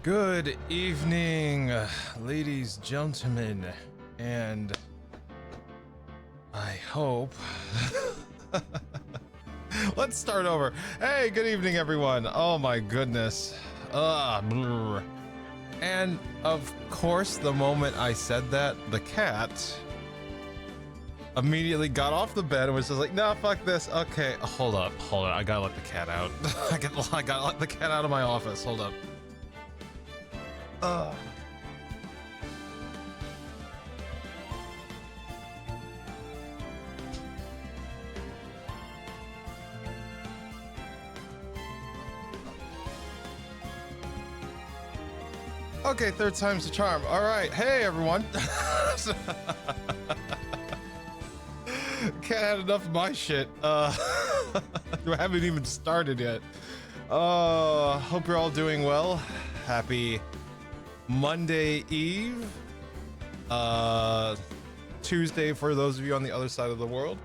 Good evening, ladies, gentlemen, and I hope... Let's start over. Hey, good evening, everyone. Oh my goodness. Brr. And of course, the moment I said that, the cat immediately got off the bed and was just like, "No, fuck this." Okay, hold up. I gotta let the cat out. I gotta let the cat out of my office. Hold up. Okay, third time's the charm. All right, hey everyone. Can't have enough of my shit. I haven't even started yet. Hope you're all doing well. Happy Monday Eve. Tuesday for those of you on the other side of the world.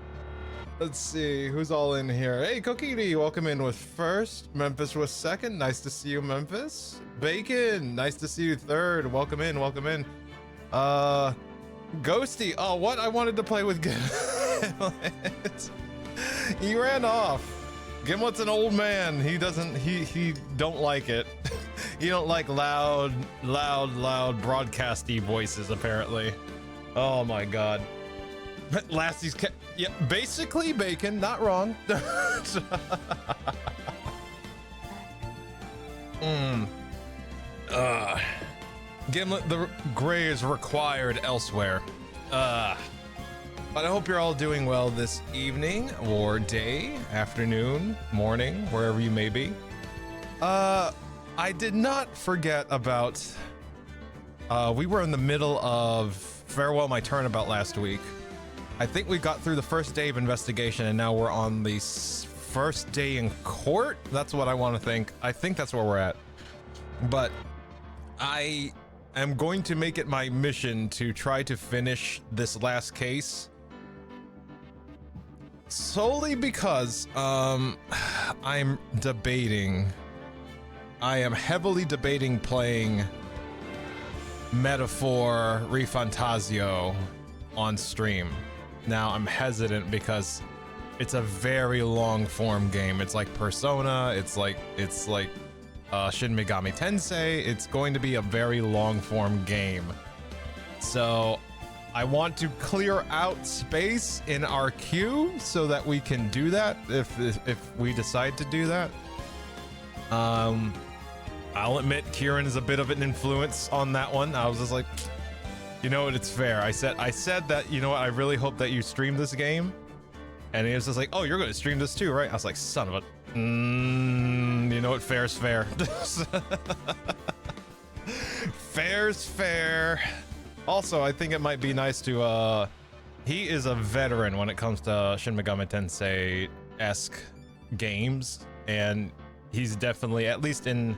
Let's see who's all in here. Hey, Kokiri, welcome in with first. Memphis was second. Nice to see you, Memphis. Bacon, nice to see you third. Welcome in, welcome in. Ghosty, oh, what? I wanted to play with Gimlet. He ran off. Gimlet's an old man. He don't like it. He don't like loud broadcasty voices, apparently. Oh my god. Lassie's yeah, basically Bacon, not wrong. Gimlet the Gray is required elsewhere. But I hope you're all doing well this evening or day, afternoon, morning, wherever you may be. I did not forget about we were in the middle of Farewell My Turnabout last week. I think we got through the first day of investigation and now we're on the first day in court. That's what I want to think. I think that's where we're at. But I am going to make it my mission to try to finish this last case. Solely because I'm debating. I am heavily debating playing Metaphor Refantasio on stream. Now I'm hesitant because it's a very long form game. It's like Persona, it's like Shin Megami Tensei. It's going to be a very long form game. So I want to clear out space in our queue so that we can do that if we decide to do that. I'll admit Kieran is a bit of an influence on that one. I was just like, you know what, it's fair. I said that, you know what, I really hope that you stream this game. And he was just like, oh, you're gonna stream this too, right? I was like, son of a, you know what, fair's fair. Fair's fair. Also, I think it might be nice to, he is a veteran when it comes to Shin Megami Tensei-esque games. And he's definitely, at least in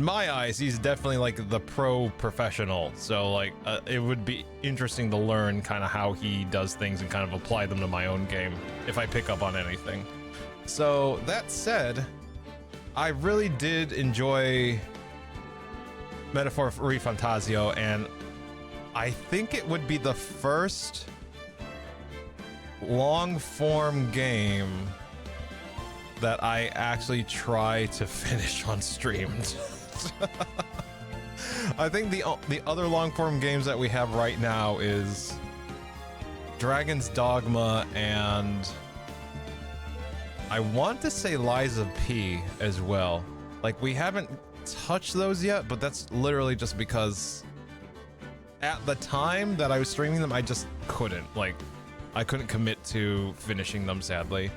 my eyes, he's definitely like the pro professional. So like it would be interesting to learn kind of how he does things and kind of apply them to my own game if I pick up on anything. So that said, I really did enjoy Metaphor Refantasio, and I think it would be the first long form game that I actually try to finish on stream. I think the other long form games that we have right now is Dragon's Dogma and I want to say Lies of P as well. Like, we haven't touched those yet, but that's literally just because at the time that I was streaming them, I just couldn't. Like, I couldn't commit to finishing them, sadly.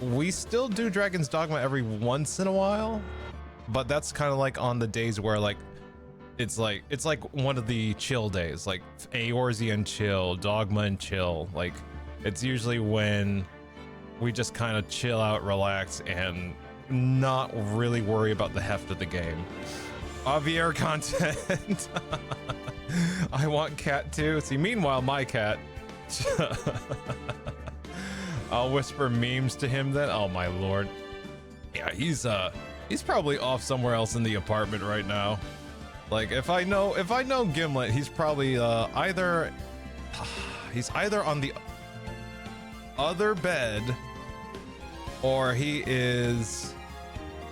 We still do Dragon's Dogma every once in a while, but that's kind of like on the days where like it's like one of the chill days, like Eorze and chill, Dogma and chill. Like, it's usually when we just kind of chill out, relax, and not really worry about the heft of the game. Javier content. I want cat too. See, meanwhile, my cat. I'll whisper memes to him then. Oh my lord. Yeah, He's probably off somewhere else in the apartment right now. Like, if I know Gimlet, he's probably either on the other bed, or he is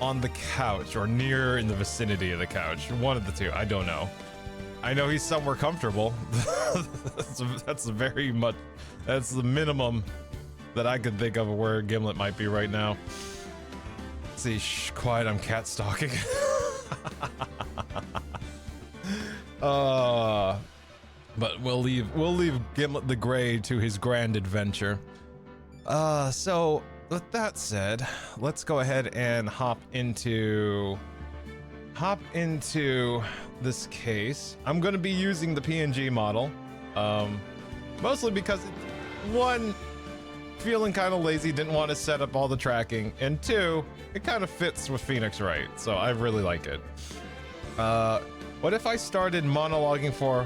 on the couch or near in the vicinity of the couch. One of the two. I don't know. I know he's somewhere comfortable. That's the minimum that I could think of where Gimlet might be right now. Let's see, shh, quiet, I'm cat stalking. But we'll leave Gimlet the Gray to his grand adventure. So with that said, let's go ahead and hop into this case. I'm going to be using the PNG model, mostly because one, feeling kind of lazy, didn't want to set up all the tracking, and two, it kind of fits with Phoenix Wright, so I really like it. What if I started monologuing for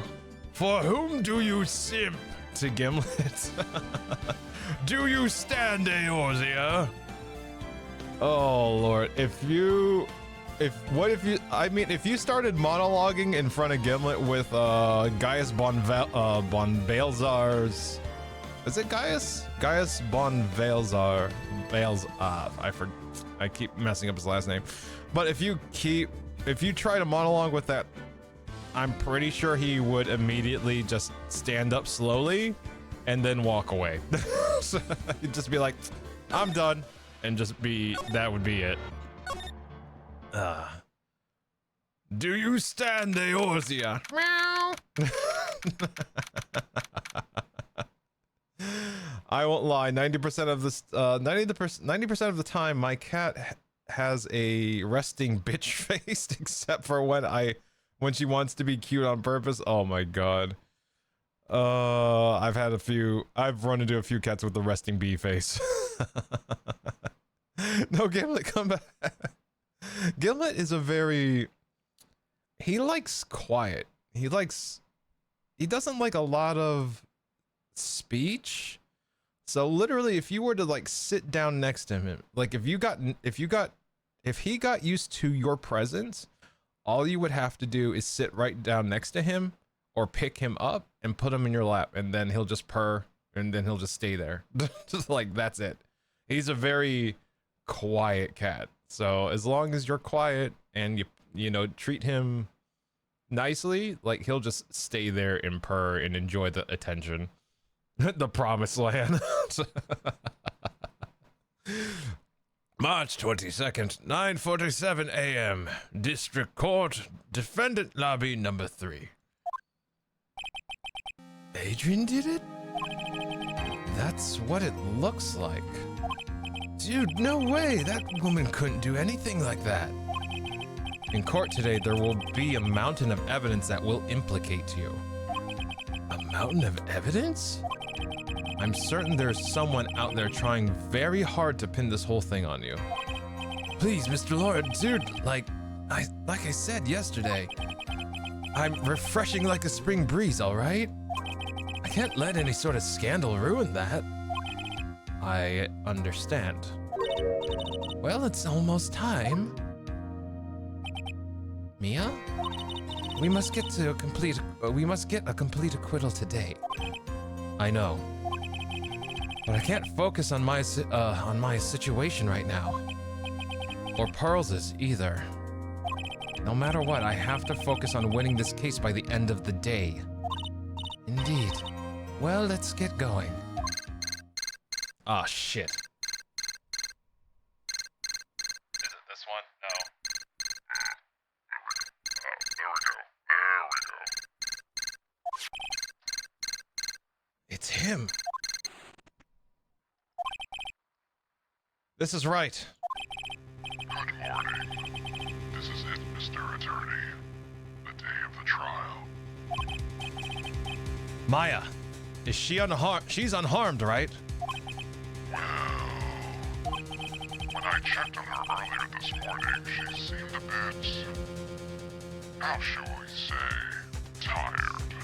whom do you simp to Gimlet? Do you stand, Eorzea? Oh Lord, if you started monologuing in front of Gimlet with Gaius von Balezar's, is it Gaius von Balezar? I keep messing up his last name. But if you try to monologue with that, I'm pretty sure he would immediately just stand up slowly and then walk away. So he'd just be like, I'm done, and that would be it. Do you stand, Eorzea? Meow. I won't lie. 90% of this, 90% of the time, my cat has a resting bitch face, except for when she wants to be cute on purpose. Oh my god. I've run into a few cats with the resting bee face. No, Gimlet, come back. Gimlet is he likes quiet. He doesn't like a lot of speech. So literally, if you were to like sit down next to him, like if he got used to your presence, all you would have to do is sit right down next to him or pick him up and put him in your lap, and then he'll just purr, and then he'll just stay there. Just like, that's it. He's a very quiet cat. So as long as you're quiet and you know, treat him nicely, like he'll just stay there and purr and enjoy the attention. The promised land. March 22nd, 9:47 a.m. District Court, Defendant Lobby number 3. Adrian did it? That's what it looks like. Dude, no way! That woman couldn't do anything like that. In court today, there will be a mountain of evidence that will implicate you. A mountain of evidence? I'm certain there's someone out there trying very hard to pin this whole thing on you. Please, Mr. Lord, dude, like I said yesterday, I'm refreshing like a spring breeze, all right? I can't let any sort of scandal ruin that. I understand. Well, it's almost time. Mia? We must get a complete acquittal today. I know. But I can't focus on my situation right now. Or Pearl's either. No matter what, I have to focus on winning this case by the end of the day. Indeed. Well, let's get going. Ah, shit. Is it this one? No. There we go. It's him. This is right. Good morning. This is it, Mr. Attorney. The day of the trial. Maya, is she unharmed? She's unharmed, right? Well, when I checked on her earlier this morning, she seemed a bit, how shall we say, tired.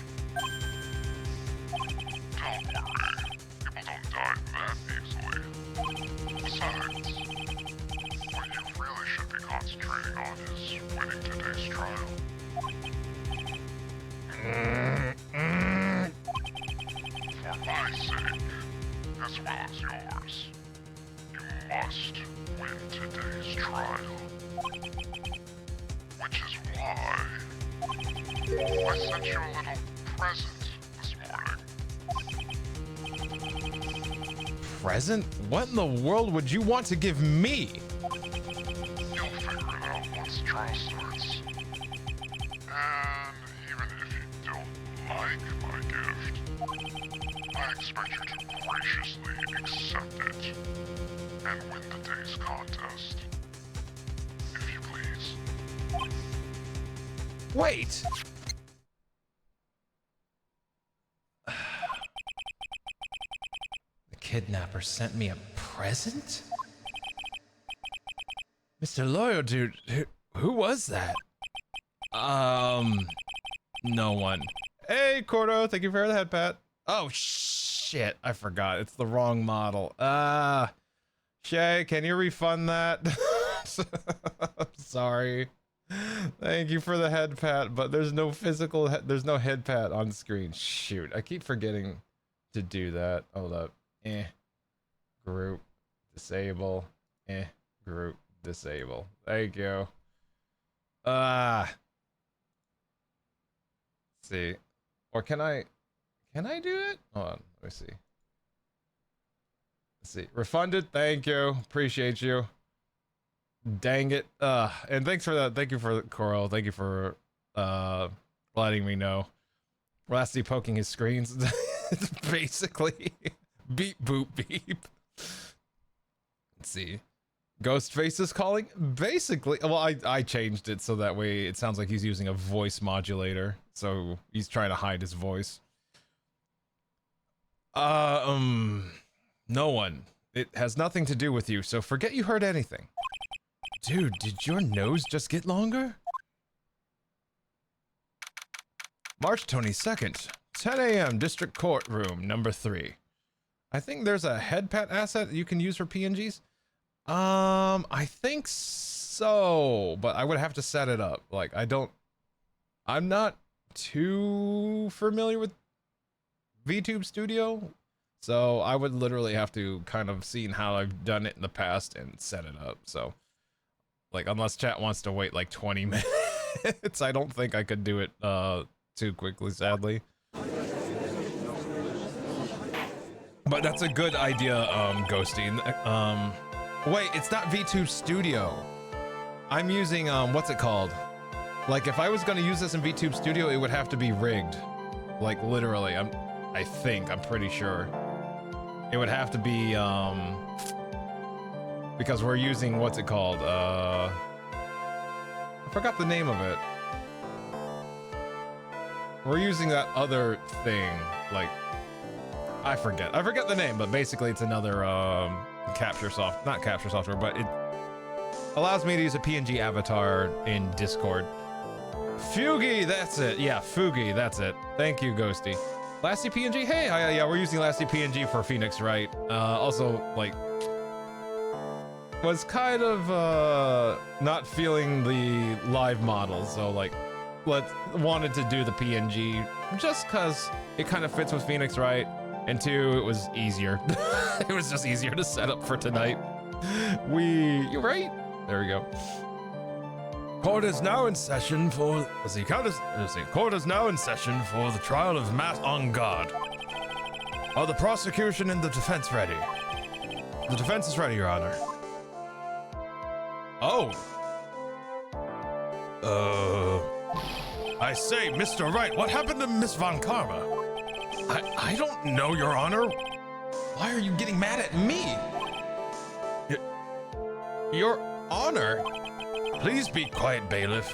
Don't worry, people don't die that easily. Besides, were you really should be concentrating on is winning today's trial. For my sake, as well as yours, you must win today's trial. Which is why I sent you a little present this morning. Present? What in the world would you want to give me? You'll figure it out once the trial starts. And even if you don't like my gift, I expect you to graciously accept it and win today's contest. If you please. Wait! The kidnapper sent me a present? Mr. Loyal Dude, who was that? No one. Hey, Cordo, thank you for the head pat. Oh, shit, I forgot. It's the wrong model. Shay, can you refund that? I'm sorry. Thank you for the head pat, but there's no physical, there's no head pat on screen. Shoot, I keep forgetting to do that. Hold up. Group, disable. Group, disable. Thank you. Let's see. Or can I do it? Hold on, let me see. Let's see. Refunded, thank you. Appreciate you. Dang it. And thanks for that. Thank you for Coral. Thank you for letting me know. Rusty poking his screens. Basically. Beep boop beep. Let's see. Ghostface is calling? Basically. Well, I changed it so that way it sounds like he's using a voice modulator. So he's trying to hide his voice. No one. It has nothing to do with you, so forget you heard anything. Dude, did your nose just get longer? March 22nd, 10 a.m. District Court Room, number 3. I think there's a head pat asset you can use for PNGs. I think so, but I would have to set it up. Like, I'm not too familiar with VTube Studio, so I would literally have to kind of see how I've done it in the past and set it up, so. Like, unless chat wants to wait like 20 minutes, I don't think I could do it too quickly, sadly. But that's a good idea, Ghosty. Wait, it's not VTube Studio. I'm using, what's it called? Like, if I was gonna use this in VTube Studio, it would have to be rigged. Like, literally, I'm pretty sure. It would have to be, because we're using, what's it called? I forgot the name of it. We're using that other thing, like, I forget the name, but basically it's another, not capture software, but it allows me to use a PNG avatar in Discord. Fugi, that's it. Yeah, Fugi, that's it. Thank you, Ghosty. Lasty PNG, hey, yeah, we're using Lasty PNG for Phoenix, right? Also, like, was kind of not feeling the live model, so like wanted to do the PNG just cause it kind of fits with Phoenix, right? And 2, it was easier. It was just easier to set up for tonight. You're right. There we go. Court is now in session for Court is now in session for the trial of Matt on guard. Are the prosecution and the defense ready? The defense is ready, Your Honor. Oh. I say, Mr. Wright, what happened to Miss Von Karma? I don't know, Your Honor. Why are you getting mad at me? Your Honor? Please be quiet, bailiff.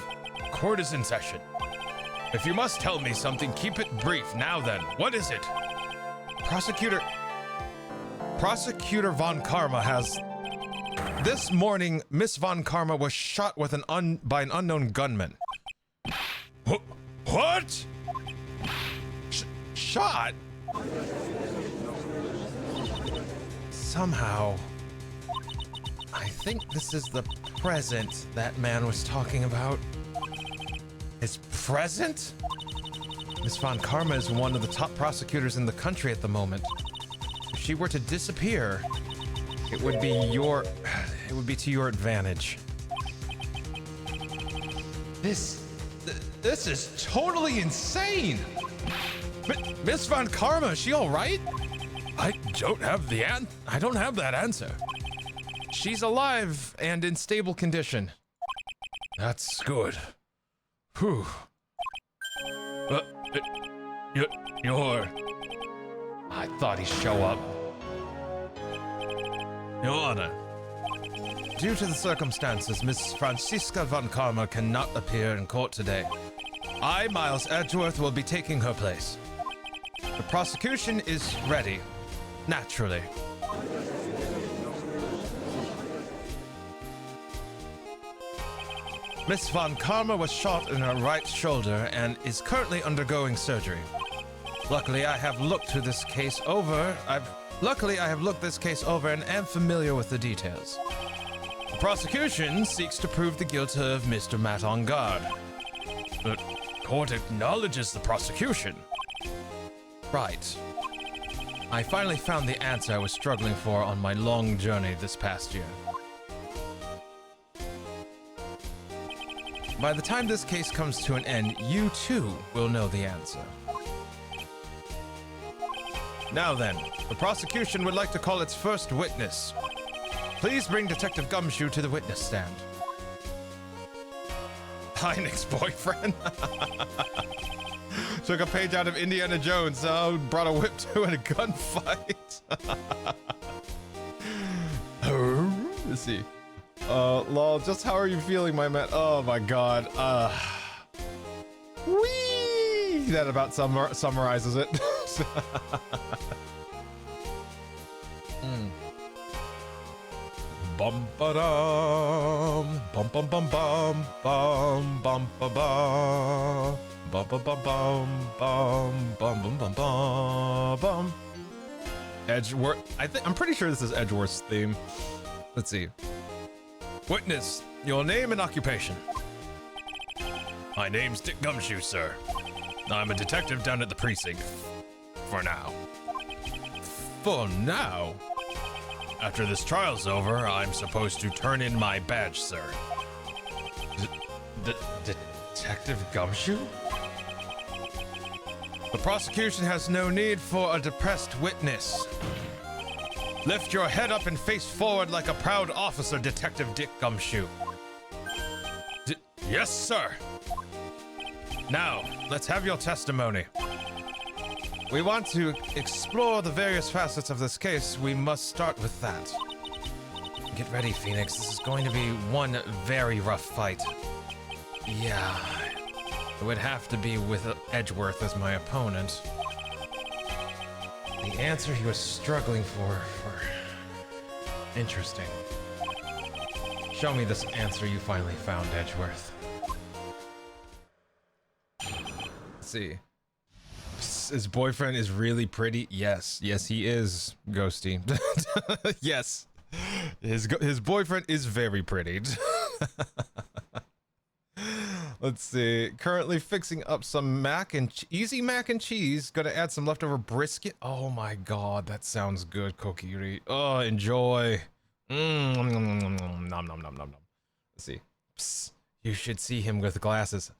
Court is in session. If you must tell me something, keep it brief. Now then, what is it? Prosecutor Von Karma has... This morning, Miss Von Karma was shot with by an unknown gunman. What? Shot? Somehow, I think this is the present that man was talking about. His present? Miss Von Karma is one of the top prosecutors in the country at the moment. If she were to disappear, it would be to your advantage. This is totally insane! Miss Von Karma, is she all right? I don't have that answer. She's alive and in stable condition. That's good. Whew. You're... I thought he'd show up. Your Honor. Due to the circumstances, Miss Franziska Von Karma cannot appear in court today. I, Miles Edgeworth, will be taking her place. The prosecution is ready. Naturally. Miss Von Karma was shot in her right shoulder and is currently undergoing surgery. Luckily, I have looked this case over and am familiar with the details. The prosecution seeks to prove the guilt of Mr. Matt on guard. The court acknowledges the prosecution. Right. I finally found the answer I was struggling for on my long journey this past year. By the time this case comes to an end, you too will know the answer. Now then, the prosecution would like to call its first witness. Please bring Detective Gumshoe to the witness stand. Heinrich's boyfriend. Took a page out of Indiana Jones, brought a whip to in a gunfight. Let's see. Lol, just how are you feeling, my man? Oh my god. Whee! That about summarizes it. Bum ba dum, bum bum bum bum bum bum ba ba, bum bum bum bum bum bum bum bum bum. Edgeworth. I'm pretty sure this is Edgeworth's theme. Let's see. Witness, your name and occupation. My name's Dick Gumshoe, sir. I'm a detective down at the precinct. For now. For now? After this trial's over, I'm supposed to turn in my badge, sir. Detective Gumshoe? The prosecution has no need for a depressed witness. Lift your head up and face forward like a proud officer, Detective Dick Gumshoe. Yes, sir. Now, let's have your testimony. We want to explore the various facets of this case. We must start with that. Get ready, Phoenix. This is going to be one very rough fight. Yeah, it would have to be with Edgeworth as my opponent. The answer he was struggling for... Interesting. Show me this answer you finally found, Edgeworth. Let's see. His boyfriend is really pretty. Yes, he is, Ghosty. Yes, his boyfriend is very pretty. Let's see. Currently fixing up some easy mac and cheese. Gonna add some leftover brisket. Oh my god, that sounds good, Kokiri. Oh, enjoy. Nom nom nom nom nom. Let's see. Psst, you should see him with glasses.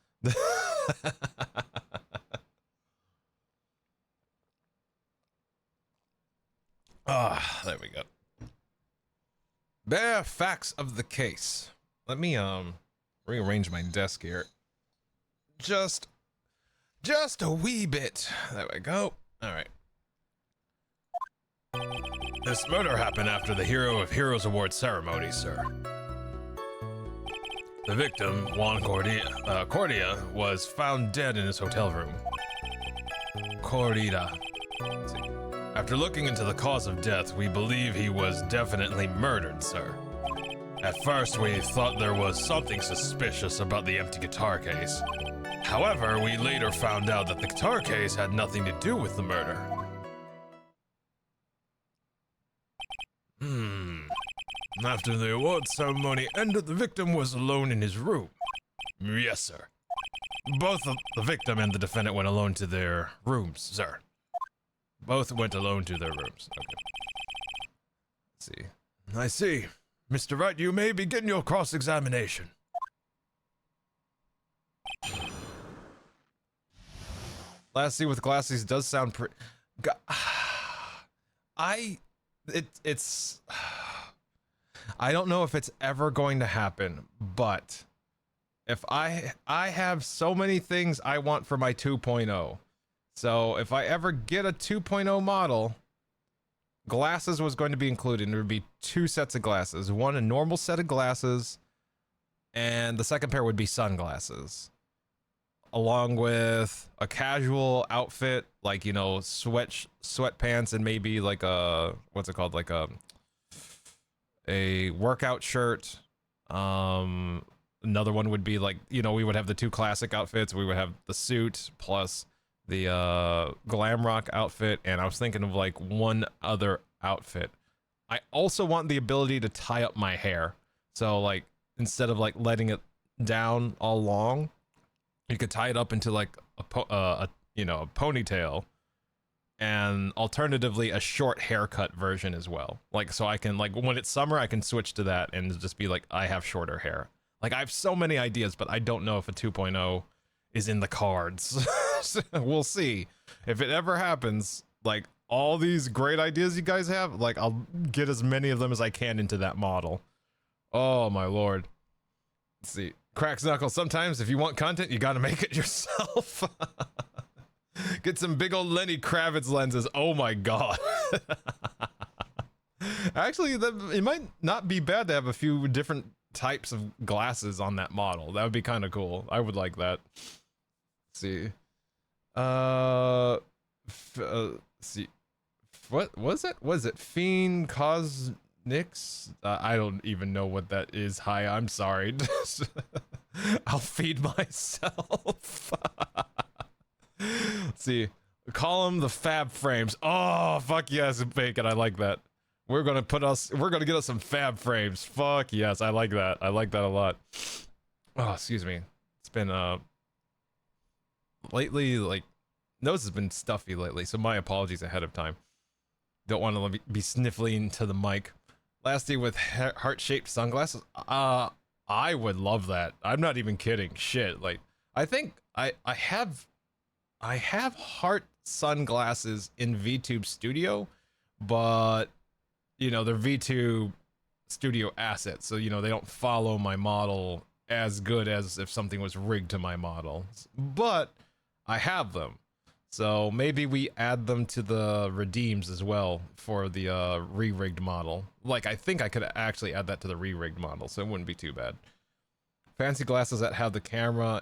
There we go. Bare facts of the case. Let me rearrange my desk here. Just a wee bit. There we go. All right. This murder happened after the Hero of Heroes Award ceremony, sir. The victim, Juan Cordia, was found dead in his hotel room. Cordia. Let's see. After looking into the cause of death, we believe he was definitely murdered, sir. At first, we thought there was something suspicious about the empty guitar case. However, we later found out that the guitar case had nothing to do with the murder. After the award ceremony ended, the victim was alone in his room. Yes, sir. Both the victim and the defendant went alone to their rooms, sir. Both went alone to their rooms. Okay. Let's see. I see. Mr. Wright, you may begin your cross-examination. Lassie with glasses does sound pretty... It's... I don't know if it's ever going to happen, but if I have so many things I want for my 2.0. So if I ever get a 2.0 model, glasses was going to be included. There would be 2 sets of glasses. One, a normal set of glasses, and the second pair would be sunglasses. Along with a casual outfit, like, you know, sweatpants and maybe like a, what's it called? Like a workout shirt. Another one would be like, you know, we would have the 2 classic outfits. We would have the suit plus the glam rock outfit, and I was thinking of like one other outfit. I also want the ability to tie up my hair. So like, instead of like letting it down all long, you could tie it up into like a ponytail, and alternatively a short haircut version as well. Like, so I can, like, when it's summer, I can switch to that and just be like, I have shorter hair. Like, I have so many ideas, but I don't know if a 2.0 is in the cards. We'll see. If it ever happens, like, all these great ideas you guys have, like, I'll get as many of them as I can into that model. Oh my lord. Let's see. Cracks Knuckles, sometimes if you want content, you gotta make it yourself. Get some big old Lenny Kravitz lenses. Oh my god. Actually, it might not be bad to have a few different types of glasses on that model. That would be kind of cool. I would like that. Let's see. See. What was it? Was it Fiend Cosnix? I don't even know what that is. Hi, I'm sorry. I'll feed myself. Let's see. Call them the Fab Frames. Oh, fuck yes, Bacon. I like that. We're gonna get us some Fab Frames. Fuck yes, I like that. I like that a lot. Oh, excuse me. It's been lately, like, nose has been stuffy lately, so my apologies ahead of time. Don't want to be sniffling to the mic. Lasty with heart-shaped sunglasses. I would love that. I'm not even kidding. Shit. Like, I think I have heart sunglasses in VTube Studio, but you know, they're VTube Studio assets, so you know, they don't follow my model as good as if something was rigged to my model. But I have them. So maybe we add them to the redeems as well for the re-rigged model. Like, I think I could actually add that to the re-rigged model, so it wouldn't be too bad. Fancy glasses that have the camera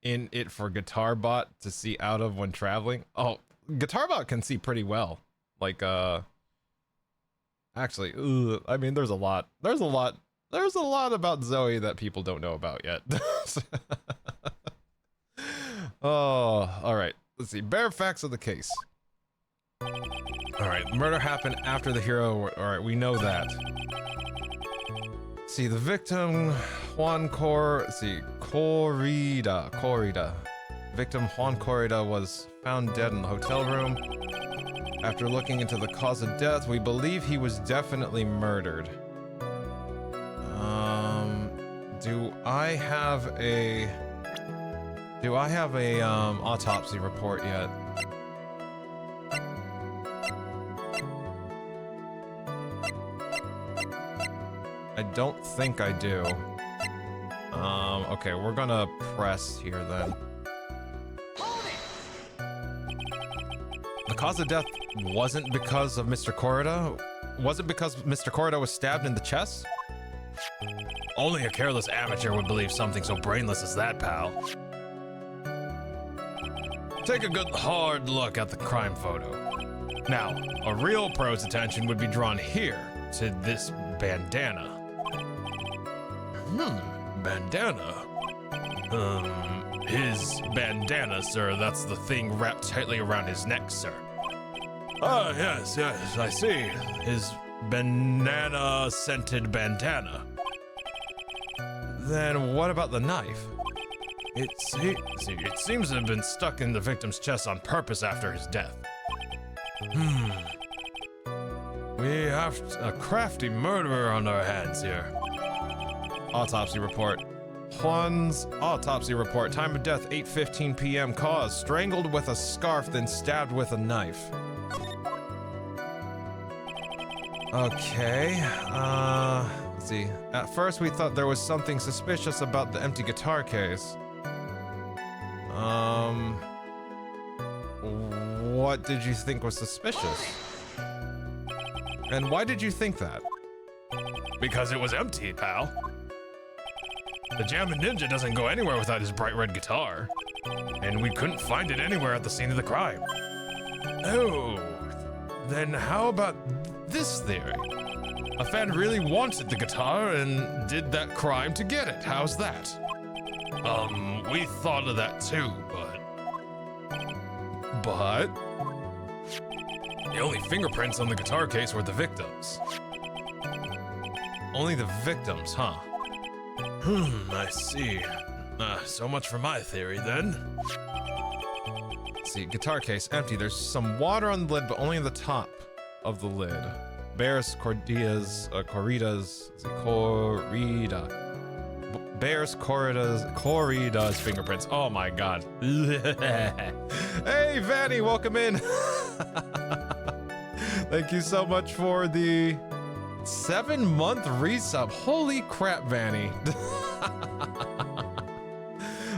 in it for GuitarBot to see out of when traveling. Oh, GuitarBot can see pretty well. Like, actually, I mean, there's a lot about Zoe that people don't know about yet. Oh, all right. Let's see. Bare facts of the case. All right. Murder happened after the hero. All right. We know that. See, the victim, Corrida. Victim Juan Corrida was found dead in the hotel room. After looking into the cause of death, we believe he was definitely murdered. Do I have a autopsy report yet? I don't think I do. Okay, we're gonna press here then. The cause of death wasn't because of Mr. Corrida? Was it because Mr. Corrida was stabbed in the chest? Only a careless amateur would believe something so brainless as that, pal. Take a good hard look at the crime photo. Now, a real pro's attention would be drawn here to this bandana. Bandana? His bandana, sir. That's the thing wrapped tightly around his neck, sir. Ah, yes, I see. His banana-scented bandana. Then what about the knife? It seems to have been stuck in the victim's chest on purpose after his death. We have a crafty murderer on our hands here. Autopsy report. Juan's autopsy report. Time of death, 8:15 p.m. Cause, strangled with a scarf, then stabbed with a knife. Okay, let's see. At first we thought there was something suspicious about the empty guitar case. What did you think was suspicious? And why did you think that? Because it was empty, pal. The Jammin' Ninja doesn't go anywhere without his bright red guitar. And we couldn't find it anywhere at the scene of the crime. Oh, then how about this theory? A fan really wanted the guitar and did that crime to get it. How's that? We thought of that too, but the only fingerprints on the guitar case were the victims. Only the victims, huh? I see. So much for my theory, then. Let's see, guitar case, empty. There's some water on the lid, but only on the top of the lid. Bears corridas, Bears corridas fingerprints. Oh my god. Hey, Vanny, welcome in. Thank you so much for the 7-month resub. Holy crap, Vanny.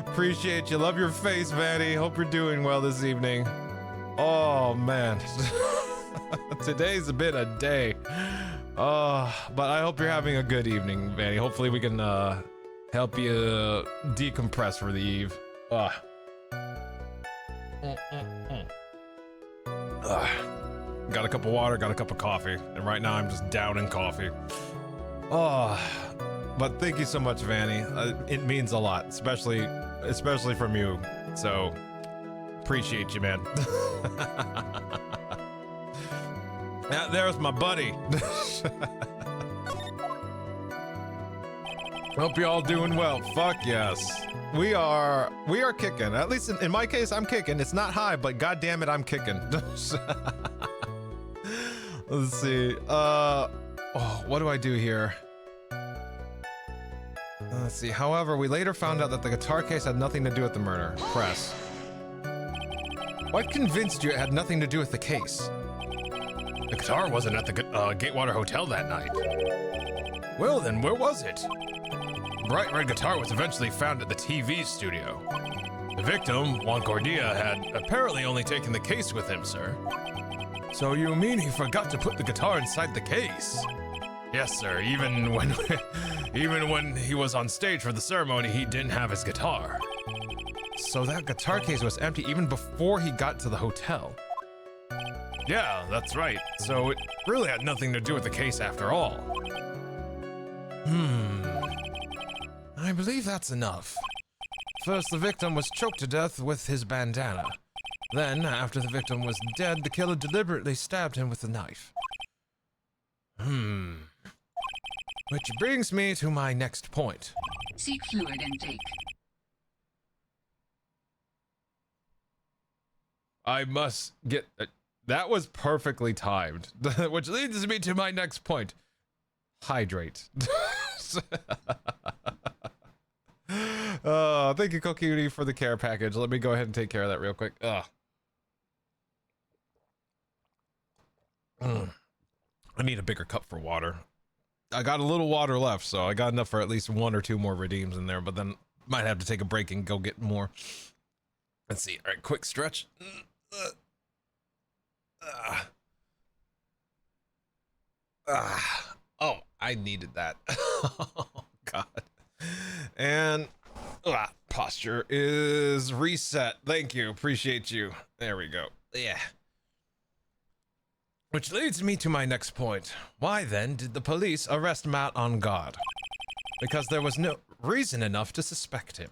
Appreciate you. Love your face, Vanny. Hope you're doing well this evening. Oh, man. Today's been a day. But I hope you're having a good evening, Vanny. Hopefully we can help you decompress for the eve. Got a cup of water, got a cup of coffee, and right now I'm just down in coffee. But thank you so much, Vanny. It means a lot, especially from you. So appreciate you, man. Yeah, there's my buddy. Hope you all doing well. Fuck yes. We are kicking. At least in my case, I'm kicking. It's not high, but god damn it, I'm kicking. Let's see. What do I do here? Let's see. However, we later found out that the guitar case had nothing to do with the murder. Press. What convinced you it had nothing to do with the case? The guitar wasn't at the Gatewater Hotel that night. Well then, where was it? The bright red guitar was eventually found at the TV studio. The victim, Juan Cordia, had apparently only taken the case with him, sir. So you mean he forgot to put the guitar inside the case? Yes, sir. Even when he was on stage for the ceremony, he didn't have his guitar. So that guitar case was empty even before he got to the hotel. Yeah, that's right. So it really had nothing to do with the case after all. I believe that's enough. First, the victim was choked to death with his bandana. Then, after the victim was dead, the killer deliberately stabbed him with a knife. Which brings me to my next point. Seek fluid intake. I must get... that was perfectly timed. Which leads me to my next point. Hydrate. Thank you, Kokiri, for the care package. Let me go ahead and take care of that real quick. I need a bigger cup for water. I got a little water left, so I got enough for at least 1 or 2 more redeems in there, but then might have to take a break and go get more. Let's see. All right, quick stretch. Oh, I needed that. Oh, God. And posture is reset. Thank you. Appreciate you. There we go. Yeah. Which leads me to my next point. Why then did the police arrest Matt on guard? Because there was no reason enough to suspect him.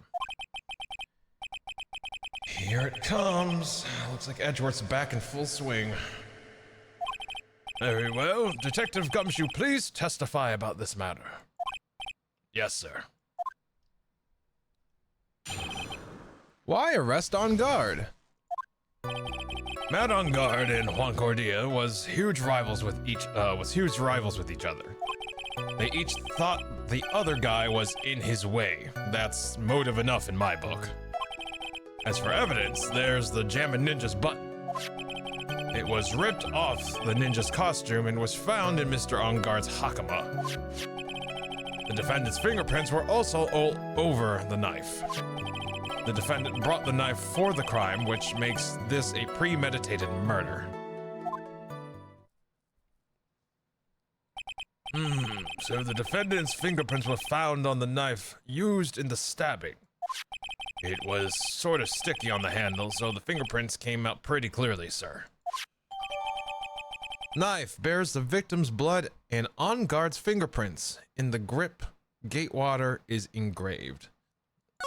Here it comes. Looks like Edgeworth's back in full swing. Very well. Detective Gumshoe, please testify about this matter. Yes, sir. Why arrest on guard? Matt on guard and Juan Cordia was huge rivals with each other. They each thought the other guy was in his way. That's motive enough in my book. As for evidence, there's the Jammin' Ninja's button. It was ripped off the ninja's costume and was found in Mr. On Guard's hakama. The defendant's fingerprints were also all over the knife. The defendant brought the knife for the crime, which makes this a premeditated murder. So the defendant's fingerprints were found on the knife used in the stabbing. It was sort of sticky on the handle, so the fingerprints came out pretty clearly, sir. Knife bears the victim's blood and on guard's fingerprints. In the grip, Gatewater is engraved.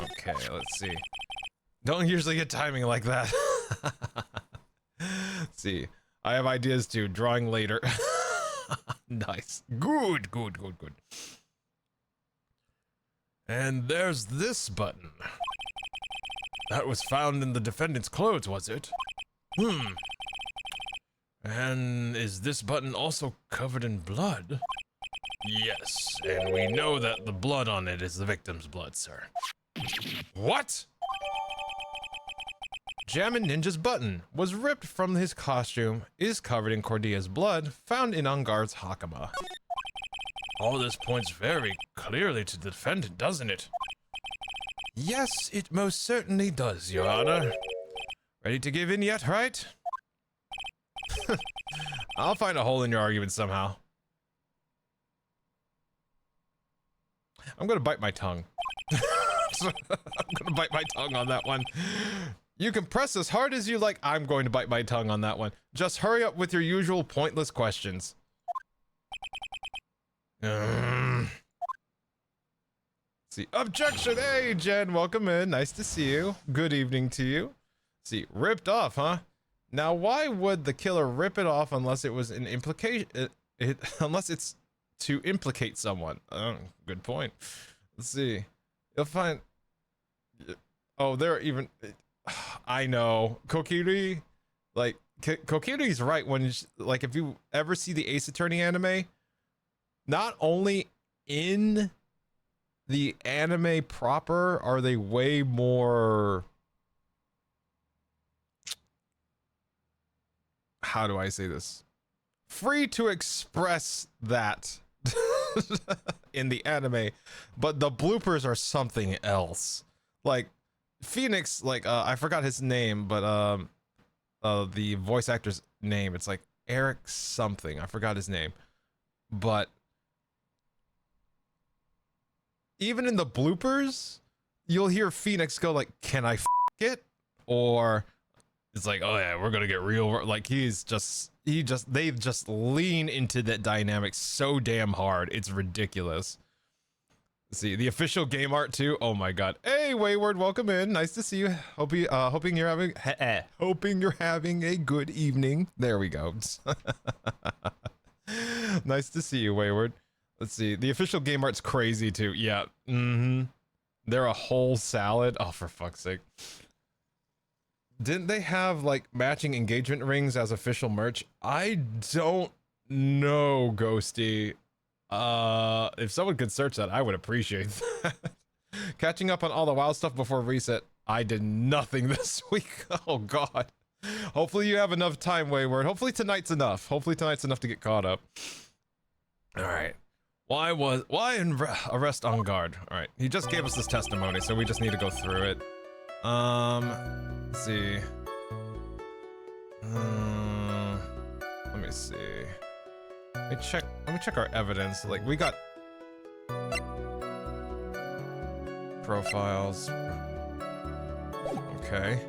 Okay, let's see. Don't usually get timing like that. Let's see. I have ideas too. Drawing later. Nice. Good. And there's this button. That was found in the defendant's clothes, was it? And is this button also covered in blood? Yes, and we know that the blood on it is the victim's blood, sir. What? Jammin' Ninja's button was ripped from his costume, is covered in Cordia's blood, found in On Guard's hakama. All this points very clearly to the defendant, doesn't it? Yes, it most certainly does, Your Honor. Ready to give in yet, right? I'll find a hole in your argument somehow. I'm gonna bite my tongue. I'm gonna bite my tongue on that one. You can press as hard as you like. I'm going to bite my tongue on that one. Just hurry up with your usual pointless questions. See, objection! Hey, Jen, welcome in. Nice to see you. Good evening to you. See, ripped off, huh? Now, why would the killer rip it off unless it was an implication? Unless it's to implicate someone. Oh, good point. Let's see. You'll find. Oh, there are even. I know Kokiri. Like Kokiri's right when like if you ever see the Ace Attorney anime, not only in the anime proper are they way more. How do I say this? Free to express that in the anime, but the bloopers are something else. Like Phoenix, like I forgot his name, but the voice actor's name, it's like Eric something. I forgot his name. But even in the bloopers, you'll hear Phoenix go like, "Can I f it?" Or it's like, "Oh yeah, we're gonna get real." Like they just lean into that dynamic so damn hard. It's ridiculous. Let's see the official game art too. Oh my god. Hey Wayward, welcome in. Nice to see you. Hoping you're having a good evening. There we go. Nice to see you, Wayward. Let's see. The official game art's crazy too. Yeah. They're a whole salad. Oh, for fuck's sake. Didn't they have like matching engagement rings as official merch? I don't know, Ghosty. If someone could search that, I would appreciate that. Catching up on all the WoW stuff before reset. I did nothing this week. Oh god. Hopefully you have enough time, Wayward. Hopefully tonight's enough. Hopefully tonight's enough to get caught up. All right. Why arrest on guard? All right. He just gave us this testimony, so we just need to go through it. Let's see. Let me see. Let me check our evidence. Like we got profiles. Okay.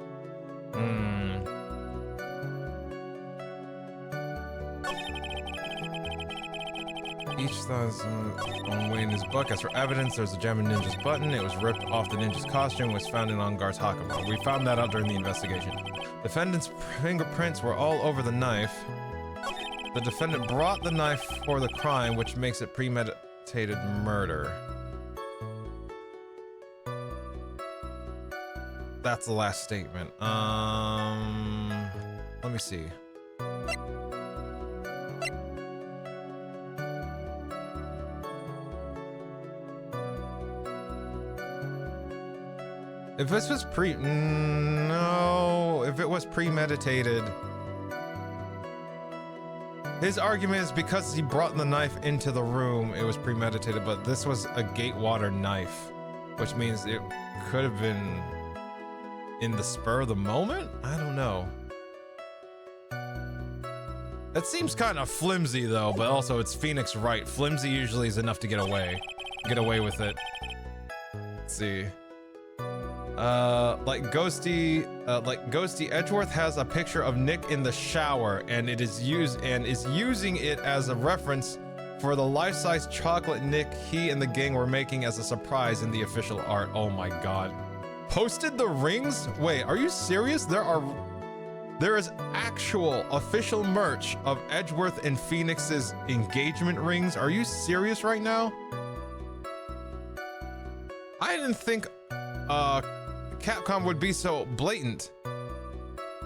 Each thigh's on way in his butt. As for evidence, there's a Jammin' Ninja's button. It was ripped off the ninja's costume, was found in On Guard's hakama. We found that out during the investigation. Defendant's fingerprints were all over the knife. The defendant brought the knife for the crime, which makes it premeditated murder. That's the last statement. Let me see. If this was no, if it was premeditated, his argument is because he brought the knife into the room, it was premeditated, but this was a Gatewater knife, which means it could have been in the spur of the moment? I don't know. That seems kind of flimsy though, but also it's Phoenix Wright. Flimsy usually is enough to get away with it. Let's see. Like Ghosty Edgeworth has a picture of Nick in the shower and is using it as a reference for the life-size chocolate Nick he and the gang were making as a surprise in the official art. Oh my god. Posted the rings? Wait, are you serious? There is actual official merch of Edgeworth and Phoenix's engagement rings. Are you serious right now? I didn't think Capcom would be so blatant.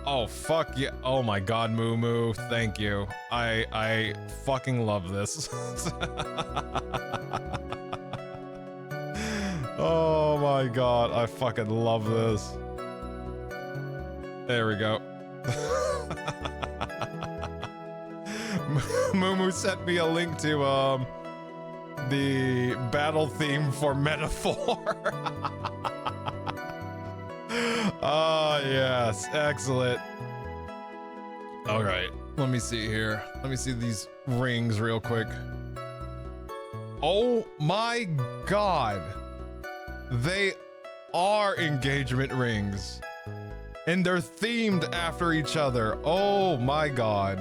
Oh fuck yeah. Oh my god, Moo Moo, thank you. I fucking love this. Oh my god, I fucking love this. There we go. Moo Moo sent me a link to the battle theme for Metaphor. Ah, yes, excellent. All right, let me see here. Let me see these rings real quick. Oh my god. They are engagement rings. And they're themed after each other. Oh my god.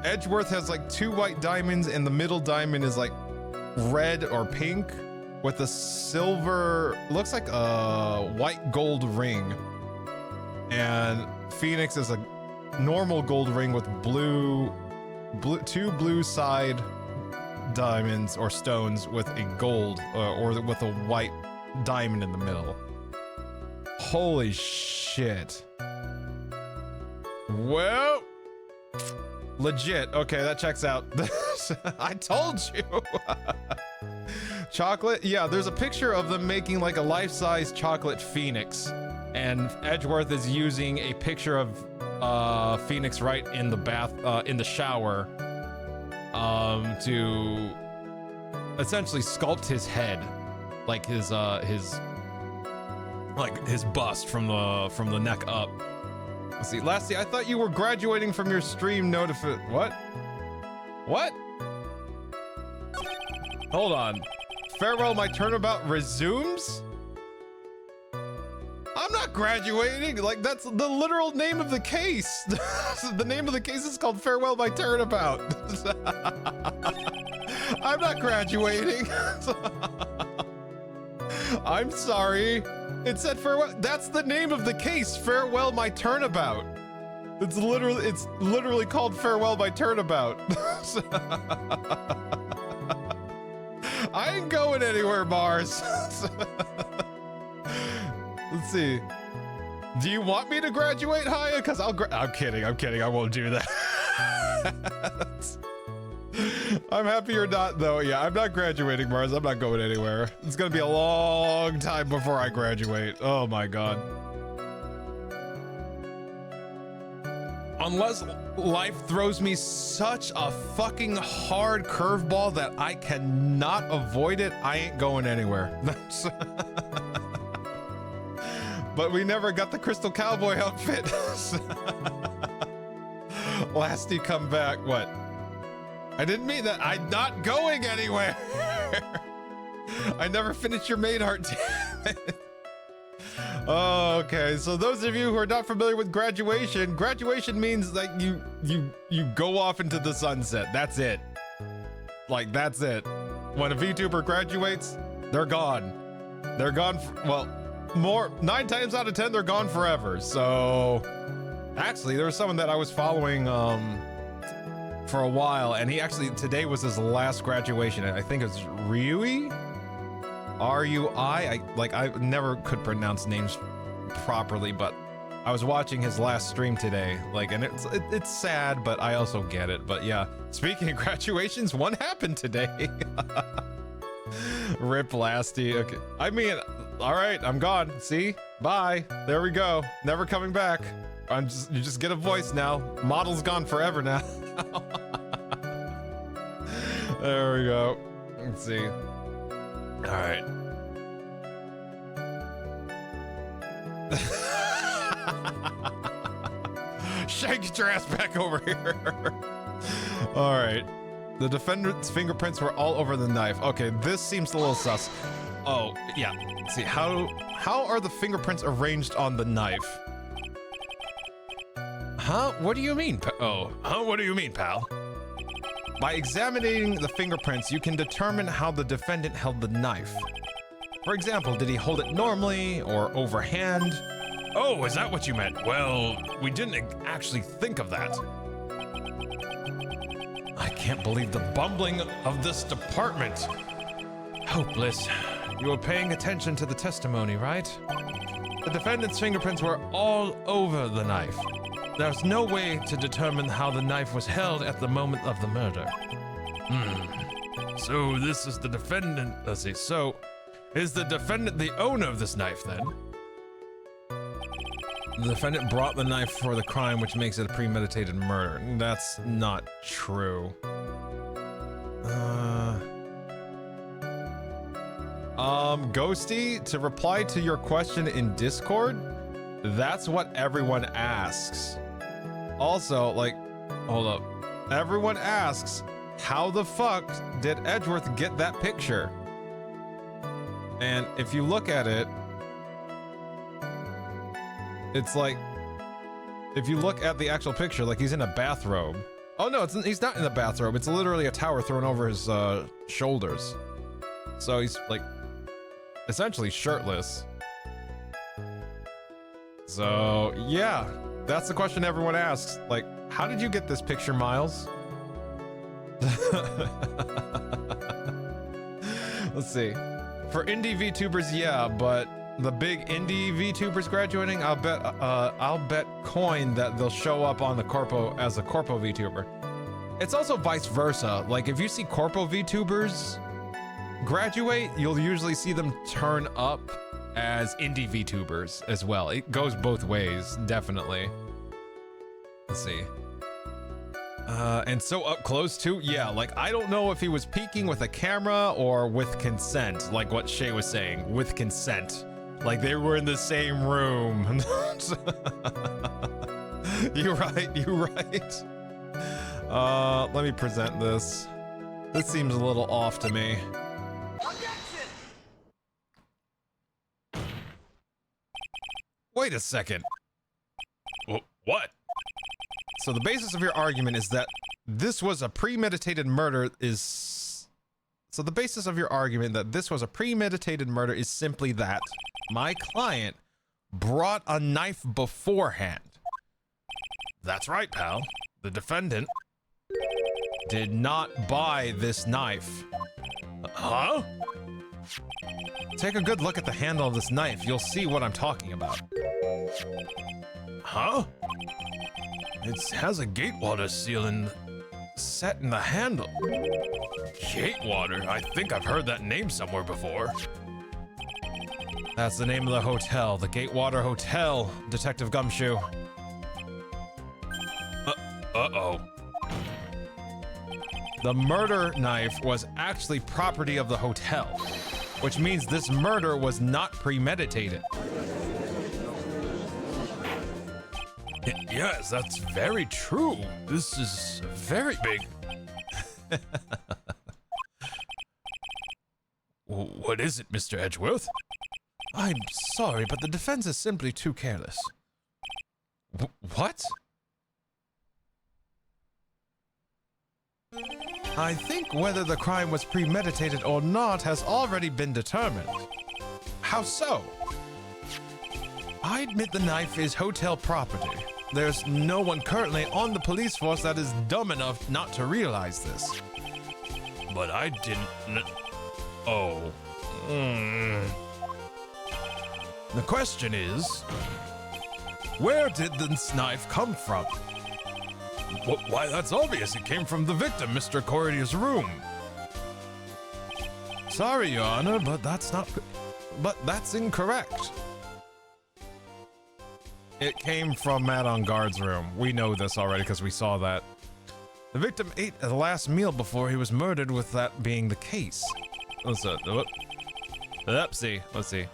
Edgeworth has like 2 white diamonds and the middle diamond is like red or pink with a silver, looks like a white gold ring. And Phoenix is a normal gold ring with blue 2 blue side diamonds or stones with a gold or with a white diamond in the middle. Holy shit. Well, legit. Okay, that checks out. I told you. Chocolate? Yeah, there's a picture of them making like a life-size chocolate Phoenix. And Edgeworth is using a picture of Phoenix Wright in the bath, in the shower, to essentially sculpt his head, like his bust from the neck up. Let's see, Lassie, I thought you were graduating from your stream What? Hold on. Farewell, my turnabout resumes? I'm not graduating. Like, that's the literal name of the case. The name of the case is called Farewell, my turnabout. I'm not graduating. I'm sorry. It said farewell. That's the name of the case. Farewell, my turnabout. It's literally called Farewell, my turnabout. I ain't going anywhere, Mars. Let's see. Do you want me to graduate, Haya? Because I'm kidding. I won't do that. I'm happy you're not, though. Yeah, I'm not graduating, Mars. I'm not going anywhere. It's gonna be a long time before I graduate. Oh my god. Unless life throws me such a fucking hard curveball that I cannot avoid it, I ain't going anywhere. But we never got the Crystal Cowboy outfit. Lasty, come back. What? I didn't mean that. I'm not going anywhere. I never finished your main art. Damn it. Oh, okay. So those of you who are not familiar with graduation means like you go off into the sunset. That's it. Like, that's it. When a VTuber graduates, they're gone. They're gone. Well, 9 times out of 10, they're gone forever. So actually, there was someone that I was following for a while, and he actually, today was his last graduation. I think it's Rui? R-U-I? I never could pronounce names properly, but I was watching his last stream today, like, and it's sad, but I also get it. But yeah, speaking of graduations, one happened today. Rip Lasty. Okay, I mean, all right, I'm gone. See, bye. There we go. Never coming back. You just get a voice now. Model's gone forever now. There we go. Let's see. All right. Shake your ass back over here. All right. The defendant's fingerprints were all over the knife. Okay, this seems a little sus. Oh, yeah. Let's see, how are the fingerprints arranged on the knife? Huh? What do you mean? What do you mean, pal? By examining the fingerprints, you can determine how the defendant held the knife. For example, did he hold it normally or overhand? Oh, is that what you meant? Well, we didn't actually think of that. I can't believe the bumbling of this department. Hopeless. You were paying attention to the testimony, right? The defendant's fingerprints were all over the knife. There's no way to determine how the knife was held at the moment of the murder. So this is the defendant. Let's see. So is the defendant the owner of this knife then? The defendant brought the knife for the crime, which makes it a premeditated murder. That's not true. Ghosty, to reply to your question in Discord, that's what everyone asks. Also, like, hold up. Everyone asks, how the fuck did Edgeworth get that picture? And if you look at it, it's like, if you look at the actual picture, like he's in a bathrobe. Oh no, he's not in the bathrobe. It's literally a towel thrown over his shoulders. So he's like, essentially shirtless. So yeah, that's the question everyone asks. Like, how did you get this picture, Miles? Let's see. For indie VTubers, yeah, but the big indie VTubers graduating, I'll bet coin that they'll show up on the Corpo as a Corpo VTuber. It's also vice versa. Like, if you see Corpo VTubers graduate, you'll usually see them turn up as indie VTubers as well. It goes both ways, definitely. Let's see. And so up close too? Yeah, like, I don't know if he was peeking with a camera or with consent, like what Shay was saying, with consent. Like they were in the same room. You're right. Let me present this. This seems a little off to me. Wait a second. What? So the basis of your argument is that this was a premeditated murder is... So the basis of your argument that this was a premeditated murder is simply that my client brought a knife beforehand. That's right, pal. The defendant did not buy this knife. Huh? Take a good look at the handle of this knife. You'll see what I'm talking about. Huh? It has a Gatewater seal set in the handle. Gatewater? I think I've heard that name somewhere before. That's the name of the hotel, the Gatewater Hotel, Detective Gumshoe. Uh-oh. The murder knife was actually property of the hotel, which means this murder was not premeditated. Yes, that's very true. This is very big. What is it, Mr. Edgeworth? I'm sorry, but the defense is simply too careless. What? I think whether the crime was premeditated or not has already been determined. How so? I admit the knife is hotel property, there's no one currently on the police force that is dumb enough not to realize this. But I didn't. Oh. The question is, where did this knife come from? Why, that's obvious. It came from the victim, Mr. Corridor's room. Sorry, Your Honor, but that's incorrect. It came from Matt on Guard's room. We know this already because we saw that. The victim ate the last meal before he was murdered, with that being the case. Let's see.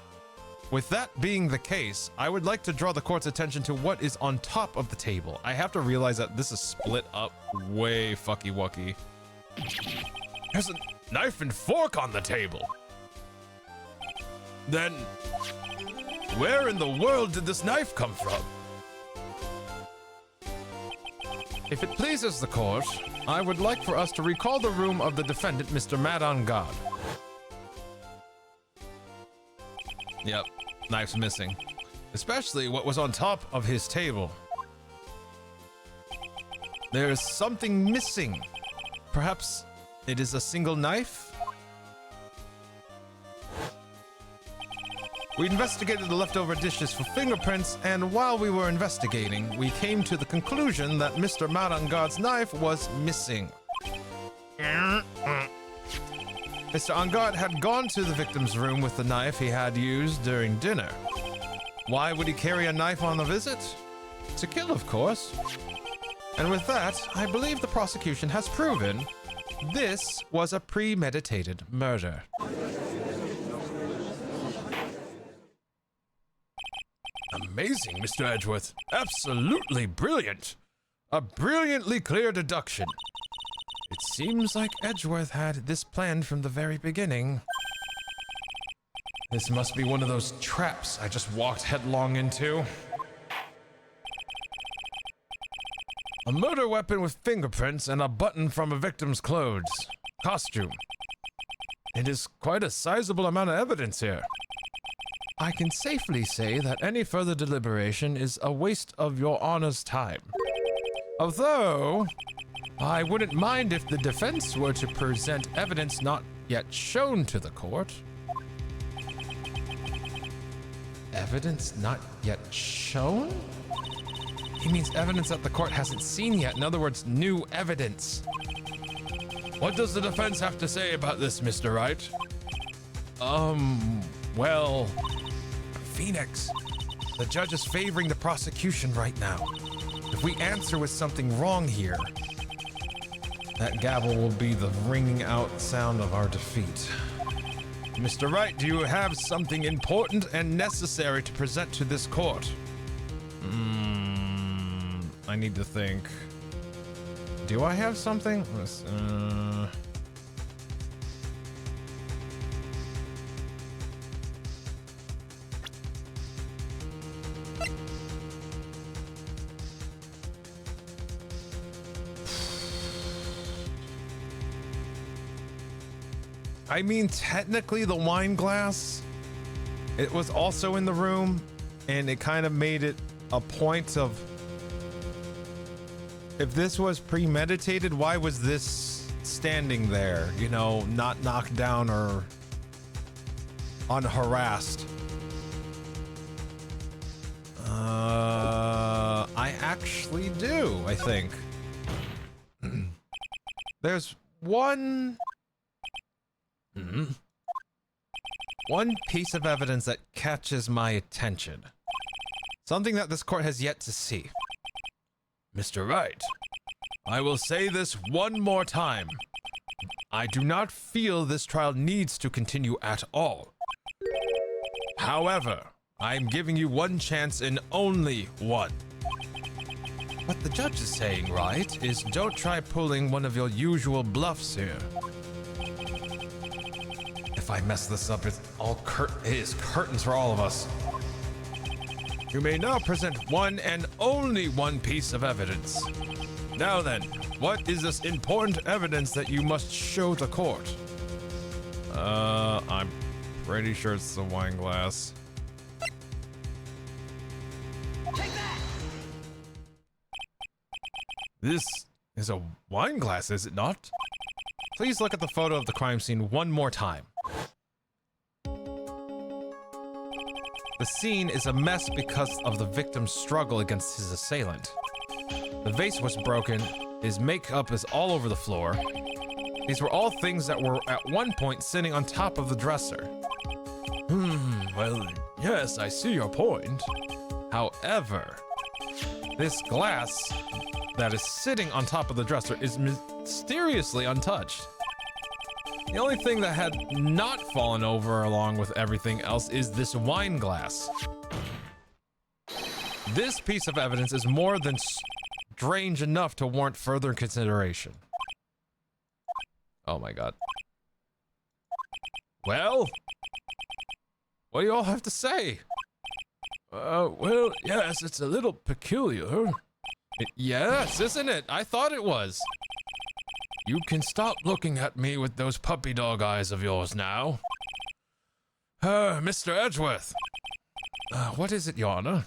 With that being the case, I would like to draw the court's attention to what is on top of the table. I have to realize that this is split up way fucky-wucky. There's a knife and fork on the table. Then, where in the world did this knife come from? If it pleases the court, I would like for us to recall the room of the defendant, Mr. Mad on God. Yep, knife's missing. Especially what was on top of his table. There's something missing. Perhaps it is a single knife? We investigated the leftover dishes for fingerprints, and while we were investigating, we came to the conclusion that Mr. Mad on God's knife was missing. Mr. Angad had gone to the victim's room with the knife he had used during dinner. Why would he carry a knife on the visit? To kill, of course. And with that, I believe the prosecution has proven this was a premeditated murder. Amazing, Mr. Edgeworth. Absolutely brilliant. A brilliantly clear deduction. It seems like Edgeworth had this planned from the very beginning. This must be one of those traps I just walked headlong into. A murder weapon with fingerprints and a button from a victim's clothes. Costume. It is quite a sizable amount of evidence here. I can safely say that any further deliberation is a waste of your Honor's time. Although, I wouldn't mind if the defense were to present evidence not yet shown to the court. Evidence not yet shown? He means evidence that the court hasn't seen yet. In other words, new evidence. What does the defense have to say about this, Mr. Wright? Well, Phoenix, the judge is favoring the prosecution right now. If we answer with something wrong here, that gavel will be the ringing out sound of our defeat. Mr. Wright, do you have something important and necessary to present to this court? I need to think. Do I have something? I mean, technically the wine glass, it was also in the room, and it kind of made it a point of, if this was premeditated, why was this standing there, you know, not knocked down or unharassed? I actually do, I think. There's one piece of evidence that catches my attention. Something that this court has yet to see. Mr. Wright, I will say this one more time. I do not feel this trial needs to continue at all. However, I'm giving you one chance and only one. What the judge is saying, right, is don't try pulling one of your usual bluffs here. If I mess this up, it is curtains for all of us. You may now present one and only one piece of evidence. Now then, what is this important evidence that you must show the court? I'm pretty sure it's the wine glass. This is a wine glass, is it not? Please look at the photo of the crime scene one more time. The scene is a mess because of the victim's struggle against his assailant. The vase was broken, his makeup is all over the floor. These were all things that were at one point sitting on top of the dresser. Well, yes, I see your point. However, this glass that is sitting on top of the dresser is mysteriously untouched. The only thing that had not fallen over along with everything else is this wine glass. This piece of evidence is more than strange enough to warrant further consideration. Oh my god. Well, what do you all have to say? Well, yes, it's a little peculiar. Yes, isn't it? I thought it was. You can stop looking at me with those puppy dog eyes of yours now. Mr. Edgeworth. What is it, Your Honor?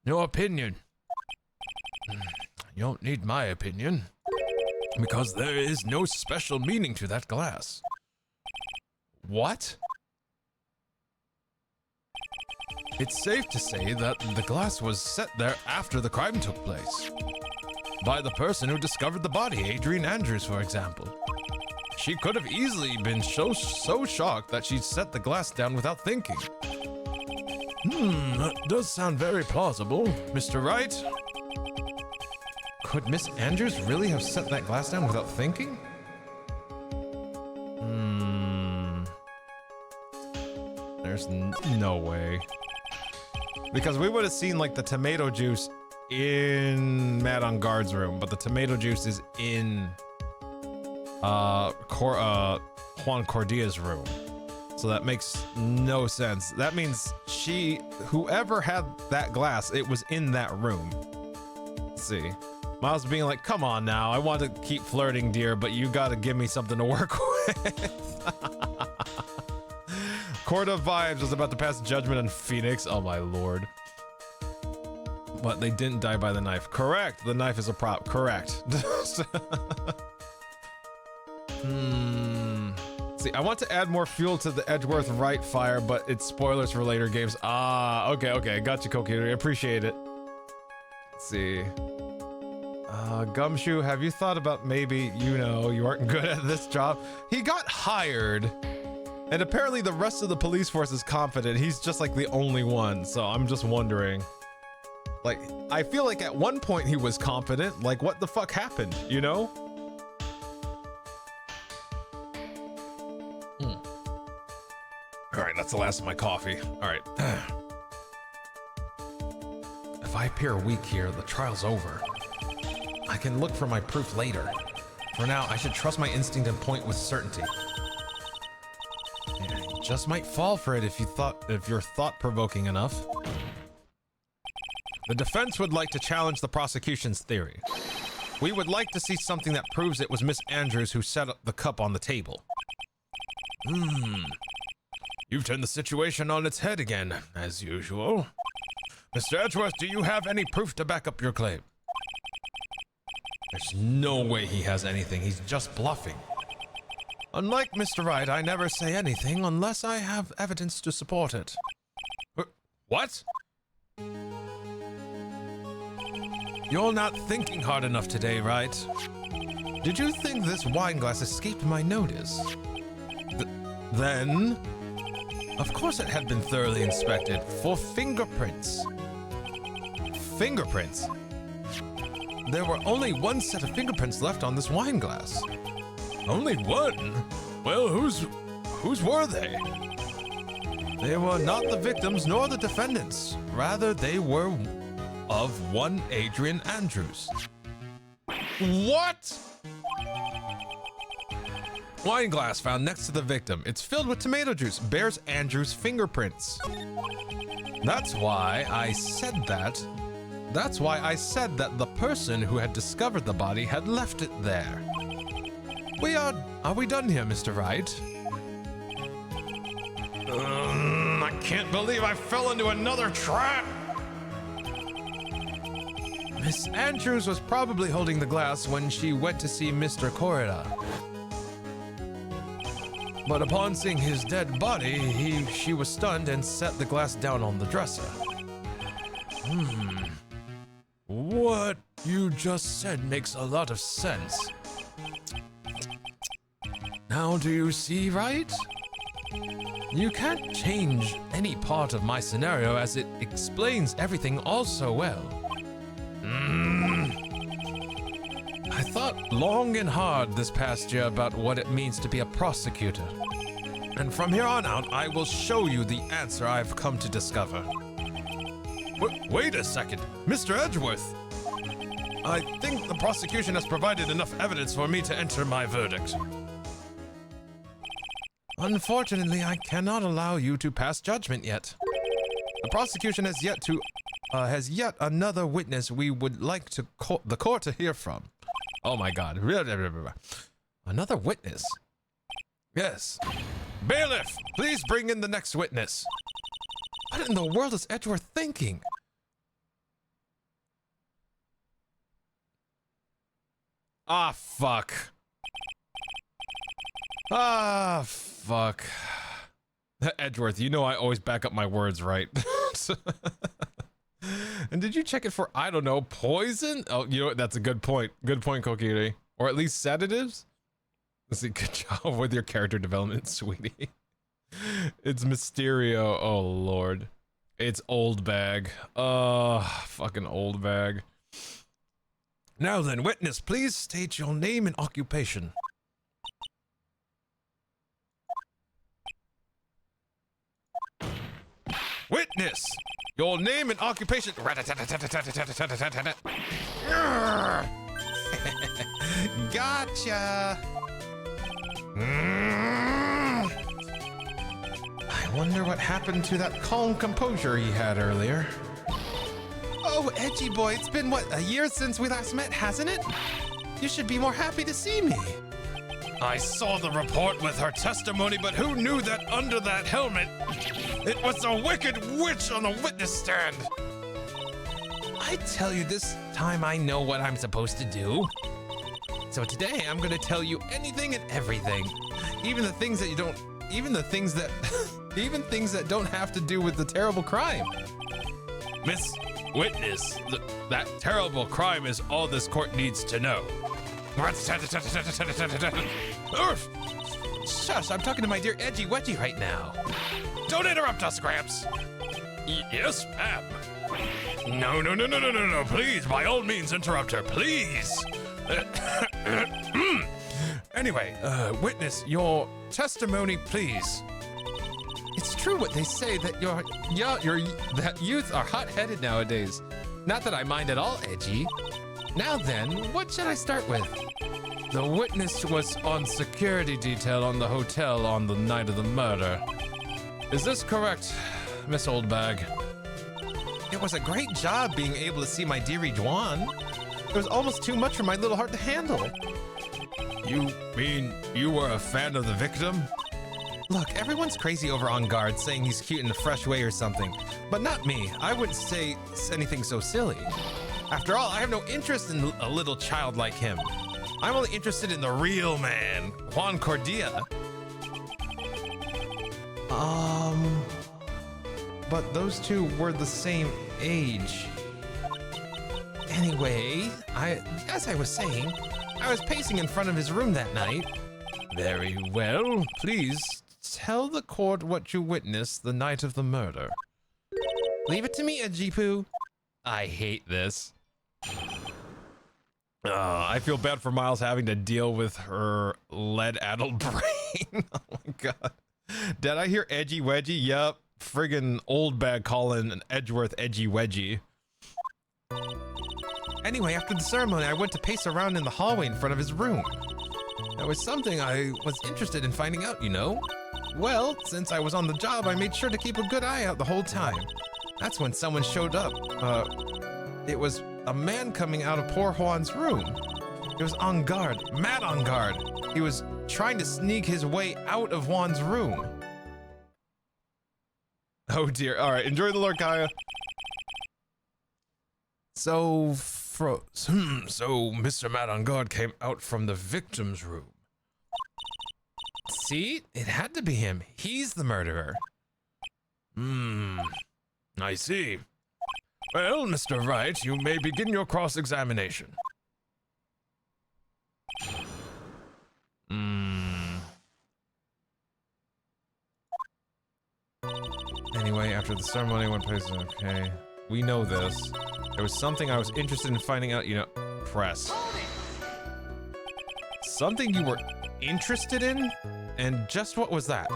Your opinion. You don't need my opinion, because there is no special meaning to that glass. What? It's safe to say that the glass was set there after the crime took place. By the person who discovered the body, Adrian Andrews, for example. She could have easily been so shocked that she set the glass down without thinking. That does sound very plausible, Mr. Wright. Could Miss Andrews really have set that glass down without thinking? There's no way. Because we would have seen like the tomato juice in Matt on Guard's room, but the tomato juice is in Juan Cordia's room. So that makes no sense. That means whoever had that glass, it was in that room. Let's see. Miles being like, come on now, I want to keep flirting, dear, but you gotta give me something to work with. Court of Vibes was about to pass judgment on Phoenix. Oh my lord. But they didn't die by the knife. Correct. The knife is a prop. Correct. See, I want to add more fuel to the Edgeworth Wright fire, but it's spoilers for later games. Ah, okay. Got you, Coquito. I appreciate it. Let's see. Gumshoe, have you thought about maybe, you aren't good at this job? He got hired, and apparently the rest of the police force is confident. He's just like the only one, so I'm just wondering. Like, I feel like at one point he was confident. Like, what the fuck happened, you know? All right, that's the last of my coffee. All right. If I appear weak here, the trial's over. I can look for my proof later. For now, I should trust my instinct and point with certainty. Yeah, you just might fall for it if you're thought-provoking enough. The defense would like to challenge the prosecution's theory. We would like to see something that proves it was Miss Andrews who set up the cup on the table. You've turned the situation on its head again, as usual. Mr. Edgeworth, do you have any proof to back up your claim? There's no way he has anything. He's just bluffing. Unlike Mr. Wright, I never say anything unless I have evidence to support it. What? You're not thinking hard enough today, right? Did you think this wine glass escaped my notice? Then? Of course it had been thoroughly inspected for fingerprints. Fingerprints? There were only one set of fingerprints left on this wine glass. Only one? Well, whose were they? They were not the victims nor the defendants. Rather, they were of one Adrian Andrews. What? Wine glass found next to the victim. It's filled with tomato juice. Bears Andrews' fingerprints. That's why I said that. That's why I said that the person who had discovered the body had left it there. Are we done here, Mr. Wright? I can't believe I fell into another trap. Miss Andrews was probably holding the glass when she went to see Mr. Corida. But upon seeing his dead body, she was stunned and set the glass down on the dresser. What you just said makes a lot of sense. Now do you see, right? You can't change any part of my scenario as it explains everything all so well. I thought long and hard this past year about what it means to be a prosecutor. And from here on out, I will show you the answer I've come to discover. Wait a second, Mr. Edgeworth. I think the prosecution has provided enough evidence for me to enter my verdict. Unfortunately, I cannot allow you to pass judgment yet. The prosecution has yet another witness we would like the court to hear from. Oh my God. Another witness? Yes. Bailiff, please bring in the next witness. What in the world is Edgeworth thinking? Ah, fuck. Ah, fuck. Edgeworth, you know I always back up my words, right? And did you check it for, I don't know, poison? Oh, you know what? That's a good point. Good point, Kokiri. Or at least sedatives? Let's see, good job with your character development, sweetie. It's Mysterio. Oh, Lord. It's Old Bag. Fucking Old Bag. Now then, witness, please state your name and occupation. Witness! Your name and occupation. Gotcha! I wonder what happened to that calm composure he had earlier. Oh, Edgy boy, it's been, what, a year since we last met, hasn't it? You should be more happy to see me. I saw the report with her testimony, but who knew that under that helmet, it was a wicked witch on the witness stand? I tell you, this time I know what I'm supposed to do. So today I'm gonna tell you anything and everything. Even the things that you don't, even the things that, even things that don't have to do with the terrible crime. Miss Witness, that terrible crime is all this court needs to know. Shush, I'm talking to my dear Edgy Wedgie right now. Don't interrupt us, Gramps. Yes, ma'am. No, please, by all means, interrupt her, please. Anyway, witness, your testimony, please. It's true what they say that that youth are hot-headed nowadays. Not that I mind at all, Edgy. Now then, what should I start with? The witness was on security detail on the hotel on the night of the murder. Is this correct, Miss Oldbag? It was a great job being able to see my dearie Juan. It was almost too much for my little heart to handle. You mean you were a fan of the victim? Look, everyone's crazy over On Guard, saying he's cute in a fresh way or something. But not me. I wouldn't say anything so silly. After all, I have no interest in a little child like him. I'm only interested in the real man, Juan Cordia. But those two were the same age. Anyway, as I was saying, I was pacing in front of his room that night. Very well. Please tell the court what you witnessed the night of the murder. Leave it to me, Edgy Poo. I hate this. I feel bad for Miles having to deal with her lead-addled brain. Oh my god. Did I hear Edgy Wedgie? Yup. Friggin' Old Bag calling an Edgeworth Edgy Wedgie. Anyway, after the ceremony, I went to pace around in the hallway in front of his room. There was something I was interested in finding out, you know? Well, since I was on the job, I made sure to keep a good eye out the whole time. That's when someone showed up. It was a man coming out of poor Juan's room. It was On Guard, mad On Guard. He was trying to sneak his way out of Juan's room. Oh dear. All right, enjoy the Lord Kaya. So froze. So Mr. Matt on guard came out from the victim's room. See? It had to be him. He's the murderer. I see. Well, Mr. Wright, you may begin your cross-examination. Anyway, after the ceremony, one place. Okay. We know this. There was something I was interested in finding out, you know. Press. Something you were interested in? And just what was that?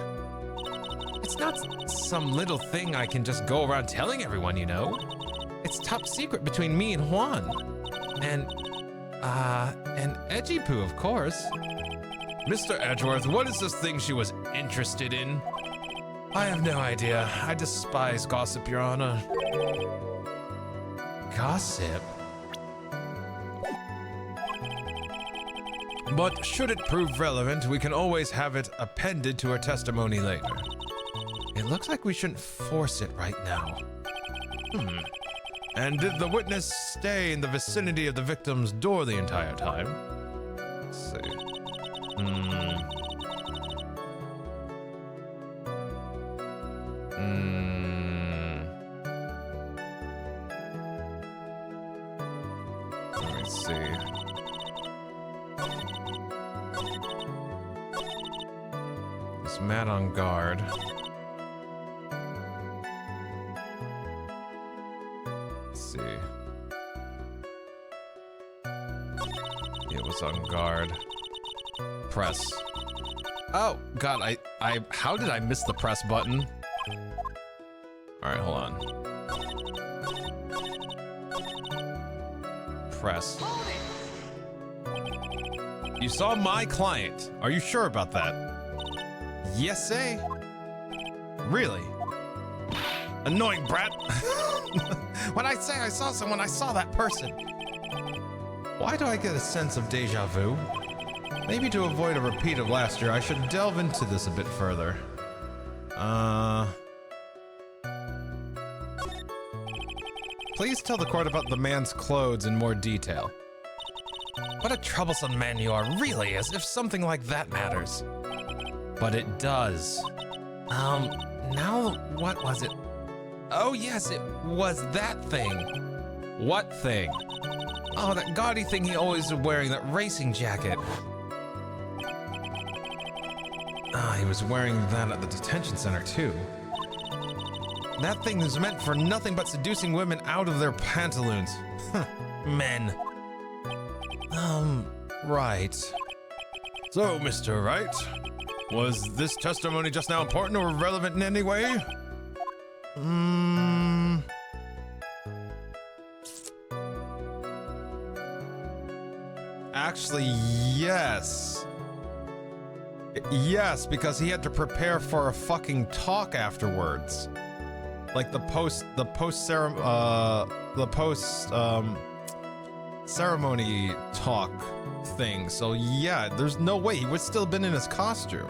It's not some little thing I can just go around telling everyone, you know. It's top secret between me and Juan. And Edgy Poo, of course. Mr. Edgeworth, what is this thing she was interested in? I have no idea. I despise gossip, Your Honor. Gossip? But should it prove relevant, we can always have it appended to her testimony later. It looks like we shouldn't force it right now. And did the witness stay in the vicinity of the victim's door the entire time? Let's see. Let me see. It's Matt on guard. Let's see. It was on guard. Press. Oh, God, how did I miss the press button? All right, hold on. Press. You saw my client. Are you sure about that? Yes, say. Really? Annoying brat. When I say I saw someone, I saw that person. Why do I get a sense of deja vu? Maybe to avoid a repeat of last year, I should delve into this a bit further. Please tell the court about the man's clothes in more detail. What a troublesome man you are, really, as if something like that matters. But it does. Now, what was it? Oh, yes, it was that thing. What thing? Oh, that gaudy thing he always was wearing, that racing jacket. Ah, he was wearing that at the detention center, too. That thing is meant for nothing but seducing women out of their pantaloons. Men. Right. So, Mr. Wright, was this testimony just now important or relevant in any way? Actually, yes. Yes, because he had to prepare for a fucking talk afterwards. Like the post ceremony talk thing. So yeah, there's no way he would still been in his costume.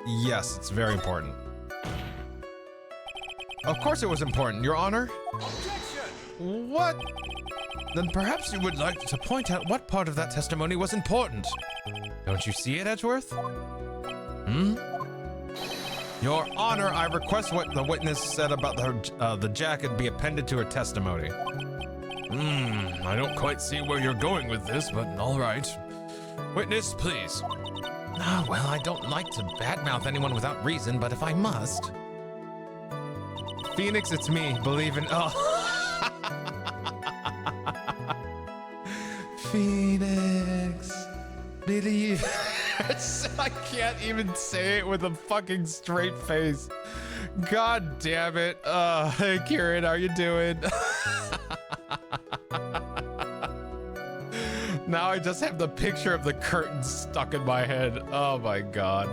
Yes, it's very important. Of course it was important, Your Honor. Objection! What? Then perhaps you would like to point out what part of that testimony was important. Don't you see it, Edgeworth? Your Honor, I request what the witness said about the jacket be appended to her testimony. I don't quite see where you're going with this, but all right. Witness, please. Ah, well, I don't like to badmouth anyone without reason, but if I must. Phoenix, it's me. Believe in. Oh. Phoenix. Believe. I can't even say it with a fucking straight face. God damn it. Hey, Kieran, how you doing? Now I just have the picture of the curtain stuck in my head. Oh my God.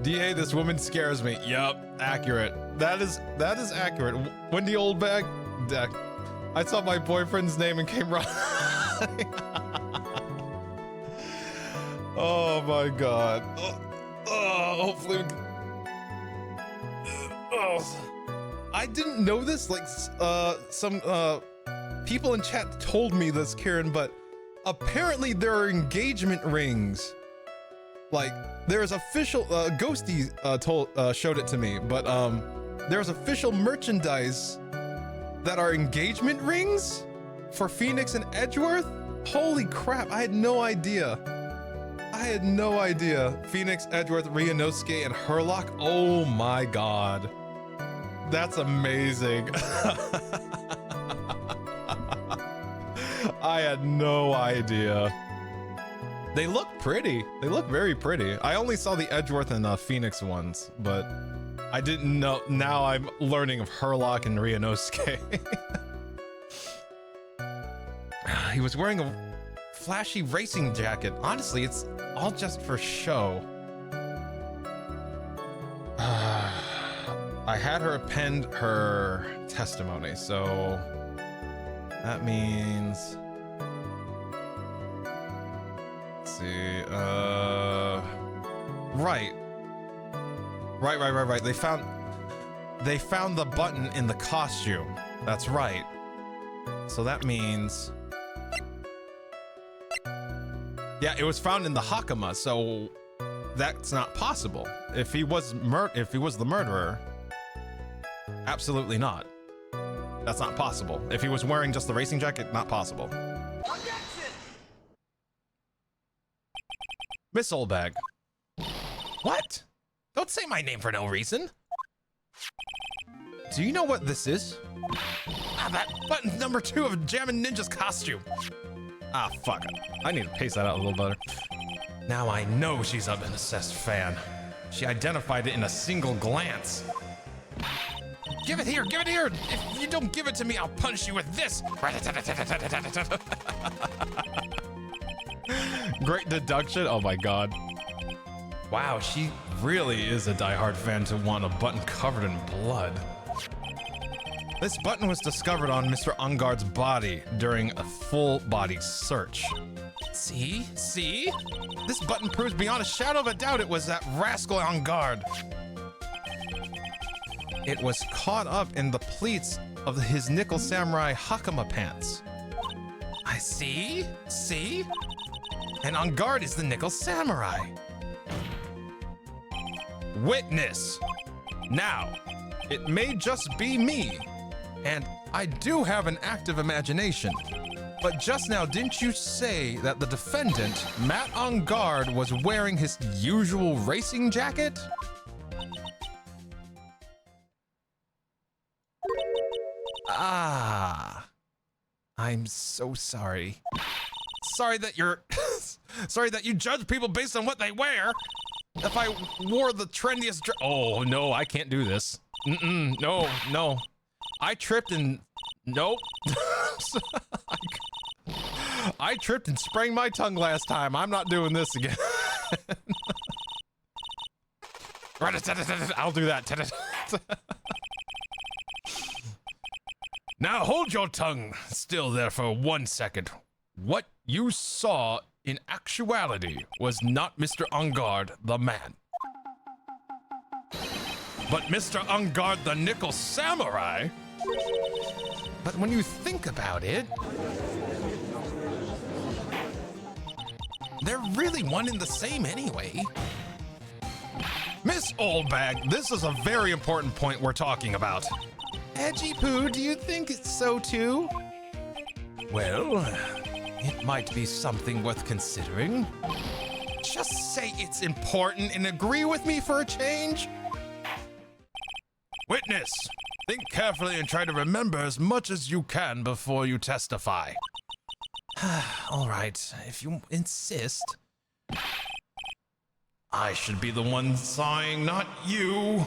DA, this woman scares me. Yup, accurate. That is accurate. Wendy Oldbag, deck. I saw my boyfriend's name and came running. Oh my God. Hopefully. I didn't know this. Like, some people in chat told me this, Kieran, but apparently there are engagement rings. Like, there's official, Ghosty showed it to me, but there's official merchandise that are engagement rings for Phoenix and Edgeworth. Holy crap, I had no idea. I had no idea. Phoenix, Edgeworth, Ryunosuke, and Herlock. Oh my god. That's amazing. I had no idea. They look pretty. They look very pretty. I only saw the Edgeworth and Phoenix ones, but I didn't know. Now I'm learning of Herlock and Ryunosuke. He was wearing a flashy racing jacket. Honestly, it's all just for show. I had her append her testimony, so that means, let's see, right. They found the button in the costume. That's right. So that means, yeah, it was found in the Hakama, so that's not possible. If he was the murderer, absolutely not. That's not possible. If he was wearing just the racing jacket, not possible. Miss Oldbag. What? Don't say my name for no reason. Do you know what this is? Ah, that button's number 2 of Jammin' Ninja's costume. Ah, fuck it. I need to pace that out a little better. Now I know she's an obsessed fan. She identified it in a single glance. Give it here, give it here! If you don't give it to me, I'll punish you with this! Great deduction, oh my god. Wow, she really is a diehard fan to want a button covered in blood. This button was discovered on Mr. Ungard's body during a full body search. See? See? This button proves beyond a shadow of a doubt it was that rascal Ungard. It was caught up in the pleats of his Nickel Samurai Hakama pants. I see? See? And Ungard is the Nickel Samurai. Witness! Now, it may just be me, and I do have an active imagination, but just now didn't you say that the defendant, Matt Ungard, was wearing his usual racing jacket? Ah, I'm so sorry. Sorry that you're, sorry that you judge people based on what they wear. If I wore the trendiest oh no, I can't do this. No, no. I tripped and, nope. I tripped and sprained my tongue last time. I'm not doing this again. I'll do that. Now hold your tongue still there for 1 second. What you saw in actuality was not Mr. Ungard the man, but Mr. Ungard the Nickel Samurai. But when you think about it, they're really one and the same anyway. Miss Oldbag, this is a very important point we're talking about. Edgy Poo, do you think it's so too? Well, it might be something worth considering. Just say it's important and agree with me for a change. Witness, think carefully and try to remember as much as you can before you testify. All right, if you insist. I should be the one sighing, not you.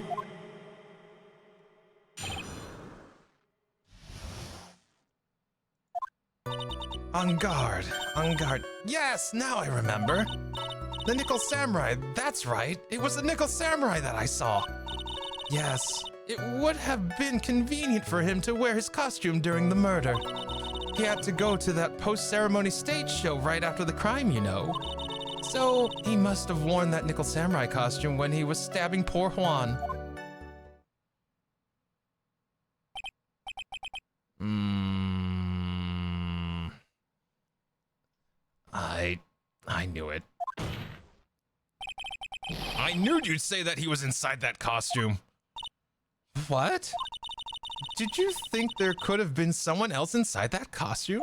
Ungard. Yes, now I remember. The Nickel Samurai, that's right. It was the Nickel Samurai that I saw. Yes, it would have been convenient for him to wear his costume during the murder. He had to go to that post-ceremony stage show right after the crime, you know. So he must have worn that Nickel Samurai costume when he was stabbing poor Juan. I knew it. I knew you'd say that he was inside that costume. What? Did you think there could have been someone else inside that costume?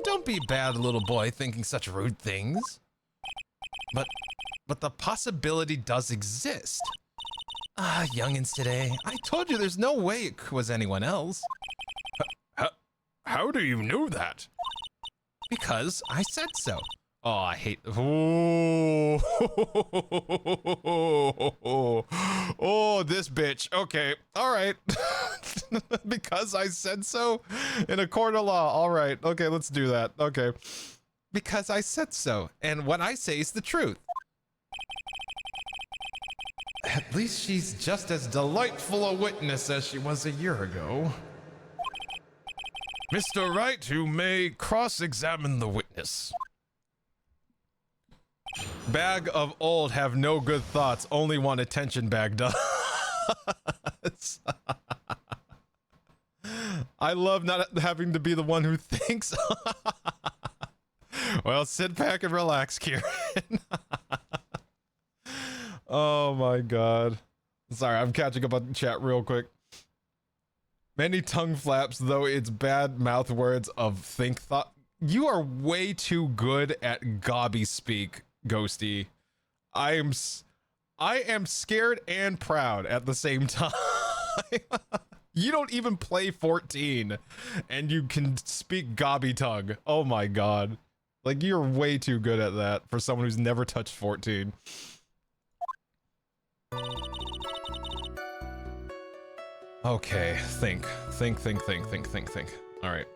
Don't be bad, little boy, thinking such rude things. But the possibility does exist. Ah, youngins today. I told you there's no way it was anyone else. How do you know that? Because I said so. Oh, I hate. Oh, oh, this bitch. Okay, all right. Because I said so in a court of law. All right. Okay, let's do that. Okay. Because I said so, and what I say is the truth. At least she's just as delightful a witness as she was a year ago. Mr. Wright, you may cross-examine the witness. Bag of old have no good thoughts, only want attention bag does. I love not having to be the one who thinks. Well, sit back and relax, Kieran. Oh my god. Sorry, I'm catching up on the chat real quick. Many tongue flaps, though it's bad mouth words of think thought. You are way too good at gobby speak, Ghosty. I am scared and proud at the same time. You don't even play 14 and you can speak gobby tongue. Oh my god. Like, you're way too good at that for someone who's never touched 14. Okay, think. All right.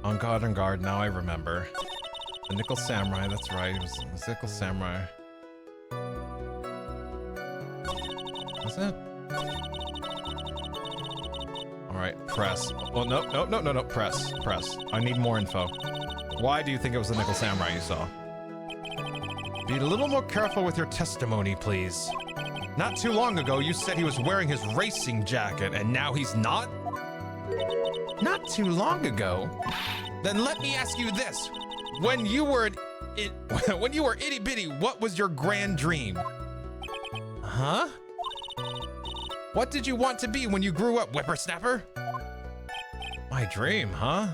On guard, now I remember. The Nickel Samurai, that's right, it was Nickel Samurai. Was it? All right, press. Well, no, press. I need more info. Why do you think it was the Nickel Samurai you saw? Be a little more careful with your testimony, please. Not too long ago, you said he was wearing his racing jacket, and now he's not? Not too long ago? Then let me ask you this. When you were itty bitty, what was your grand dream? Huh? What did you want to be when you grew up, whippersnapper? My dream, huh?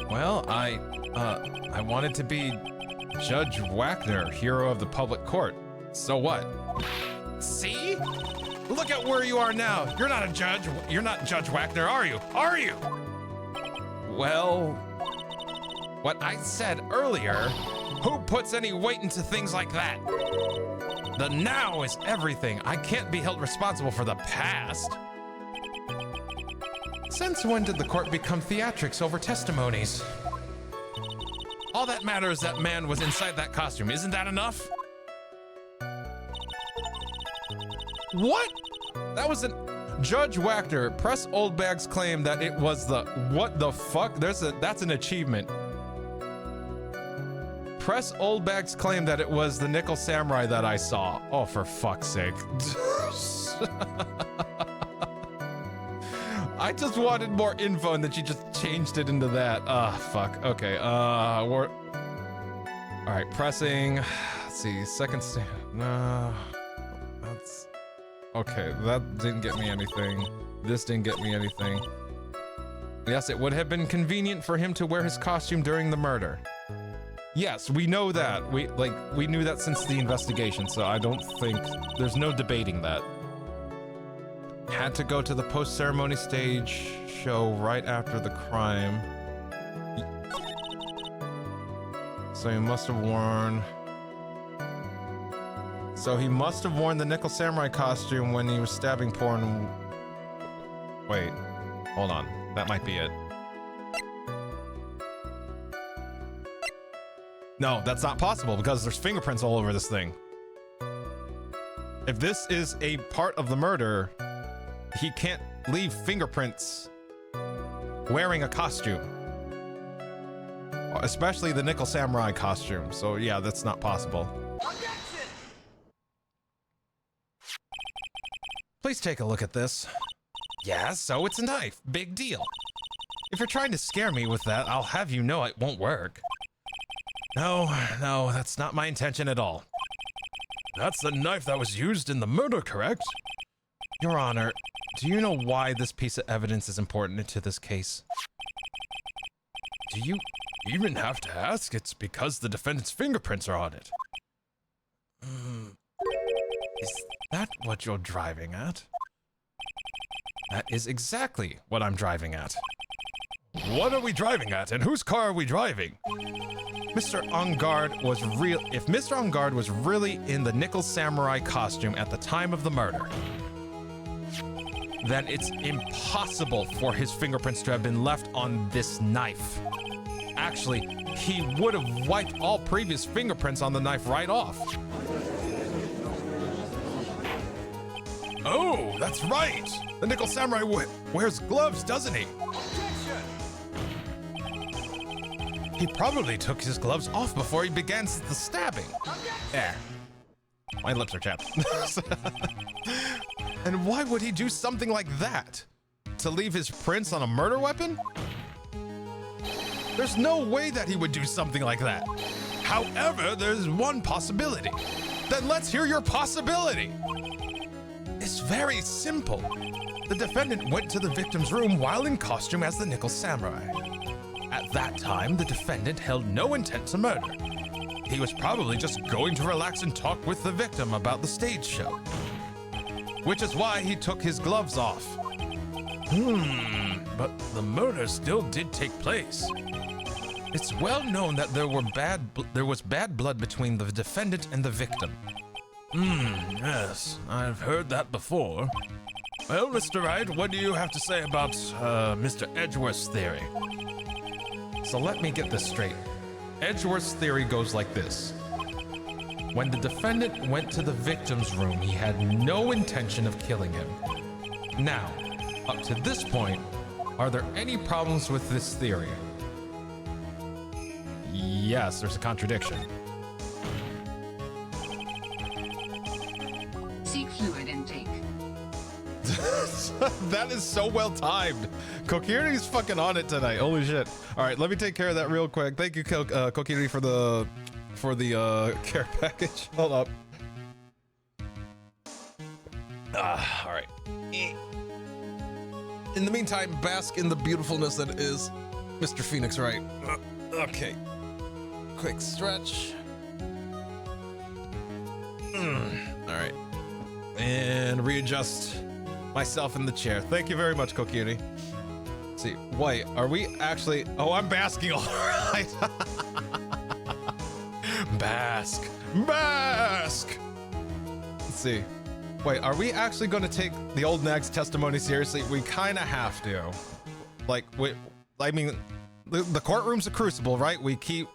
Well, I wanted to be Judge Wagner, hero of the public court. So what? See? Look at where you are now. You're not a judge. You're not Judge Wagner, are you? Are you? Well, what I said earlier, who puts any weight into things like that? The now is everything. I can't be held responsible for the past. Since when did the court become theatrics over testimonies? All that matters is that man was inside that costume. Isn't that enough? What? That was an... Judge Wagner, press old bag's claim that it was the... What the fuck? That's an achievement. Press old bag's claim that it was the Nickel Samurai that I saw. Oh, for fuck's sake. I just wanted more info and then she just changed it into that. Ah, fuck. Okay, all right, pressing. Let's see, second no. That's... Okay, that didn't get me anything. This didn't get me anything. Yes, it would have been convenient for him to wear his costume during the murder. Yes, we know that. We knew that since the investigation, so I don't think there's no debating that. Had to go to the post-ceremony stage show right after the crime. So he must have worn... So he must have worn the Nickel Samurai costume when he was stabbing porn. Wait, hold on. That might be it. No, that's not possible because there's fingerprints all over this thing. If this is a part of the murder, he can't leave fingerprints wearing a costume. Especially the Nickel Samurai costume. So yeah, that's not possible. Please take a look at this. Yeah, so it's a knife. Big deal. If you're trying to scare me with that, I'll have you know it won't work. No, that's not my intention at all. That's the knife that was used in the murder, correct? Your Honor, do you know why this piece of evidence is important to this case? Do you even have to ask? It's because the defendant's fingerprints are on it. Is that what you're driving at? That is exactly what I'm driving at. What are we driving at, and whose car are we driving? Mr. Engard was real. If Mr. Engard was really in the Nickel Samurai costume at the time of the murder, then it's impossible for his fingerprints to have been left on this knife. Actually, he would have wiped all previous fingerprints on the knife right off. Oh, that's right! The Nickel Samurai wears gloves, doesn't he? He probably took his gloves off before he began the stabbing. There. My lips are chapped. And why would he do something like that? To leave his prints on a murder weapon? There's no way that he would do something like that. However, there's one possibility. Then let's hear your possibility. It's very simple. The defendant went to the victim's room while in costume as the Nickel Samurai. At that time, the defendant held no intent to murder. He was probably just going to relax and talk with the victim about the stage show. Which is why he took his gloves off. But the murder still did take place. It's well known that there was bad blood between the defendant and the victim. Yes, I've heard that before. Well, Mr. Wright, what do you have to say about Mr. Edgeworth's theory? So let me get this straight. Edgeworth's theory goes like this. When the defendant went to the victim's room, he had no intention of killing him. Now, up to this point, are there any problems with this theory? Yes, there's a contradiction. Seek fluid intake. That is so well timed. Kokiri's fucking on it tonight. Holy shit. All right, let me take care of that real quick. Thank you, Kokiri, for the care package. Hold up. All right. In the meantime, bask in the beautifulness that is Mr. Phoenix Wright. Okay. Quick stretch. All right. And readjust myself in the chair. Thank you very much, Kokiri. Let's see, wait, are we actually? Oh, I'm basking. All right. Bask. Let's see. Wait, are we actually going to take the old nag's testimony seriously? We kind of have to. Like, I mean, the courtroom's a crucible, right? We keep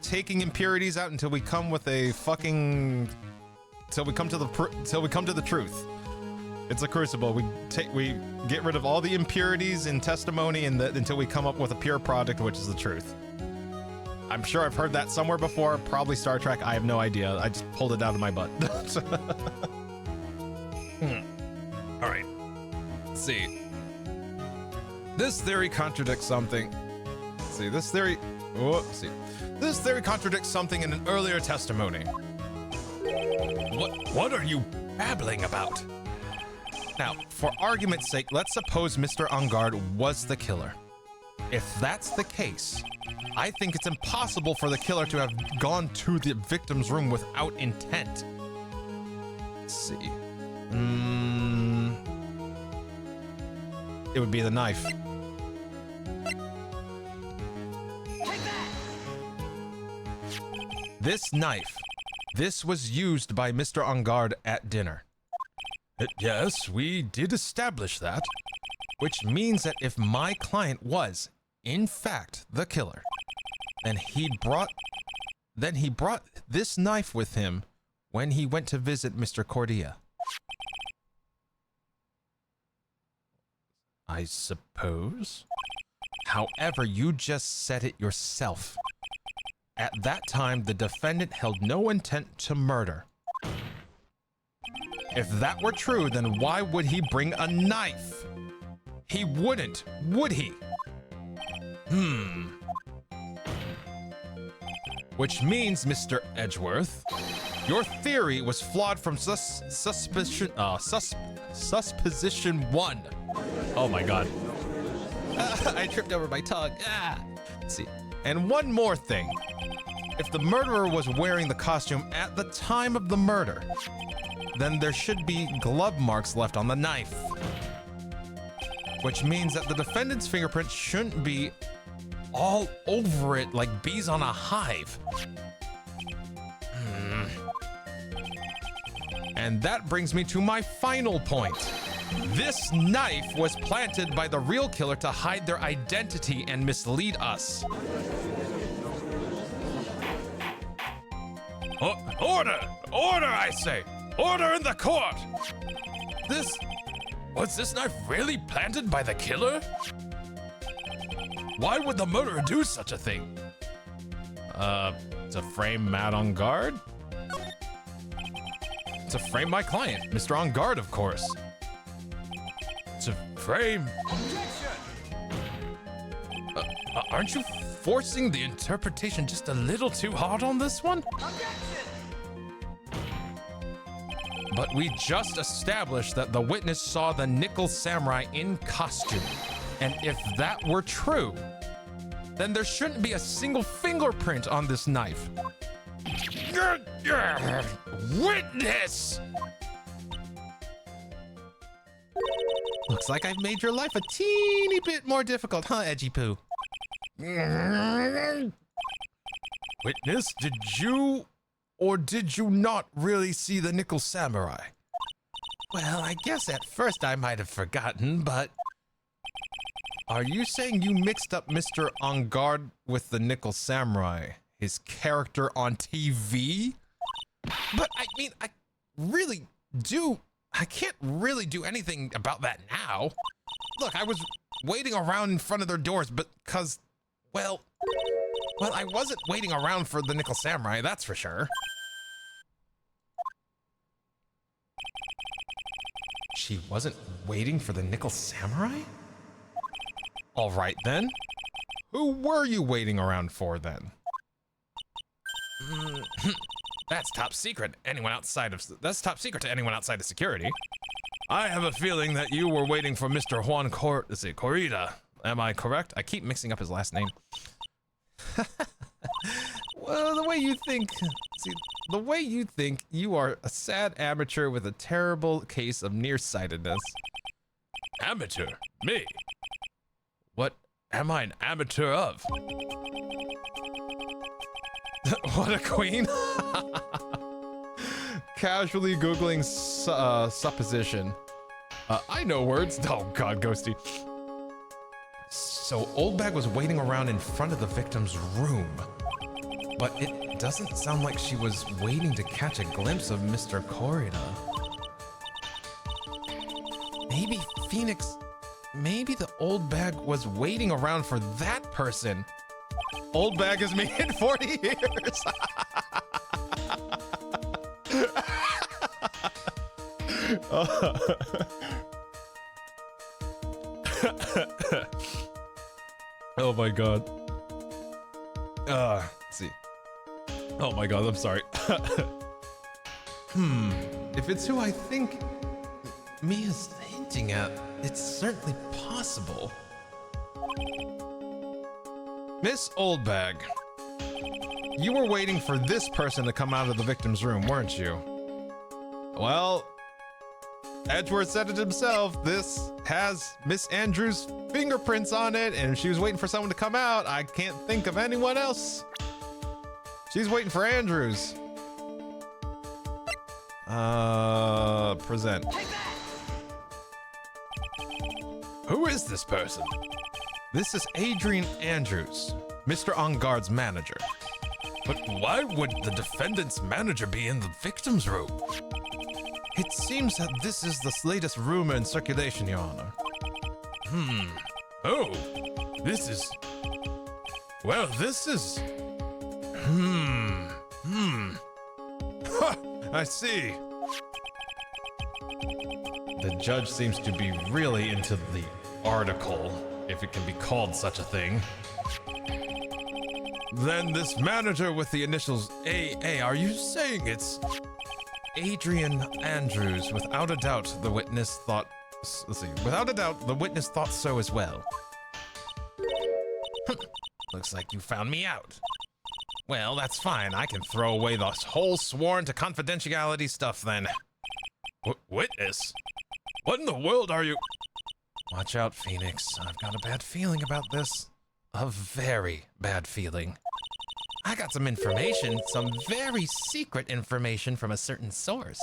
taking impurities out until we come with a fucking, till we come to the truth. It's a crucible. We get rid of all the impurities in testimony until we come up with a pure product, which is the truth. I'm sure I've heard that somewhere before, probably Star Trek. I have no idea. I just pulled it out of my butt. All right. Let's see. This theory contradicts something. Let's see. This theory contradicts something in an earlier testimony. What are you babbling about? Now, for argument's sake, let's suppose Mr. Engard was the killer. If that's the case, I think it's impossible for the killer to have gone to the victim's room without intent. Let's see. It would be the knife. Take that! This knife. This was used by Mr. Engard at dinner. Yes, we did establish that. Which means that if my client was, in fact, the killer, then he brought this knife with him when he went to visit Mr. Cordia. I suppose. However, you just said it yourself. At that time, the defendant held no intent to murder. If that were true, then why would he bring a knife? He wouldn't, would he? Which means, Mr. Edgeworth, your theory was flawed from supposition 1. Oh my god. I tripped over my tongue. Let's see. And one more thing. If the murderer was wearing the costume at the time of the murder, then there should be glove marks left on the knife. Which means that the defendant's fingerprint shouldn't be all over it like bees on a hive. And that brings me to my final point. This knife was planted by the real killer to hide their identity and mislead us. Order! Order, I say! Order in the court! Was this knife really planted by the killer? Why would the murderer do such a thing? To frame Matt on guard? To frame my client, Mr. On Guard, of course. To frame... aren't you forcing the interpretation just a little too hard on this one? But we just established that the witness saw the Nickel Samurai in costume. And if that were true, then there shouldn't be a single fingerprint on this knife. Witness! Looks like I've made your life a teeny bit more difficult, huh, Edgy Poo? Witness, did you or did you not really see the Nickel Samurai? Well, I guess at first I might have forgotten, but... Are you saying you mixed up Mr. On Guard with the Nickel Samurai, his character on TV? But I mean, I can't really do anything about that now. Look, I was waiting around in front of their doors because, well, I wasn't waiting around for the Nickel Samurai, that's for sure. She wasn't waiting for the Nickel Samurai? All right then. Who were you waiting around for then? That's top secret. That's top secret to anyone outside of security. I have a feeling that you were waiting for Mr. Juan Corrida. Am I correct? I keep mixing up his last name. Well, the way you think, you are a sad amateur with a terrible case of nearsightedness. Amateur? Me? What am I an amateur of? What a queen. Casually Googling supposition. I know words. Oh God, Ghosty. So Oldbag was waiting around in front of the victim's room. But it doesn't sound like she was waiting to catch a glimpse of Mr. Corrida. Maybe the old bag was waiting around for that person. Old bag is me in 40 years. Oh my God. Let's see. Oh my God, I'm sorry. If it's who I think Mia's hinting at, it's certainly possible. Miss Oldbag, you were waiting for this person to come out of the victim's room, weren't you? Well, Edgeworth said it himself. This has Miss Andrews' fingerprints on it, and she was waiting for someone to come out. I can't think of anyone else. She's waiting for Andrews. Present. Who is this person? This is Adrian Andrews, Mr. On Guard's manager. But why would the defendant's manager be in the victim's room? It seems that this is the latest rumor in circulation, Your Honor. Oh, this is... Well, this is... Ha! I see. The judge seems to be really into the article, if it can be called such a thing. Then this manager with the initials AA, are you saying it's Adrian Andrews? Without a doubt, the witness thought... Let's see. Without a doubt, the witness thought so as well. Looks like you found me out. Well, that's fine. I can throw away the whole sworn to confidentiality stuff then. Witness? What in the world are you... Watch out, Phoenix. I've got a bad feeling about this. A very bad feeling. I got some information, some very secret information from a certain source.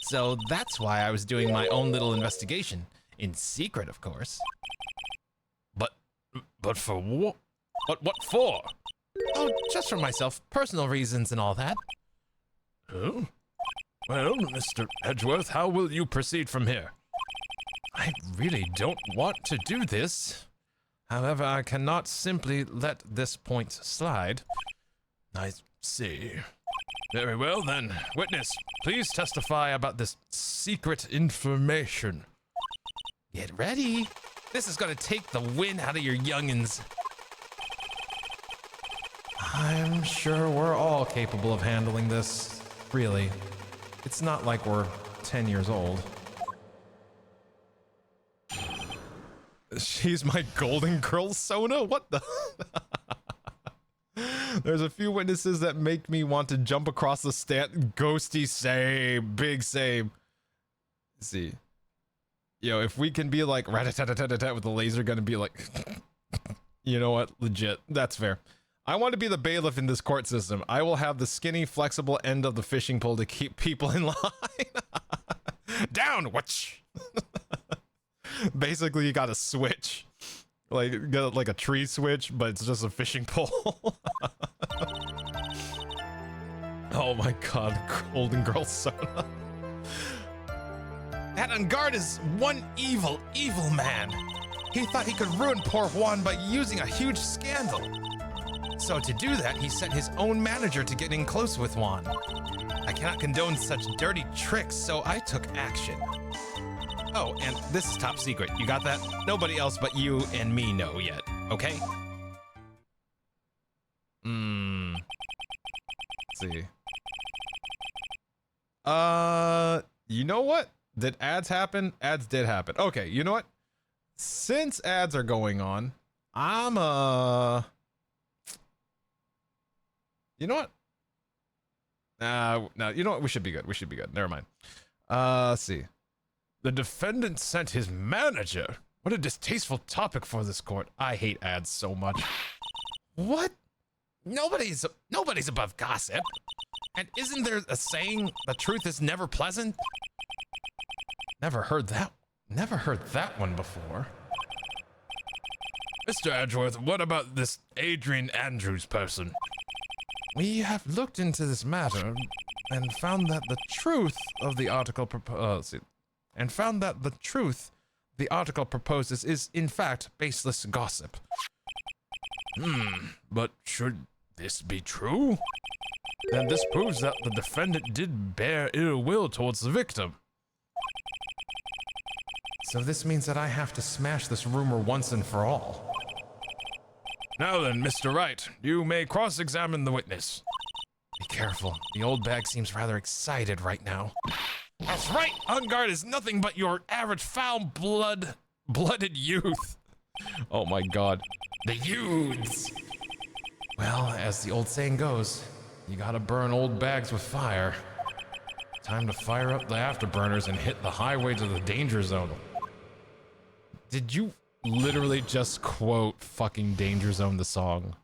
So that's why I was doing my own little investigation. In secret, of course. But for what? What for? Oh, just for myself. Personal reasons and all that. Oh? Well, Mr. Edgeworth, how will you proceed from here? I really don't want to do this. However, I cannot simply let this point slide. I see. Very well then. Witness, please testify about this secret information. Get ready. This is gonna take the wind out of your youngins. I'm sure we're all capable of handling this. Really. It's not like we're 10 years old. She's my golden girl, Sona? What the? There's a few witnesses that make me want to jump across the stand. Ghosty, same. Big same. Let's see. Yo, if we can be like rat-a-tat-tat-tat-tat with the laser gun and be like... You know what? Legit. That's fair. I want to be the bailiff in this court system. I will have the skinny, flexible end of the fishing pole to keep people in line. Down! Watch! Basically, you got a switch. Like, you got like a tree switch, but it's just a fishing pole. Oh my god, Golden Girl Sona. That Ungard is one evil, evil man. He thought he could ruin poor Juan by using a huge scandal. So to do that, he sent his own manager to get in close with Juan. I cannot condone such dirty tricks, so I took action. Oh, and this is top secret. You got that? Nobody else but you and me know yet, okay? Let's see. You know what? Did ads happen? Ads did happen. Okay, you know what? Since ads are going on, you know what? No, you know what? We should be good. We should be good. Never mind. Let's see. The defendant sent his manager. What a distasteful topic for this court. I hate ads so much. What? Nobody's above gossip. And isn't there a saying, the truth is never pleasant? Never heard that one before. Mr. Edgeworth, what about this Adrian Andrews person? We have looked into this matter and found that the truth of the article proposes is in fact baseless gossip. But should this be true? Then this proves that the defendant did bear ill will towards the victim. So this means that I have to smash this rumor once and for all. Now then, Mr. Wright, you may cross-examine the witness. Be careful. The old bag seems rather excited right now. That's right! Ungard is nothing but your average foul-blooded youth. Oh my god. The youths! Well, as the old saying goes, you gotta burn old bags with fire. Time to fire up the afterburners and hit the highway to the danger zone. Did you literally just quote fucking Danger Zone the song?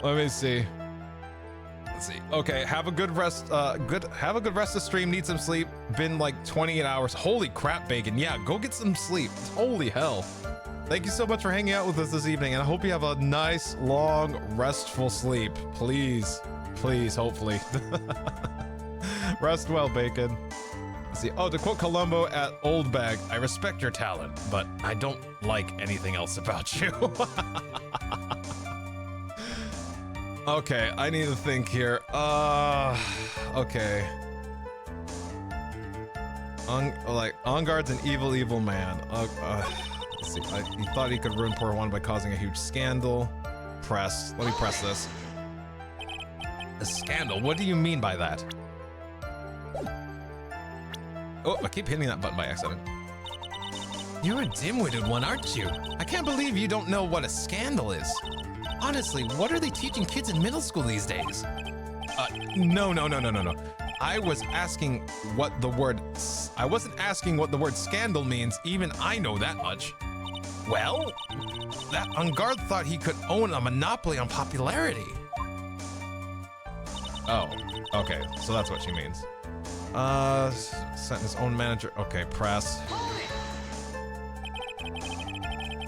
Let me see. Let's see. Okay, have a good rest. Have a good rest of stream. Need some sleep. Been like 28 hours. Holy crap, Bacon. Yeah, go get some sleep. Holy hell. Thank you so much for hanging out with us this evening, and I hope you have a nice, long, restful sleep. Please, please, hopefully. Rest well, Bacon. Let's see. Oh, to quote Columbo at Old Bag, I respect your talent, but I don't like anything else about you. Okay, I need to think here. Okay. Ungard's an evil, evil man. Let's see. He thought he could ruin poor one by causing a huge scandal. Press. Let me press this. A scandal? What do you mean by that? Oh, I keep hitting that button by accident. You're a dim-witted one, aren't you? I can't believe you don't know what a scandal is. Honestly, what are they teaching kids in middle school these days? No. I wasn't asking what the word scandal means. Even I know that much. Well, that Ungard thought he could own a monopoly on popularity. Oh, okay. So that's what she means. Sent his own manager. Okay, press.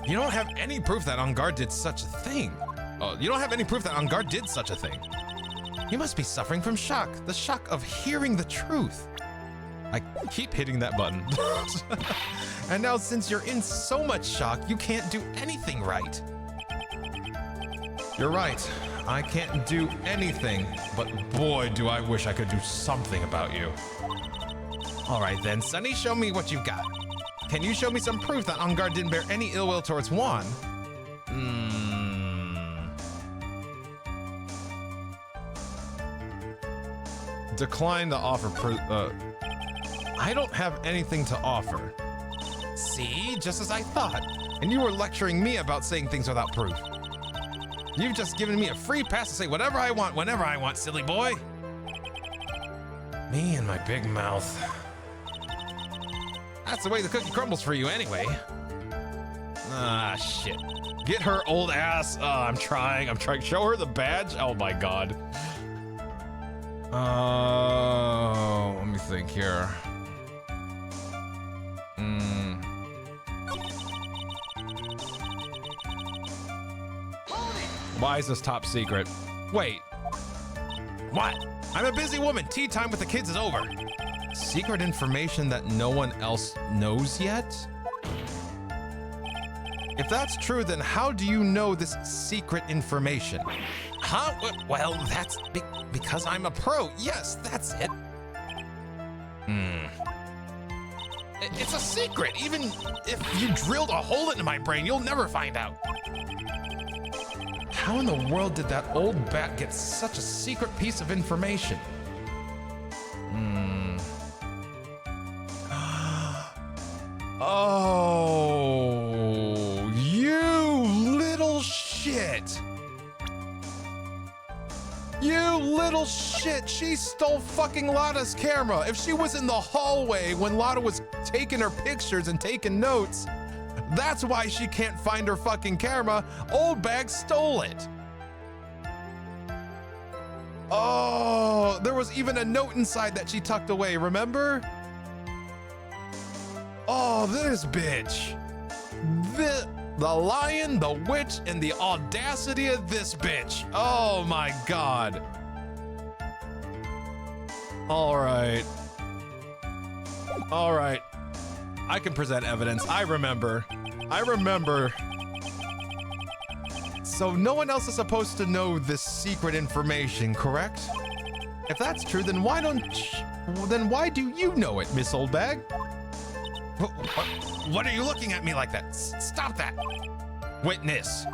You don't have any proof that Ungard did such a thing. Oh, you don't have any proof that Ungard did such a thing. You must be suffering from shock. The shock of hearing the truth. I keep hitting that button. And now since you're in so much shock, you can't do anything right. You're right. I can't do anything, but boy, do I wish I could do something about you. All right then, Sonny, show me what you've got. Can you show me some proof that Ungard didn't bear any ill will towards Juan? Decline to offer I don't have anything to offer. See, just as I thought. And you were lecturing me about saying things without proof. You've just given me a free pass to say whatever I want, whenever I want, silly boy. Me and my big mouth. That's the way the cookie crumbles for you anyway. Ah, shit. Get her old ass. I'm trying. Show her the badge. Oh my god. Let me think here. Why is this top secret? Wait. What? I'm a busy woman. Tea time with the kids is over. Secret information that no one else knows yet? If that's true, then how do you know this secret information? Huh? Well, that's because I'm a pro. Yes, that's it. It's a secret. Even if you drilled a hole into my brain, you'll never find out. How in the world did that old bat get such a secret piece of information? Oh, you little shit. You little shit. She stole fucking Lotta's camera. If she was in the hallway when Lotta was taking her pictures and taking notes, that's why she can't find her fucking camera. Old bag stole it. Oh, there was even a note inside that she tucked away, remember? Oh, this bitch. The lion, the witch, and the audacity of this bitch. Oh my god. All right. I can present evidence. I remember. So no one else is supposed to know this secret information, correct? If that's true, then why do you know it, Miss Oldbag? What are you looking at me like that? Stop that. Witness.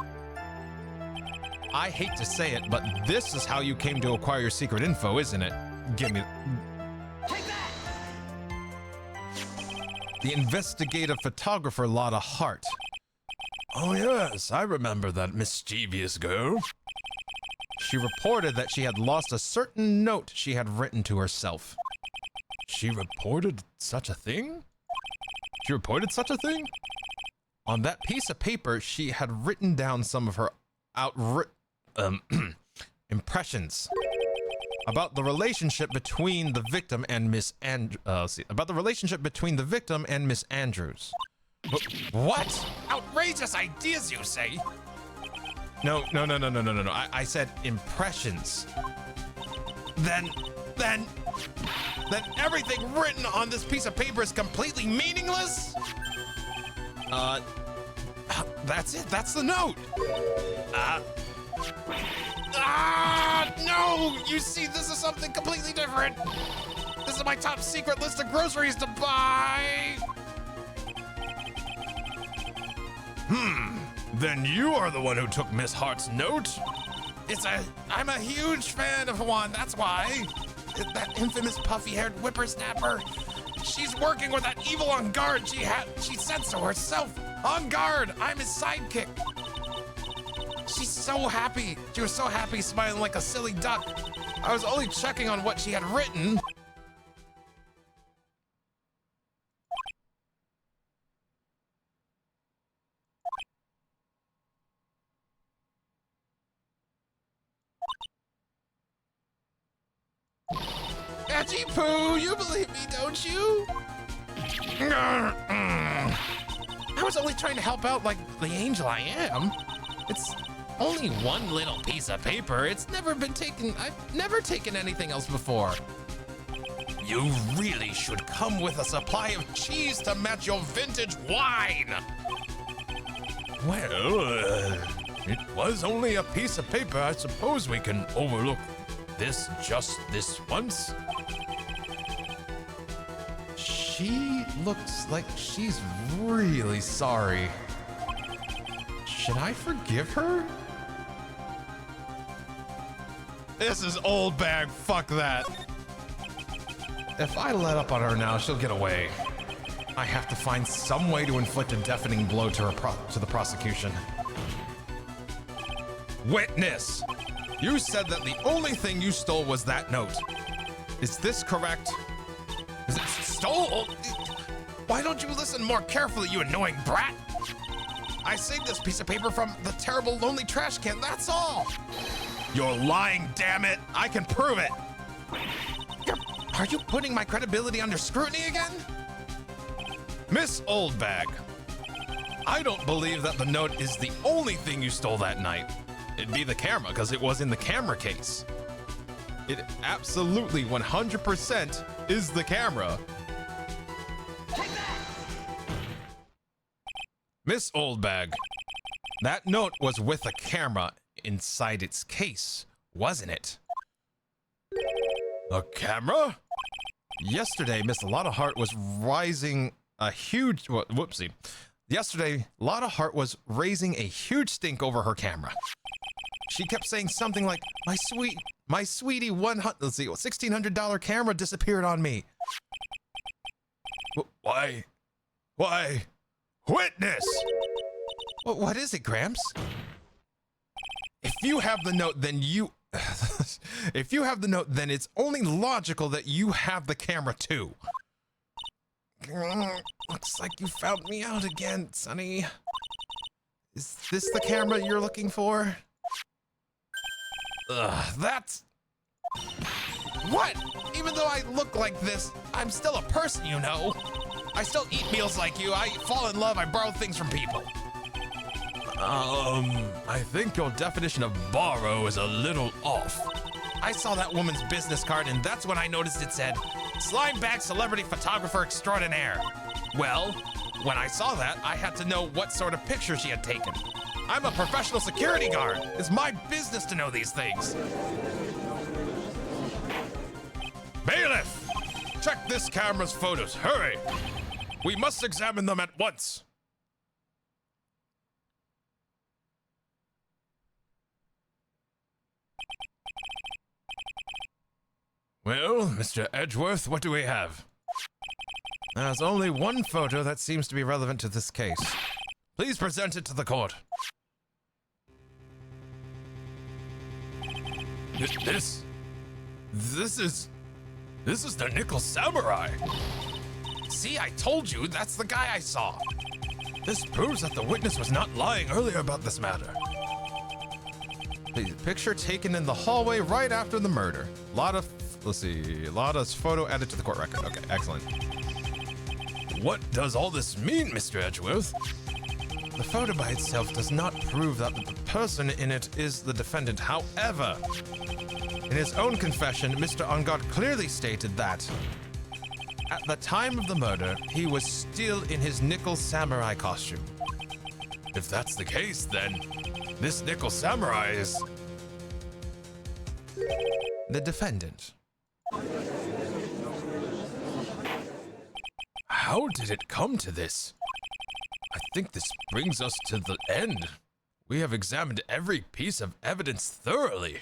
I hate to say it, but this is how you came to acquire your secret info, isn't it? Give me. Take that! The investigative photographer Lotta Hart. Oh yes, I remember that mischievous girl. She reported that she had lost a certain note she had written to herself. She reported such a thing? She reported such a thing? On that piece of paper, she had written down some of her impressions about the relationship between the victim and Miss Andrews. What? Outrageous ideas, you say? No. I said impressions. Then everything written on this piece of paper is completely meaningless? That's it. That's the note. No! You see, this is something completely different. This is my top secret list of groceries to buy. Then you are the one who took Miss Hart's note? I'm a huge fan of one, that's why. That infamous puffy-haired whippersnapper. She's working with that evil on guard she said so herself. On guard, I'm his sidekick. She's so happy. She was so happy, smiling like a silly duck. I was only checking on what she had written. Edgy Poo, you believe me, don't you? I was only trying to help out like the angel I am. It's only one little piece of paper. It's never been taken. I've never taken anything else before. You really should come with a supply of cheese to match your vintage wine. Well, it was only a piece of paper. I suppose we can overlook this just this once. She looks like she's really sorry. Should I forgive her? This is old bag, fuck that. If I let up on her now, she'll get away. I have to find some way to inflict a deafening blow to the prosecution. Witness! You said that the only thing you stole was that note. Is this correct? Is it stole? Why don't you listen more carefully, you annoying brat? I saved this piece of paper from the terrible lonely trash can, that's all. You're lying, damn it. I can prove it. Are you putting my credibility under scrutiny again? Miss Oldbag, I don't believe that the note is the only thing you stole that night. It'd be the camera, because it was in the camera case. It absolutely 100% is the camera. Take that! Miss Oldbag, that note was with a camera inside its case, wasn't it? A camera? Yesterday, Miss Lotta Hart was raising a huge... whoopsie. Yesterday, Lotta Hart was raising a huge stink over her camera. She kept saying something like, my sweetie, $1,600 camera disappeared on me. Why? Witness! What is it, Gramps? If you have the note, then if you have the note, then it's only logical that you have the camera too. Looks like you found me out again, Sonny. Is this the camera you're looking for? That's... What? Even though I look like this, I'm still a person, you know. I still eat meals like you. I fall in love. I borrow things from people. I think your definition of borrow is a little off. I saw that woman's business card, and that's when I noticed it said, Slimebag Celebrity Photographer Extraordinaire. Well, when I saw that, I had to know what sort of picture she had taken. I'm a professional security guard. It's my business to know these things. Bailiff! Check this camera's photos. Hurry! We must examine them at once. Well, Mr. Edgeworth, what do we have? There's only one photo that seems to be relevant to this case. Please present it to the court. This is the Nickel Samurai. See, I told you, that's the guy I saw. This proves that the witness was not lying earlier about this matter. The picture taken in the hallway right after the murder. Lotta's photo added to the court record. Okay, excellent. What does all this mean, Mr. Edgeworth? The photo by itself does not prove that the person in it is the defendant. However, in his own confession, Mr. Ongard clearly stated that at the time of the murder, he was still in his Nickel Samurai costume. If that's the case, then this Nickel Samurai is the defendant. How did it come to this? I think this brings us to the end. We have examined every piece of evidence thoroughly.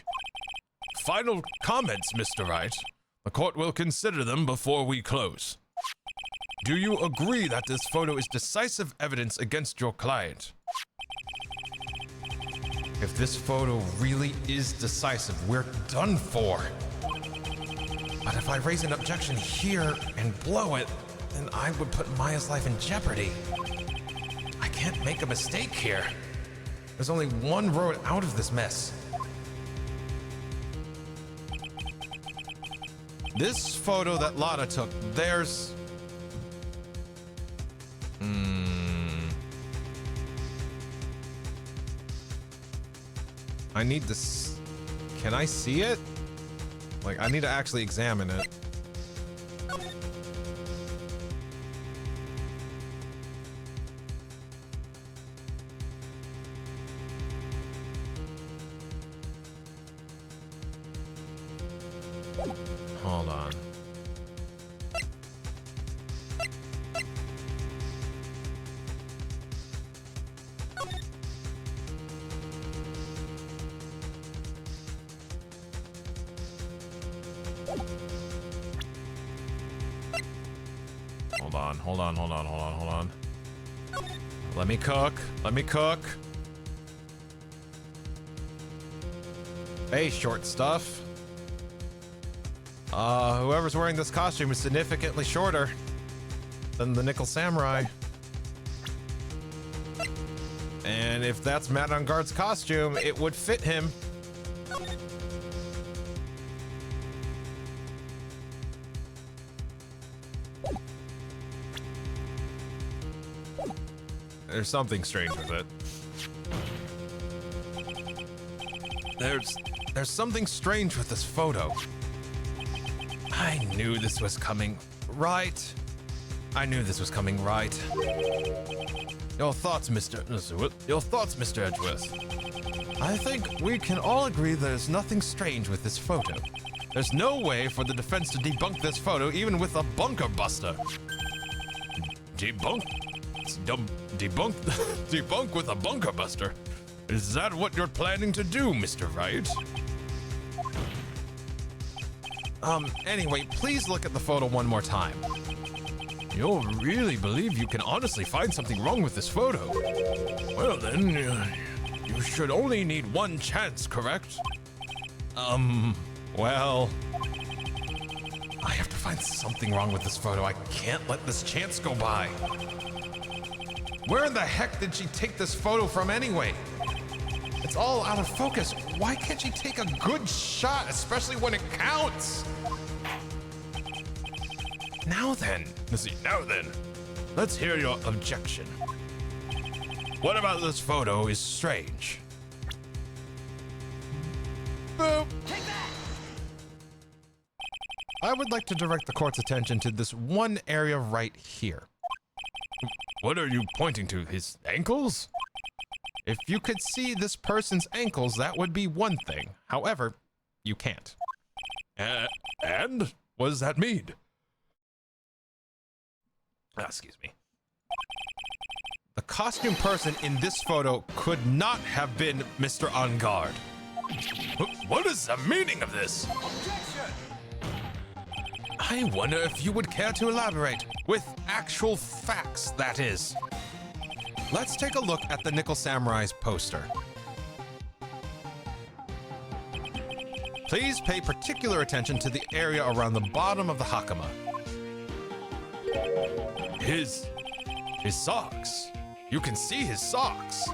Final comments, Mr. Wright. The court will consider them before we close. Do you agree that this photo is decisive evidence against your client? If this photo really is decisive, we're done for. But if I raise an objection here and blow it, then I would put Maya's life in jeopardy. I can't make a mistake here. There's only one road out of this mess. This photo that Lotta took, there's... I need this. Can I see it? Like, I need to actually examine it. Hold on. Hold on. Let me cook. Hey, short stuff. Whoever's wearing this costume is significantly shorter than the Nickel Samurai. And if that's Matt on Guard's costume, it would fit him. There's something strange with it. There's something strange with this photo. I knew this was coming, right? Your thoughts, Mr. Edgeworth? I think we can all agree there's nothing strange with this photo. There's no way for the defense to debunk this photo, even with a bunker buster. Debunk with a bunker buster? Is that what you're planning to do, Mr. Wright? Anyway, please look at the photo one more time. You really believe you can honestly find something wrong with this photo? Well then, you should only need one chance, correct? Well... I have to find something wrong with this photo. I can't let this chance go by. Where in the heck did she take this photo from anyway? It's all out of focus. Why can't she take a good shot, especially when it counts? Now then, let's hear your objection. What about this photo is strange? Boop. Take that! I would like to direct the court's attention to this one area right here. What are you pointing to? His ankles? If you could see this person's ankles, that would be one thing. However, you can't. And? What does that mean? Excuse me. The costume person in this photo could not have been Mr. On Guard. What is the meaning of this? Objection! I wonder if you would care to elaborate. With actual facts, that is. Let's take a look at the Nickel Samurai's poster. Please pay particular attention to the area around the bottom of the hakama. His socks. You can see his socks.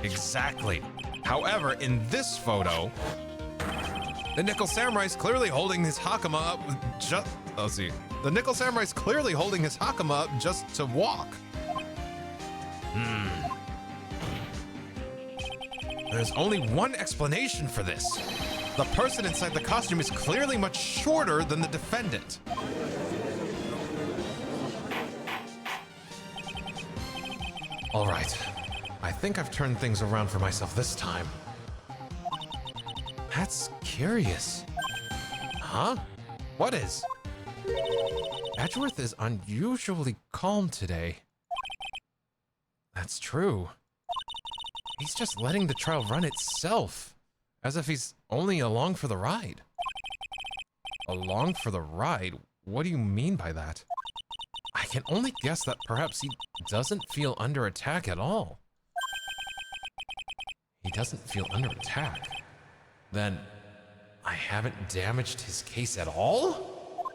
Exactly. However, in this photo, the Nickel Samurai's clearly holding his hakama up just... Let's see. The Nickel Samurai's clearly holding his hakama up just to walk. There's only one explanation for this. The person inside the costume is clearly much shorter than the defendant. All right. I think I've turned things around for myself this time. That's curious. Huh? What is? Edgeworth is unusually calm today. That's true. He's just letting the trial run itself, as if he's only along for the ride. Along for the ride? What do you mean by that? I can only guess that perhaps he doesn't feel under attack at all. He doesn't feel under attack. Then I haven't damaged his case at all?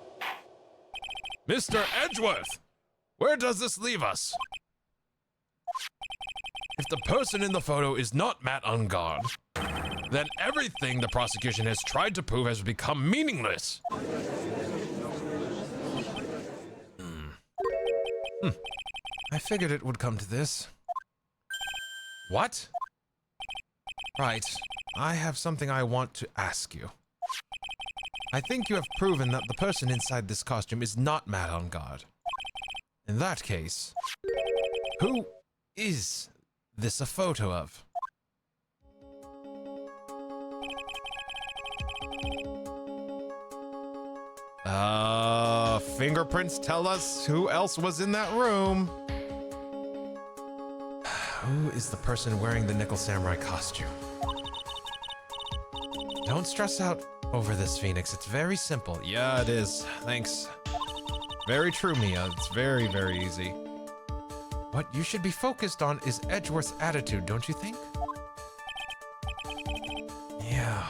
Mr. Edgeworth, where does this leave us? If the person in the photo is not Matt Ungard, then everything the prosecution has tried to prove has become meaningless. I figured it would come to this. What? Right. I have something I want to ask you. I think you have proven that the person inside this costume is not Matt Ungard. In that case, who is this a photo of? Fingerprints tell us who else was in that room. Who is the person wearing the Nickel Samurai costume? Don't stress out over this, Phoenix. It's very simple. Yeah, it is. Thanks. Very true, Mia. It's very, very easy. What you should be focused on is Edgeworth's attitude, don't you think? Yeah.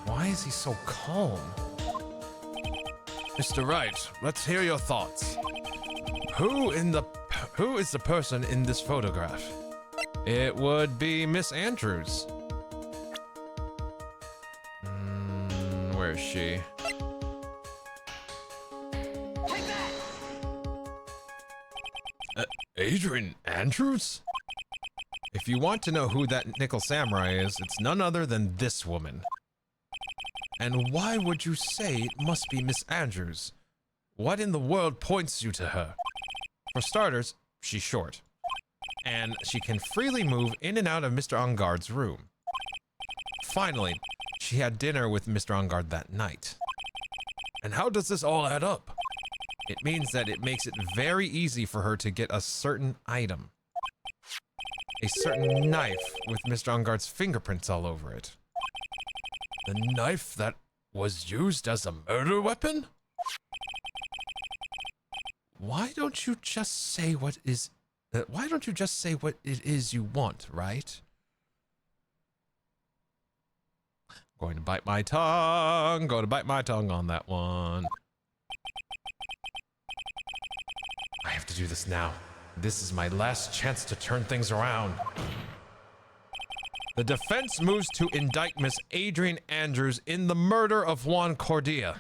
Why is he so calm? Mr. Wright, let's hear your thoughts. Who is the person in this photograph? It would be Miss Andrews. Where is she? Take that! Adrian Andrews? If you want to know who that Nickel Samurai is, it's none other than this woman. And why would you say it must be Miss Andrews? What in the world points you to her? For starters, she's short. And she can freely move in and out of Mr. Ungard's room. Finally, she had dinner with Mr. Ungard that night. And how does this all add up? It means that it makes it very easy for her to get a certain item. A certain knife with Mr. Ungard's fingerprints all over it. The knife that was used as a murder weapon? Why don't you just say what it is you want, right? Going to bite my tongue. Going to bite my tongue on that one. I have to do this now. This is my last chance to turn things around. The defense moves to indict Miss Adrian Andrews in the murder of Juan Cordia.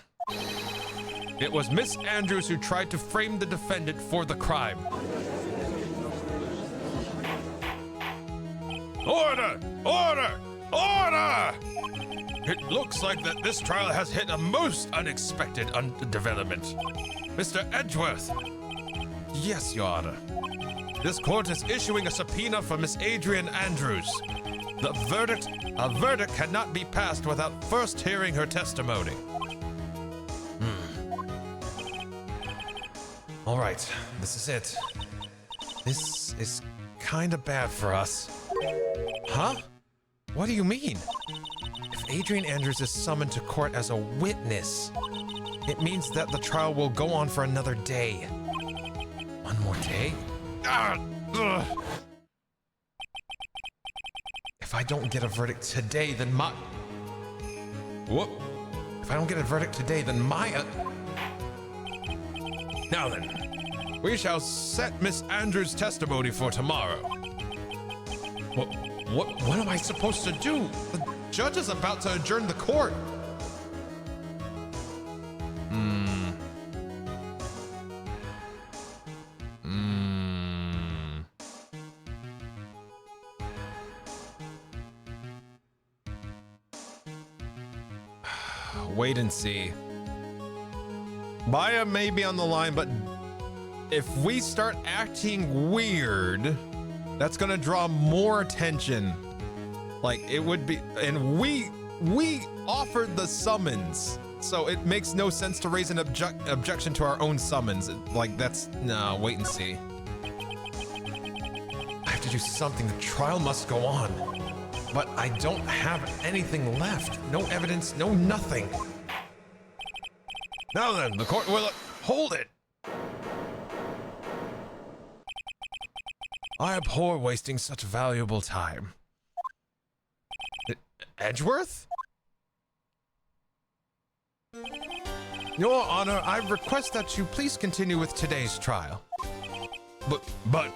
It was Miss Andrews who tried to frame the defendant for the crime. Order! Order! Order! It looks like that this trial has hit a most unexpected development. Mr. Edgeworth. Yes, Your Honor. This court is issuing a subpoena for Miss Adrian Andrews. A verdict cannot be passed without first hearing her testimony. All right, this is it. This is kind of bad for us. Huh? What do you mean? If Adrian Andrews is summoned to court as a witness, it means that the trial will go on for another day. One more day? If I don't get a verdict today, then What? If I don't get a verdict today, then Now then, we shall set Miss Andrews' testimony for tomorrow. What am I supposed to do? The judge is about to adjourn the court. Wait and see. Maya may be on the line, but if we start acting weird, that's gonna draw more attention. Like it would be, and we offered the summons, so it makes no sense to raise an objection to our own summons. Like that's, no, wait and see. I have to you something. The trial must go on. But I don't have anything left. No evidence, no nothing. Now then, the court will hold it. I abhor wasting such valuable time. Edgeworth? Your Honor, I request that you please continue with today's trial. But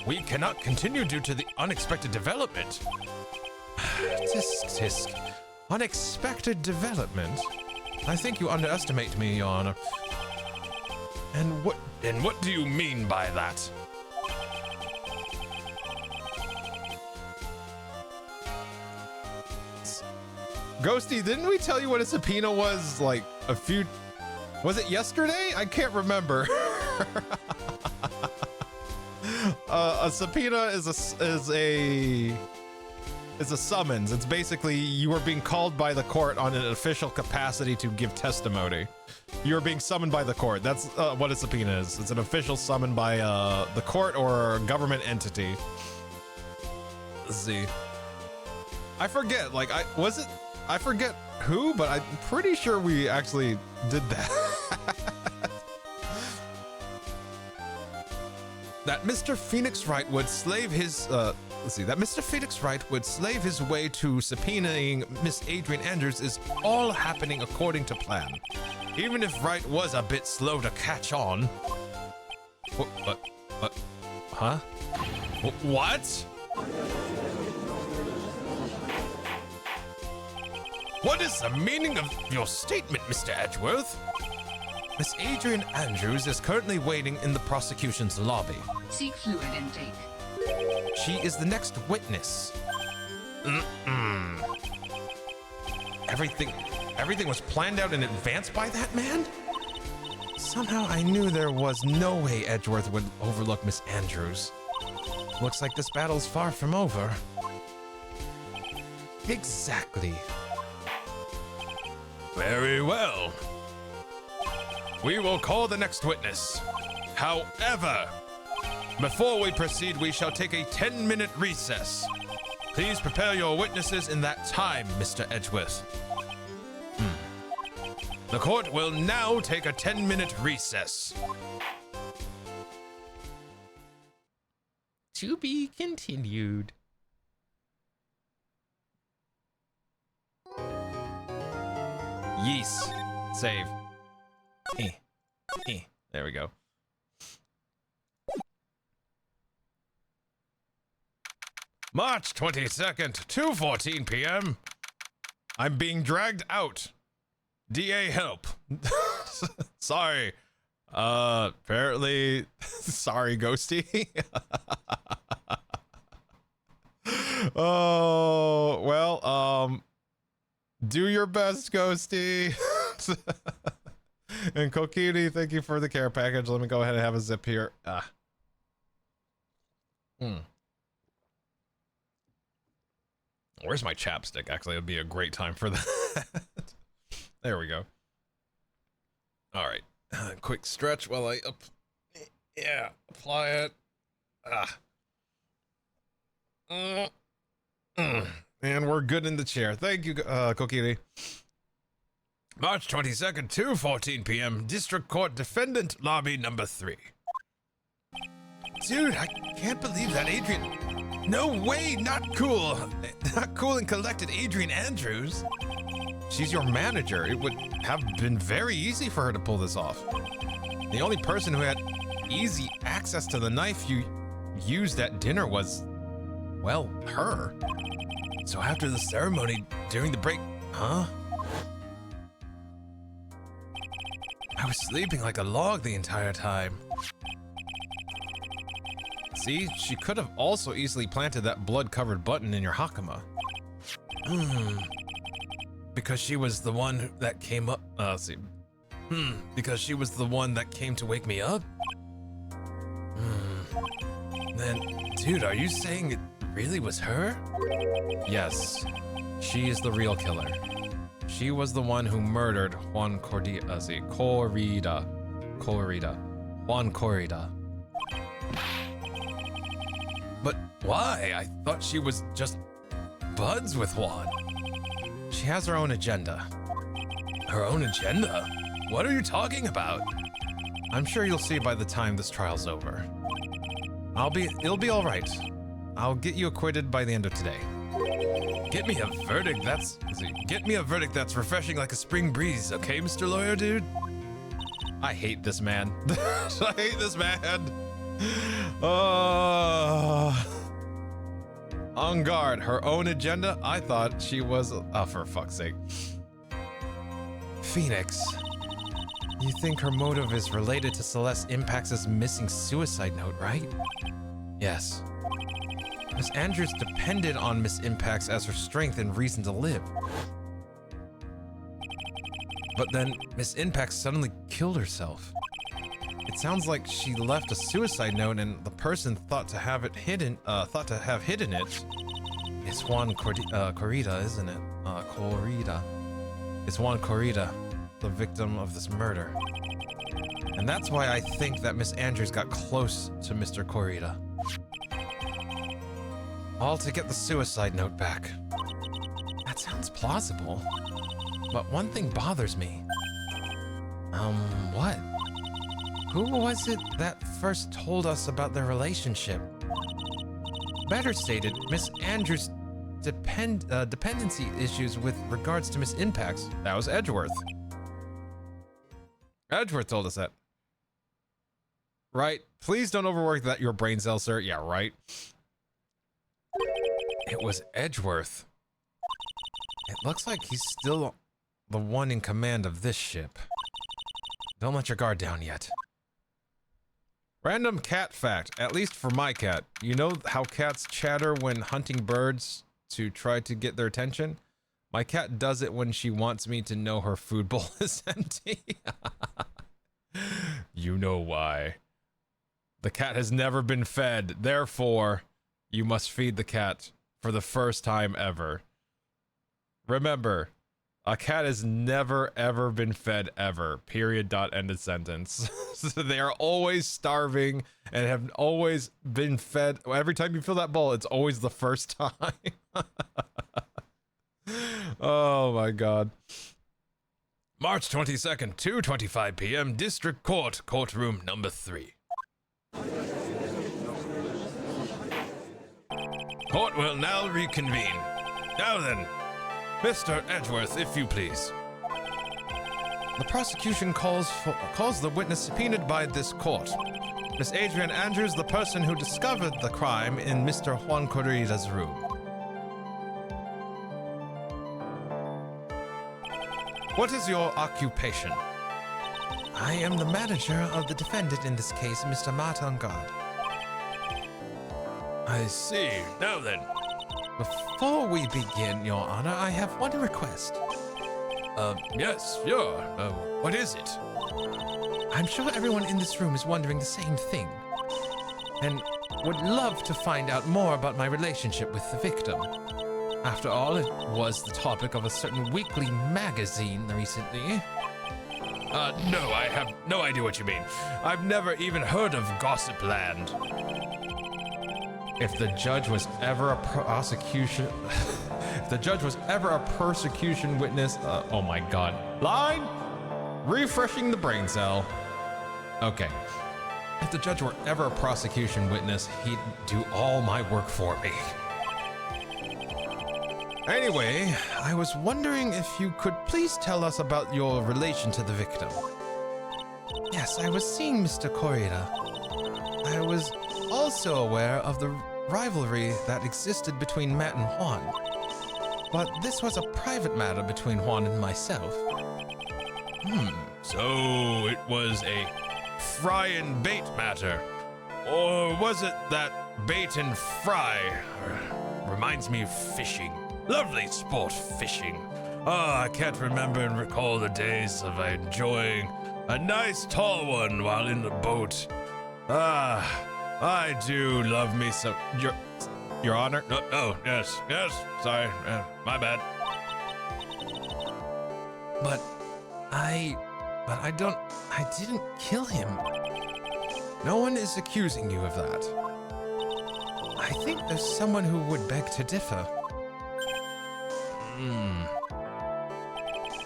we cannot continue due to the unexpected development. Tisk. Unexpected development? I think you underestimate me, Your Honor. And what do you mean by that? Ghosty, didn't we tell you what a subpoena was like a few... Was it yesterday? I can't remember. A subpoena is a summons. It's basically you are being called by the court on an official capacity to give testimony. You're being summoned by the court. That's what a subpoena is. It's an official summon by the court or a government entity. Let's see. I forget. Like, I forget who, but I'm pretty sure we actually did that. That Mr. Phoenix Wright would slave his, that Mr. Phoenix Wright would slave his way to subpoenaing Miss Adrian Andrews is all happening according to plan. Even if Wright was a bit slow to catch on. Huh? What? What is the meaning of your statement, Mr. Edgeworth? Miss Adrian Andrews is currently waiting in the prosecution's lobby. Seek fluid intake. She is the next witness. Everything was planned out in advance by that man? Somehow I knew there was no way Edgeworth would overlook Miss Andrews. Looks like this battle's far from over. Exactly. Very well. We will call the next witness. However, before we proceed, we shall take a 10-minute recess. Please prepare your witnesses in that time, Mr. Edgeworth. The court will now take a 10-minute recess. To be continued. Yees. Save. There we go. March 22nd, 2:14 p.m. I'm being dragged out. DA help. Sorry. Apparently, sorry, Ghosty. Oh, well, do your best, Ghosty. And Kokiri, thank you for the care package. Let me go ahead and have a zip here. Where's my chapstick? Actually, it would be a great time for that. There we go. All right. Quick stretch while I apply it. And we're good in the chair. Thank you, Kokiri. March 22nd, 2:14 p.m. District Court Defendant Lobby number 3. Dude, I can't believe that Adrian... No way, not cool. Not cool and collected Adrian Andrews. She's your manager. It would have been very easy for her to pull this off. The only person who had easy access to the knife you used at dinner was, well, her. So after the ceremony, during the break, huh? I was sleeping like a log the entire time. See, she could have also easily planted that blood-covered button in your Hakama. Because she was the one that came up, because she was the one that came to wake me up? Then, dude, are you saying it really was her? Yes, she is the real killer. She was the one who murdered Juan Corrida. Juan Corrida. But Why? I thought she was just buds with Juan. She has her own agenda. Her own agenda? What are you talking about? I'm sure you'll see by the time this trial's over. It'll be all right. I'll get you acquitted by the end of today. Get me a verdict that's refreshing like a spring breeze, okay, Mr. Lawyer Dude? I hate this man. I hate this man. On guard, her own agenda? I thought she was... Oh, for fuck's sake. Phoenix. You think her motive is related to Celeste Impax's missing suicide note, right? Yes. Miss Andrews depended on Miss Impax as her strength and reason to live. But then Miss Impax suddenly killed herself. It sounds like she left a suicide note, and the person thought to have hidden it is Juan Corrida, isn't it? Corrida. It's Juan Corrida, the victim of this murder. And that's why I think that Miss Andrews got close to Mr. Corrida. All to get the suicide note back. That sounds plausible. But one thing bothers me. What? Who was it that first told us about their relationship? Better stated, Miss Andrews' dependency issues with regards to Miss Impax. That was Edgeworth. Edgeworth told us that. Right? Please don't overwork that your brain cell, sir. Yeah, right. It was Edgeworth. It looks like he's still the one in command of this ship. Don't let your guard down yet. Random cat fact, at least for my cat. You know how cats chatter when hunting birds to try to get their attention? My cat does it when she wants me to know her food bowl is empty. You know why. The cat has never been fed, therefore, you must feed the cat for the first time ever. Remember, a cat has never ever been fed ever. Period. End of sentence. So they are always starving and have always been fed. Every time you fill that bowl, it's always the first time. Oh my god. March 22nd, 2:25 p.m. District Court, courtroom number 3. Court will now reconvene. Now then, Mr. Edgeworth, if you please. The prosecution calls the witness subpoenaed by this court. Miss Adrienne Andrews, the person who discovered the crime in Mr. Juan Corrida's room. What is your occupation? I am the manager of the defendant in this case, Mr. Matangard. I see. Now then. Before we begin, Your Honor, I have one request. Yes, sure. What is it? I'm sure everyone in this room is wondering the same thing, and would love to find out more about my relationship with the victim. After all, it was the topic of a certain weekly magazine recently. No, I have no idea what you mean. I've never even heard of Gossipland. If the judge was ever a prosecution... if the judge was ever a persecution witness... oh my god. Line! Refreshing the brain cell. Okay. If the judge were ever a prosecution witness, he'd do all my work for me. Anyway, I was wondering if you could please tell us about your relation to the victim. Yes, I was seeing Mr. Corrida. I was also aware of the rivalry that existed between Matt and Juan. But this was a private matter between Juan and myself. So it was a fry and bait matter. Or was it that bait and fry? Reminds me of fishing. Lovely sport, fishing. I can't remember and recall the days of enjoying a nice tall one while in the boat. I do love me some... Your Honor? Oh, yes, sorry, my bad. But I didn't kill him. No one is accusing you of that. I I think there's someone who would beg to differ.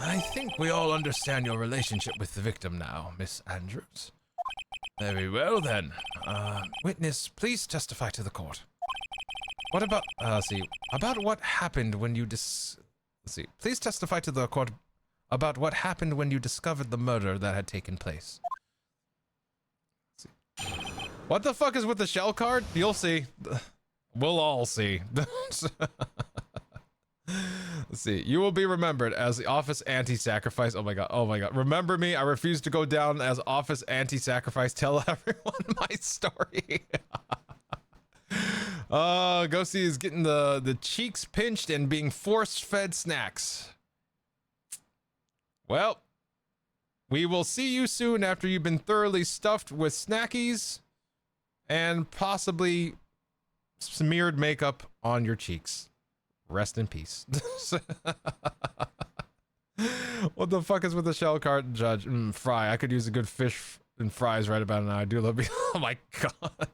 I think we all understand your relationship with the victim now, Miss Andrews. Very well then. Witness, please testify to the court. What about, about what happened when you please testify to the court about what happened when you discovered the murder that had taken place. What the fuck is with the shell card? You'll see. We'll all see. Let's see. You will be remembered as the office anti-sacrifice. Oh my god. Oh my god. Remember me. I refuse to go down as office anti-sacrifice. Tell everyone my story. Ghosty is getting the cheeks pinched and being force-fed snacks. Well, we will see you soon after you've been thoroughly stuffed with snackies and possibly smeared makeup on your cheeks. Rest in peace. What the fuck is with the shell card judge? Fry. I could use a good fish and fries right about now. I do love you. Oh my god.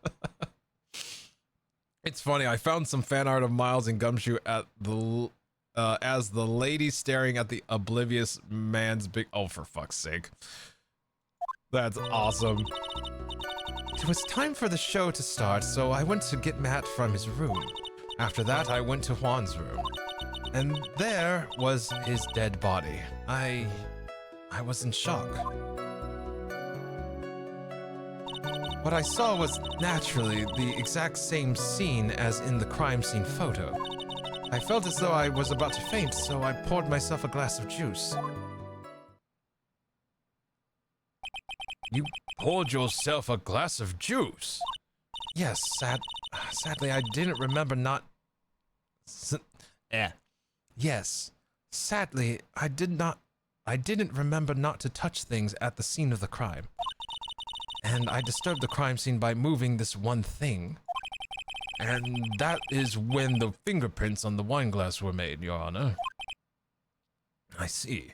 It's funny. I found some fan art of Miles and Gumshoe at the as the lady staring at the oblivious man's big. Oh, for fuck's sake. That's awesome. It was time for the show to start, so I went to get Matt from his room. After that, I went to Juan's room, and there was his dead body. I was in shock. What I saw was naturally the exact same scene as in the crime scene photo. I felt as though I was about to faint, so I poured myself a glass of juice. You poured yourself a glass of juice? Yes, sadly, I didn't remember not... Yes, sadly, I didn't remember not to touch things at the scene of the crime. And I disturbed the crime scene by moving this one thing. And that is when the fingerprints on the wine glass were made, Your Honor. I see.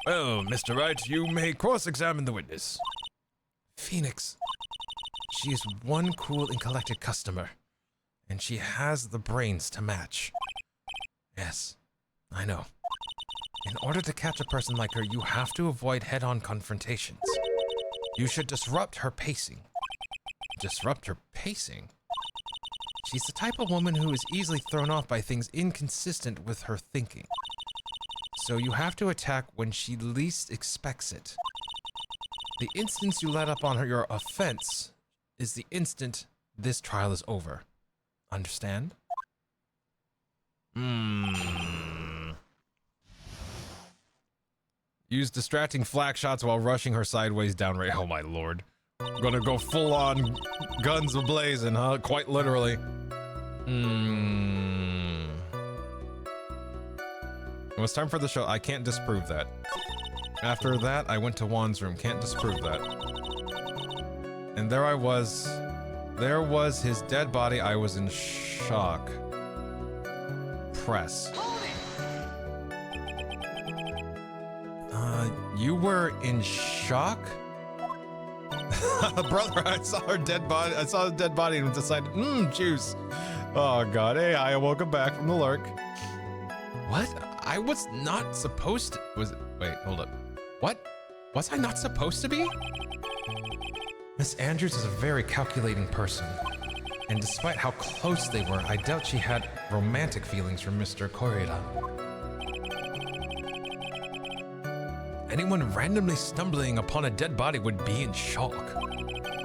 Well, Mr. Wright, you may cross-examine the witness. Phoenix. She is one cool and collected customer. And she has the brains to match. Yes, I know. In order to catch a person like her, you have to avoid head-on confrontations. You should disrupt her pacing. Disrupt her pacing? She's the type of woman who is easily thrown off by things inconsistent with her thinking. So you have to attack when she least expects it. The instant you let up on your offense is the instant this trial is over. Understand? Use distracting flak shots while rushing her sideways down right. Oh my lord. I'm gonna go full on guns a-blazing, huh? Quite literally. It was time for the show. I can't disprove that. After that, I went to Juan's room. Can't disprove that. And there I was. There was his dead body. I was in shock. Press. You were in shock? Brother, I saw her dead body. I saw the dead body and decided, juice. Oh god. Hey, I welcome back from the lurk. What? I was not supposed to. Wait, hold up. What? Was I not supposed to be? Miss Andrews is a very calculating person. And despite how close they were, I doubt she had romantic feelings for Mr. Corrida. Anyone randomly stumbling upon a dead body would be in shock.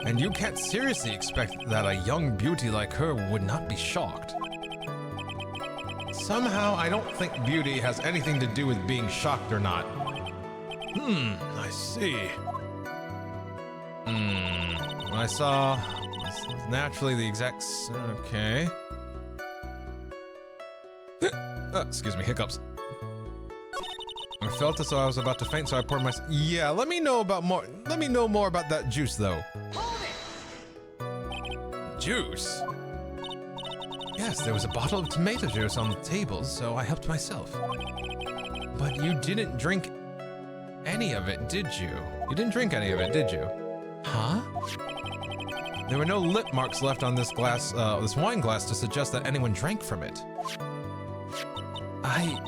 And you can't seriously expect that a young beauty like her would not be shocked. Somehow, I don't think beauty has anything to do with being shocked or not. I see. I saw... naturally the exact... Okay. Excuse me, hiccups. I felt as though I was about to faint, so I poured my... Yeah, let me know more about that juice, though. Hold it! Juice? Yes, there was a bottle of tomato juice on the table, so I helped myself. But you didn't drink any of it, did you? You didn't drink any of it, did you? Huh? There were no lip marks left on this glass, this wine glass to suggest that anyone drank from it. I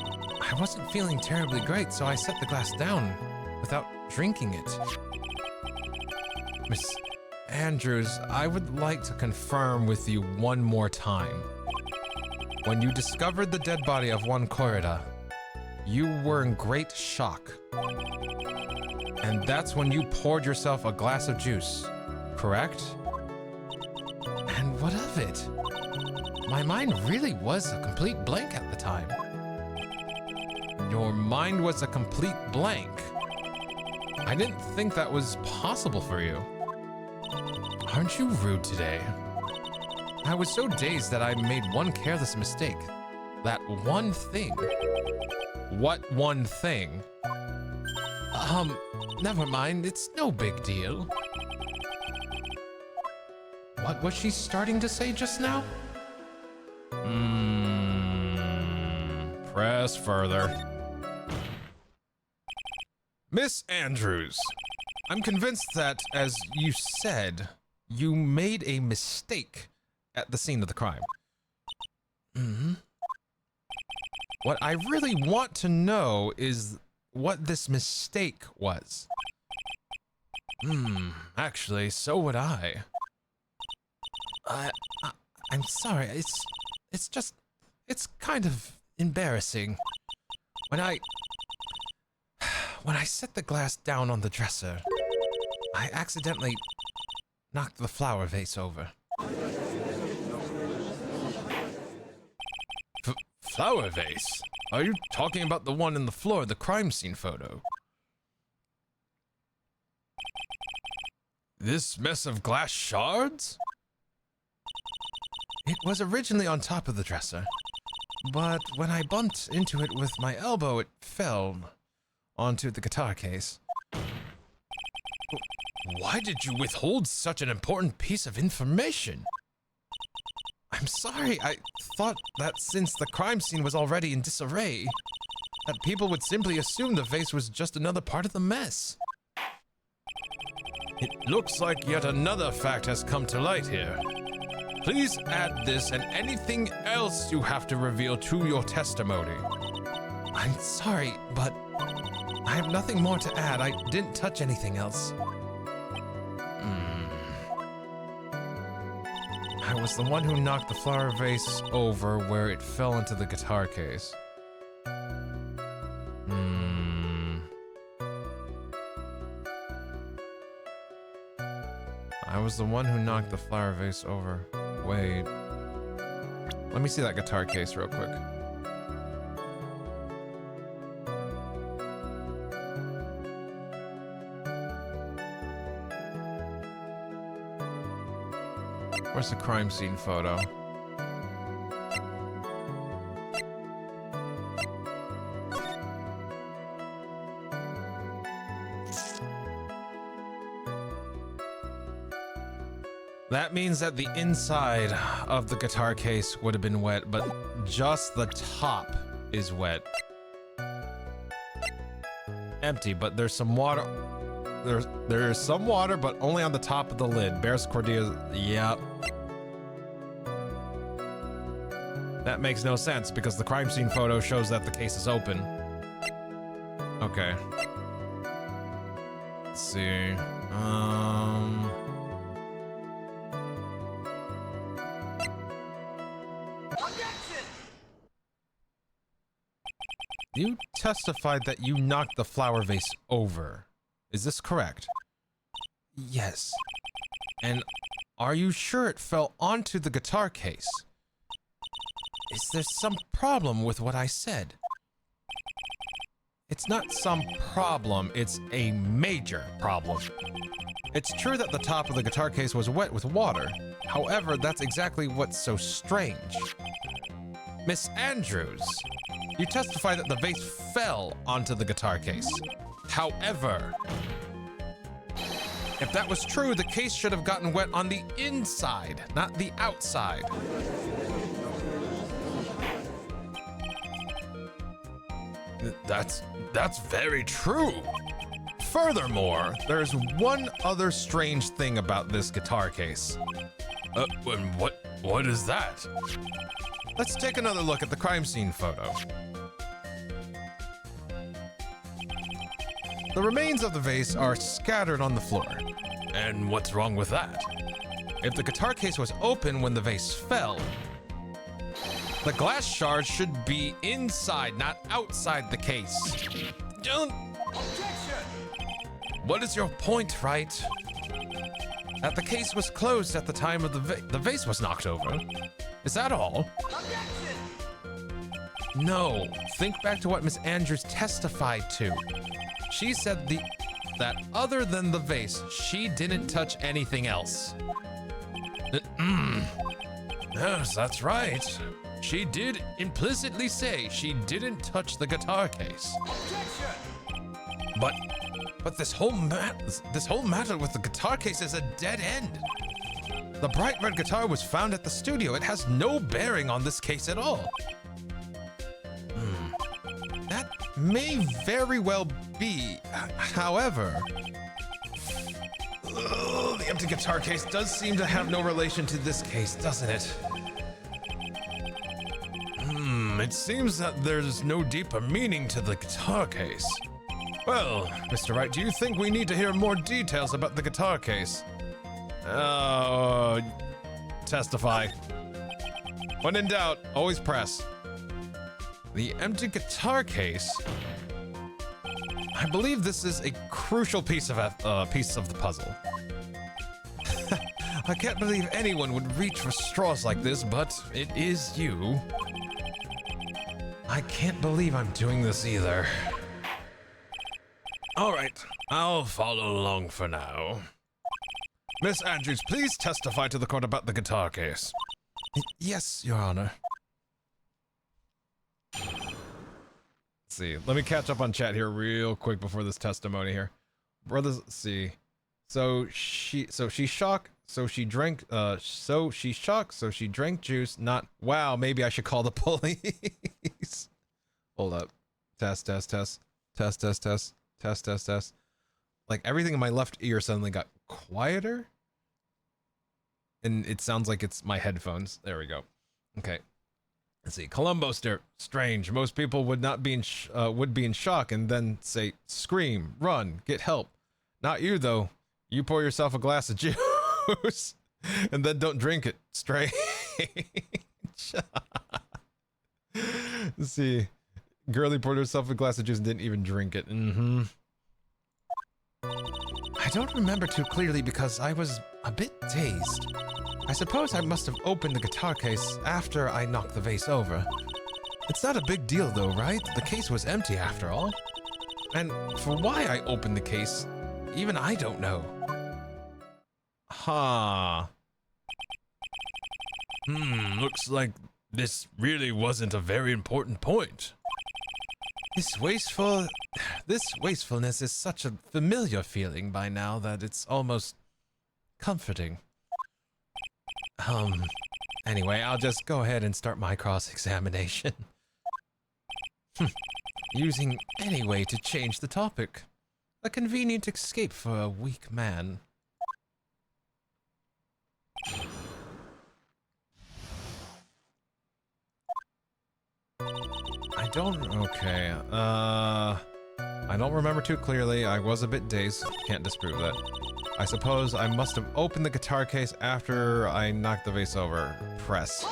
wasn't feeling terribly great, so I set the glass down without drinking it. Miss Andrews, I would like to confirm with you one more time. When you discovered the dead body of one Korida, you were in great shock. And that's when you poured yourself a glass of juice, correct? And what of it? My mind really was a complete blank at the time. Your mind was a complete blank. I didn't think that was possible for you. Aren't you rude today? I was so dazed that I made one careless mistake. That one thing. What one thing? Never mind, it's no big deal. What was she starting to say just now? Press further. Miss Andrews, I'm convinced that, as you said, you made a mistake at the scene of the crime. What I really want to know is what this mistake was. Actually, so would I. I'm sorry, it's kind of embarrassing. When I set the glass down on the dresser, I accidentally knocked the flower vase over. Flower vase? Are you talking about the one in the floor of the crime scene photo? This mess of glass shards? It was originally on top of the dresser, but when I bumped into it with my elbow, it fell onto the guitar case. Why did you withhold such an important piece of information? I'm sorry, I thought that since the crime scene was already in disarray, that people would simply assume the vase was just another part of the mess. It looks like yet another fact has come to light here. Please add this and anything else you have to reveal to your testimony. I'm sorry, but I have nothing more to add. I didn't touch anything else. I was the one who knocked the flower vase over where it fell into the guitar case. I was the one who knocked the flower vase over. Wait. Let me see that guitar case real quick. Where's the crime scene photo? That means that the inside of the guitar case would have been wet, but just the top is wet. Empty, but there's some water. There's some water, but only on the top of the lid. Bears Cordia, yep. That makes no sense because the crime scene photo shows that the case is open. Okay. Let's see. You testified that you knocked the flower vase over. Is this correct? Yes. And are you sure it fell onto the guitar case? Is there some problem with what I said? It's not some problem, it's a major problem. It's true that the top of the guitar case was wet with water. However, that's exactly what's so strange. Miss Andrews, you testified that the vase fell onto the guitar case. However, if that was true, the case should have gotten wet on the inside, not the outside. That's very true. Furthermore, there's one other strange thing about this guitar case. And what is that? Let's take another look at the crime scene photo. The remains of the vase are scattered on the floor. And what's wrong with that? If the guitar case was open when the vase fell, the glass shards should be inside, not outside the case. What is your point, right? That the case was closed at the time of the vase was knocked over. Is that all? No, think back to what Miss Andrews testified to. She said that other than the vase, she didn't touch anything else. Yes, that's right. She did implicitly say she didn't touch the guitar case. But this whole matter with the guitar case is a dead end. The bright red guitar was found at the studio. It has no bearing on this case at all. That may very well be. However, the empty guitar case does seem to have no relation to this case, doesn't it? It seems that there's no deeper meaning to the guitar case. Well, Mr. Wright, do you think we need to hear more details about the guitar case? Testify. When in doubt, always press. The empty guitar case. I believe this is a crucial piece of the puzzle. I can't believe anyone would reach for straws like this, but it is you. I can't believe I'm doing this either. All right, I'll follow along for now. Miss Andrews, please testify to the court about the guitar case. Yes, Your Honor. Let's see. Let me catch up on chat here real quick before this testimony here. Brothers, let's see. So she shocked, so she drank juice, not wow, maybe I should call the police. Hold up. Test. Like everything in my left ear suddenly got quieter. And it sounds like it's my headphones. There we go. Okay. Let's see. Columbo strange. Most people would not be would be in shock and then say, scream, run, get help. Not you though. You pour yourself a glass of juice and then don't drink it. Strange. Let's see. Girlie poured herself a glass of juice and didn't even drink it. I don't remember too clearly because I was a bit dazed. I suppose I must have opened the guitar case after I knocked the vase over. It's not a big deal though, right? The case was empty after all. And for why I opened the case, even I don't know. Looks like this really wasn't a very important point. This wastefulness is such a familiar feeling by now that it's almost comforting. Anyway, I'll just go ahead and start my cross-examination. Using any way to change the topic. A convenient escape for a weak man. I don't remember too clearly. I was a bit dazed. Can't disprove that. I suppose I must have opened the guitar case after I knocked the vase over. Press.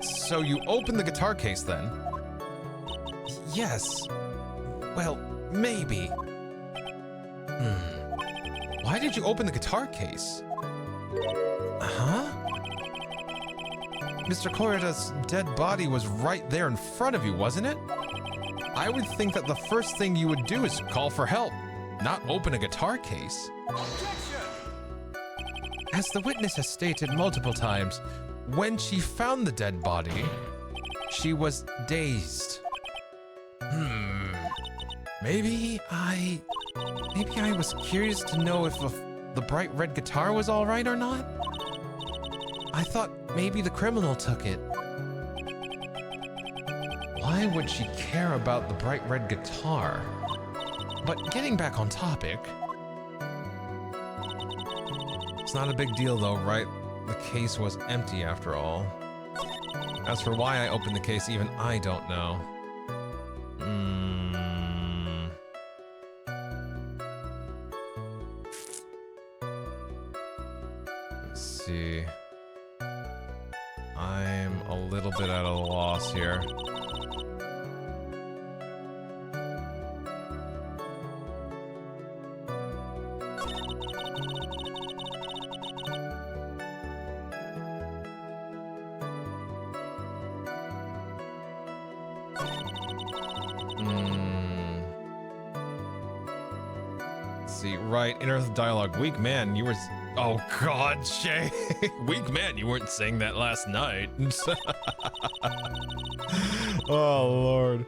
So you opened the guitar case then? Yes. Well, maybe. Why did you open the guitar case? Huh? Mr. Corrida's dead body was right there in front of you, wasn't it? I would think that the first thing you would do is call for help, not open a guitar case. As the witness has stated multiple times, when she found the dead body, she was dazed. Maybe I was curious to know if the bright red guitar was all right or not. I thought maybe the criminal took it. Why would she care about the bright red guitar? But getting back on topic, it's not a big deal though, right? The case was empty after all. As for why I opened the case, even I don't know. Let's see. I'm a little bit at a loss here. Right, inner dialogue. Weak man, you were. Oh God, Shay. Weak man, you weren't saying that last night. Oh Lord.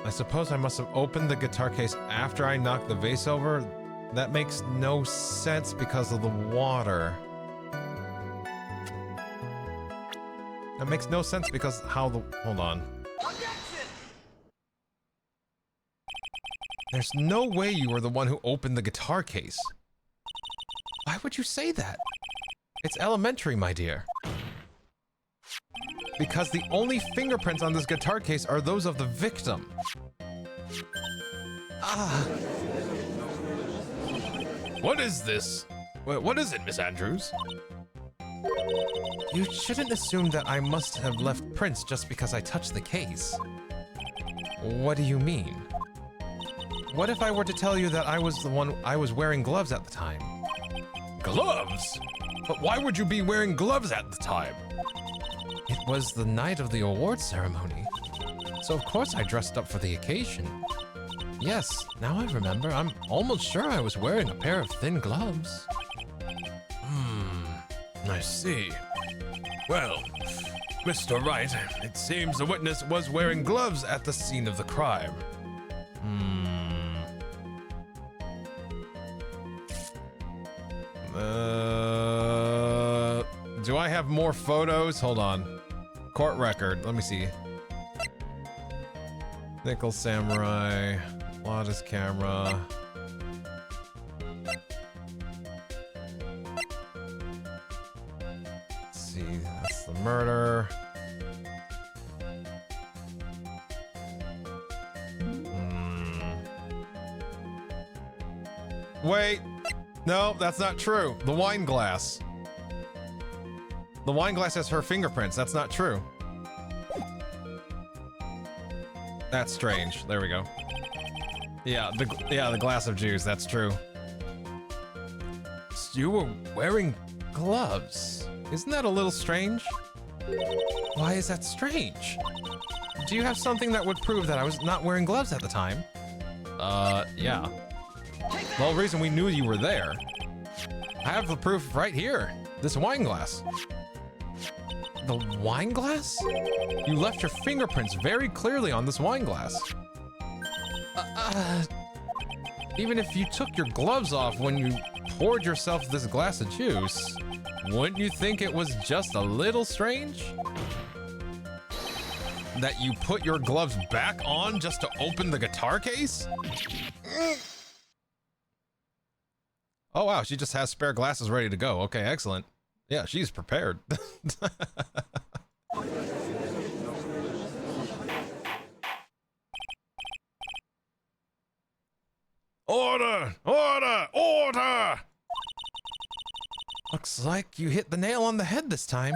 I suppose I must have opened the guitar case after I knocked the vase over. That makes no sense because of the water. That makes no sense because how the... Hold on. There's no way you were the one who opened the guitar case. Why would you say that? It's elementary, my dear. Because the only fingerprints on this guitar case are those of the victim. Ah. What is this? What is it, Miss Andrews? You shouldn't assume that I must have left prints just because I touched the case. What do you mean? What if I were to tell you that I was wearing gloves at the time? Gloves? But why would you be wearing gloves at the time? It was the night of the awards ceremony, so of course I dressed up for the occasion. Yes, now I remember. I'm almost sure I was wearing a pair of thin gloves. I see. Well, Mr. Wright, it seems the witness was wearing gloves at the scene of the crime. Do I have more photos? Hold on. Court record. Let me see. Nickel Samurai. Lotus camera. Let's see. That's the murder. Wait. No, that's not true. The wine glass. The wine glass has her fingerprints. That's not true. That's strange. There we go. Yeah, the glass of juice. That's true. You were wearing gloves. Isn't that a little strange? Why is that strange? Do you have something that would prove that I was not wearing gloves at the time? Yeah. The whole reason we knew you were there. I have the proof right here. This wine glass. The wine glass? You left your fingerprints very clearly on this wine glass. Even if you took your gloves off when you poured yourself this glass of juice, wouldn't you think it was just a little strange? That you put your gloves back on just to open the guitar case? Oh wow, she just has spare glasses ready to go. Okay, excellent. Yeah, she's prepared. Order! Order! Order! Looks like you hit the nail on the head this time.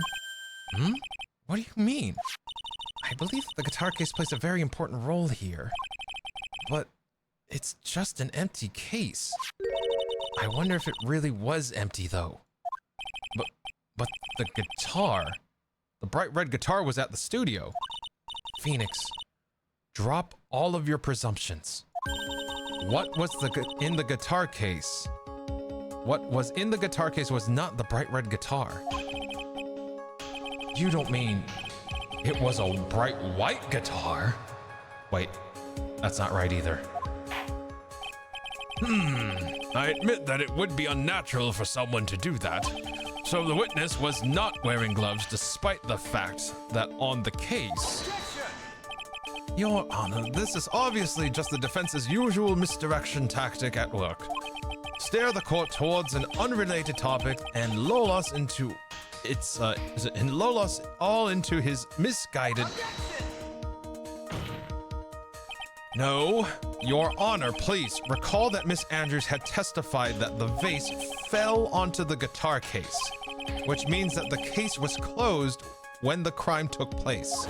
What do you mean? I believe the guitar case plays a very important role here. But it's just an empty case. I wonder if it really was empty, though. But the guitar, the bright red guitar was at the studio. Phoenix, drop all of your presumptions. What was in the guitar case? what was in the guitar case was not the bright red guitar. You don't mean it was a bright white guitar? Wait, that's not right either. I admit that it would be unnatural for someone to do that. So the witness was not wearing gloves despite the fact that on the case... Your Honor, this is obviously just the defense's usual misdirection tactic at work. Steer the court towards an unrelated topic and lull us into lull us all into his misguided... No, Your Honor, please recall that Miss Andrews had testified that the vase fell onto the guitar case, which means that the case was closed when the crime took place.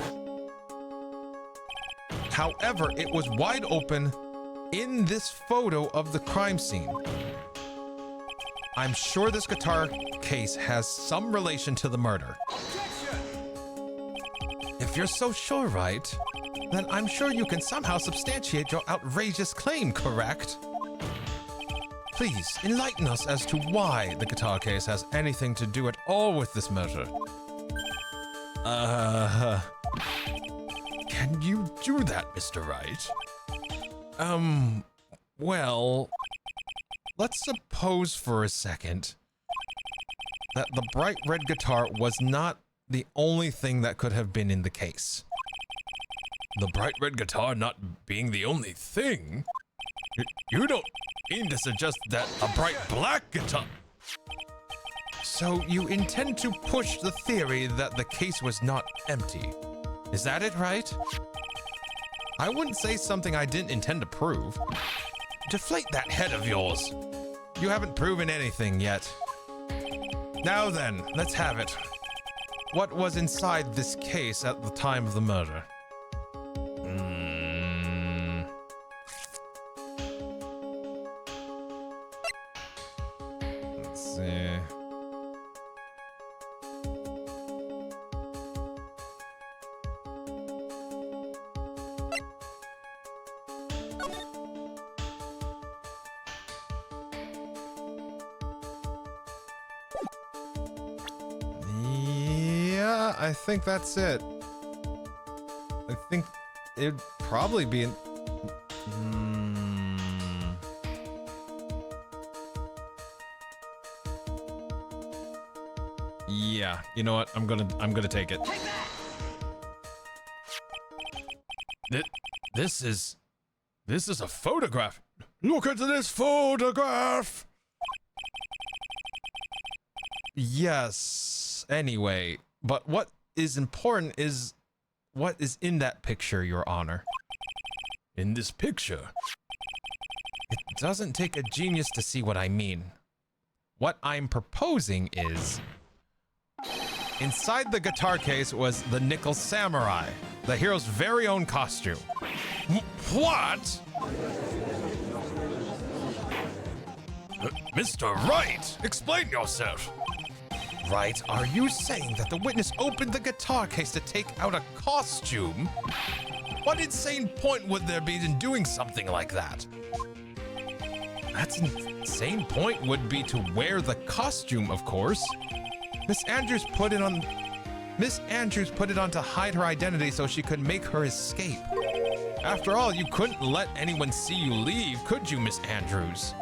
However, it was wide open in this photo of the crime scene. I'm sure this guitar case has some relation to the murder. If you're so sure, right, then I'm sure you can somehow substantiate your outrageous claim, correct? Please, enlighten us as to why the guitar case has anything to do at all with this murder. Can you do that, Mr. Wright? Well, let's suppose for a second that the bright red guitar was not the only thing that could have been in the case. The bright red guitar not being the only thing? You don't mean to suggest that a bright black guitar... So you intend to push the theory that the case was not empty. Is that it, right? I wouldn't say something I didn't intend to prove. Deflate that head of yours. You haven't proven anything yet. Now then, let's have it. What was inside this case at the time of the murder? Let's see. Yeah, I think that's it. I think it'd probably be in... Yeah, you know what? I'm gonna take it. This is a photograph. Look at this photograph. Yes. Anyway, but what is important is what is in that picture, Your Honor. In this picture? It doesn't take a genius to see what I mean. What I'm proposing is... Inside the guitar case was the Nickel Samurai, the hero's very own costume. What? Mr. Wright, explain yourself. Right, are you saying that the witness opened the guitar case to take out a costume? What insane point would there be in doing something like that? That's an insane point would be to wear the costume, of course. Miss Andrews put it on to hide her identity so she could make her escape. After all, you couldn't let anyone see you leave, could you, Miss Andrews?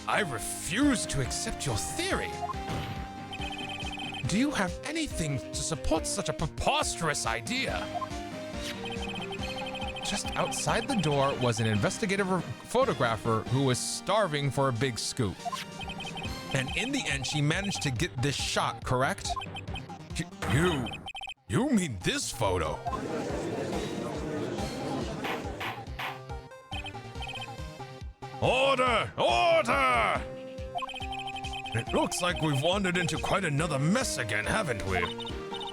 I refuse to accept your theory. Do you have anything to support such a preposterous idea? Just outside the door was an investigative photographer who was starving for a big scoop. And in the end, she managed to get this shot, correct? You mean this photo? Order! Order! It looks like we've wandered into quite another mess again, haven't we?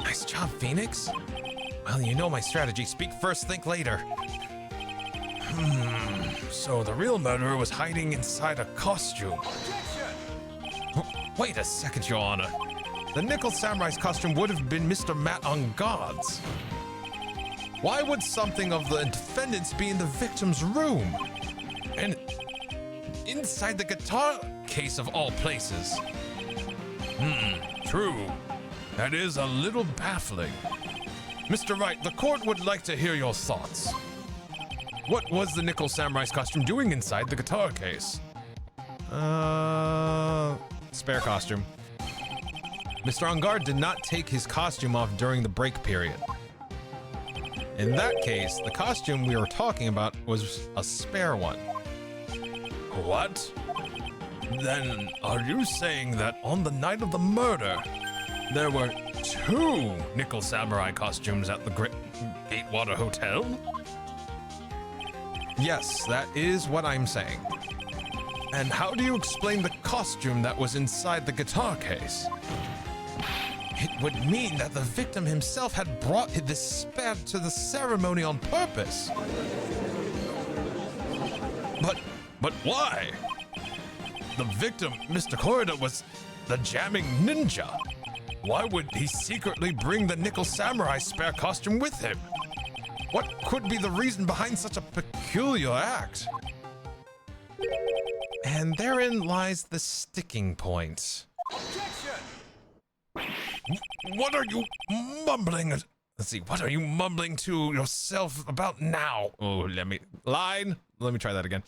Nice job, Phoenix. Well, you know my strategy. Speak first, think later. So the real murderer was hiding inside a costume. Wait a second, Your Honor. The Nickel Samurai's costume would have been Mr. Matt on guards. Why would something of the defendant's be in the victim's room? And inside the guitar case of all places. True. That is a little baffling. Mr. Wright, the court would like to hear your thoughts. What was the Nickel Samurai's costume doing inside the guitar case? Spare costume. Mr. Angard did not take his costume off during the break period. In that case, the costume we were talking about was a spare one. What? Then are you saying that on the night of the murder, there were 2 Nickel Samurai costumes at the Gatewater Hotel? Yes, that is what I'm saying. And how do you explain the costume that was inside the guitar case? It would mean that the victim himself had brought this spare to the ceremony on purpose. But why? The victim, Mr. Corridor, was the jamming ninja. Why would he secretly bring the Nickel Samurai spare costume with him? What could be the reason behind such a peculiar act? And therein lies the sticking point. What are you mumbling? Let's see, what are you mumbling to yourself about now? Oh, let me try that again.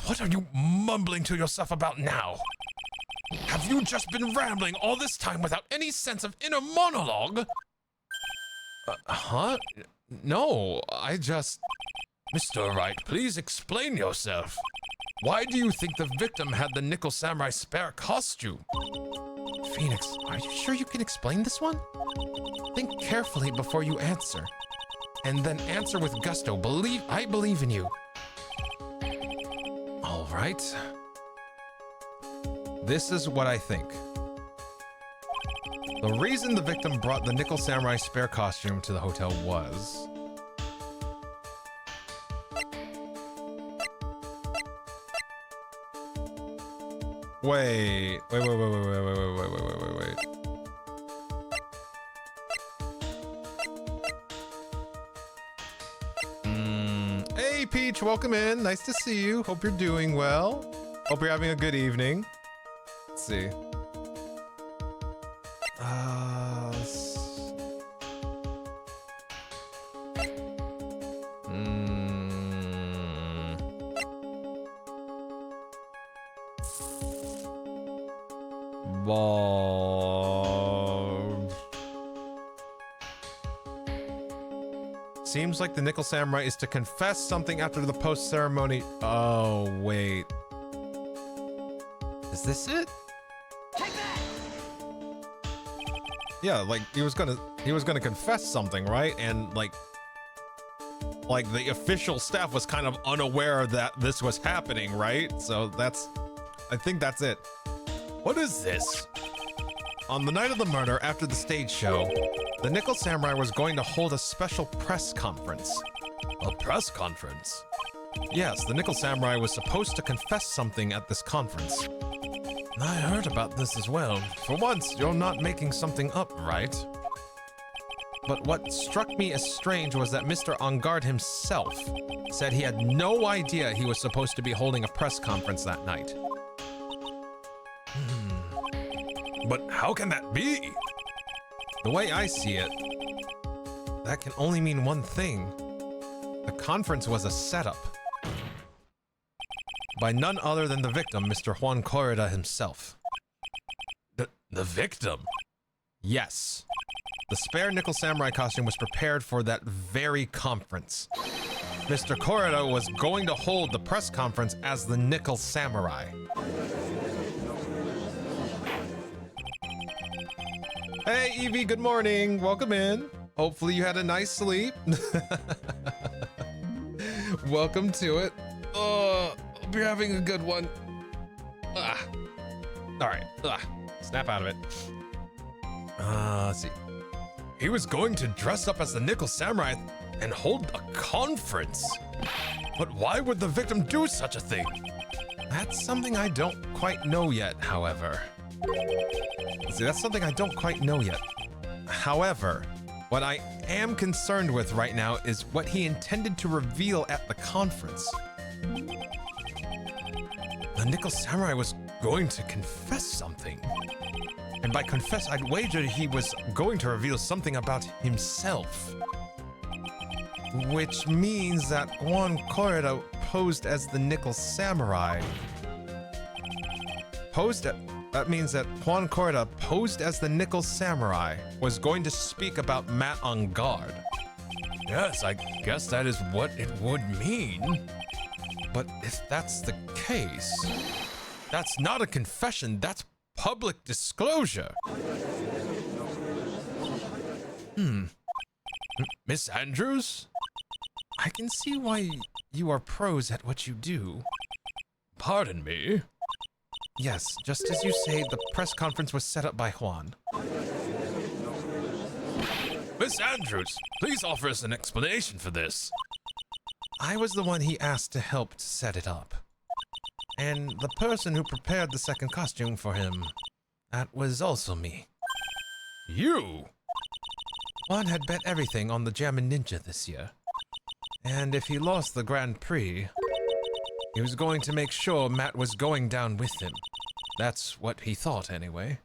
What are you mumbling to yourself about now? Have you just been rambling all this time without any sense of inner monologue? Huh? No, I just... Mr. Wright, please explain yourself. Why do you think the victim had the Nickel Samurai spare costume? Phoenix, are you sure you can explain this one? Think carefully before you answer. And then answer with gusto. I believe in you. All right. This is what I think. The reason the victim brought the Nickel Samurai spare costume to the hotel was... Wait. Hey, Peach, welcome in. Nice to see you. Hope you're doing well. Hope you're having a good evening. Let's see. Seems like the Nickel Samurai is to confess something after the post-ceremony. Oh, wait. Is this it? Take that! Yeah, like he was gonna confess something, right? And like the official staff was kind of unaware that this was happening, right? So I think that's it. What is this? On the night of the murder, after the stage show, the Nickel Samurai was going to hold a special press conference. A press conference? Yes, the Nickel Samurai was supposed to confess something at this conference. I heard about this as well. For once, you're not making something up, right? But what struck me as strange was that Mr. Angard himself said he had no idea he was supposed to be holding a press conference that night. But how can that be? The way I see it, that can only mean one thing. The conference was a setup. By none other than the victim, Mr. Juan Corrida himself. The victim? Yes. The spare Nickel Samurai costume was prepared for that very conference. Mr. Corrida was going to hold the press conference as the Nickel Samurai. Hey, Evie, good morning. Welcome in. Hopefully you had a nice sleep. Welcome to it. Hope you're having a good one. All right. Snap out of it. Let's see. He was going to dress up as the Nickel Samurai and hold a conference. But why would the victim do such a thing? That's something I don't quite know yet, however. See, that's something I don't quite know yet. However, what I am concerned with right now is what he intended to reveal at the conference. the Nickel Samurai was going to confess something. And by confess, I'd wager he was going to reveal something about himself. Which means that Juan Corrida posed as the Nickel Samurai. That means that Juan Corrida posed as the Nickel Samurai was going to speak about Matt on guard. Yes, I guess that is what it would mean. But if that's the case, that's not a confession, that's public disclosure. Miss Andrews? I can see why you are pros at what you do. Pardon me? Yes, just as you say, the press conference was set up by Juan. Miss Andrews, please offer us an explanation for this. I was the one he asked to help to set it up. And the person who prepared the second costume for him, that was also me. You? Juan had bet everything on the German Ninja this year. And if he lost the Grand Prix, he was going to make sure Matt was going down with him. That's what he thought, anyway.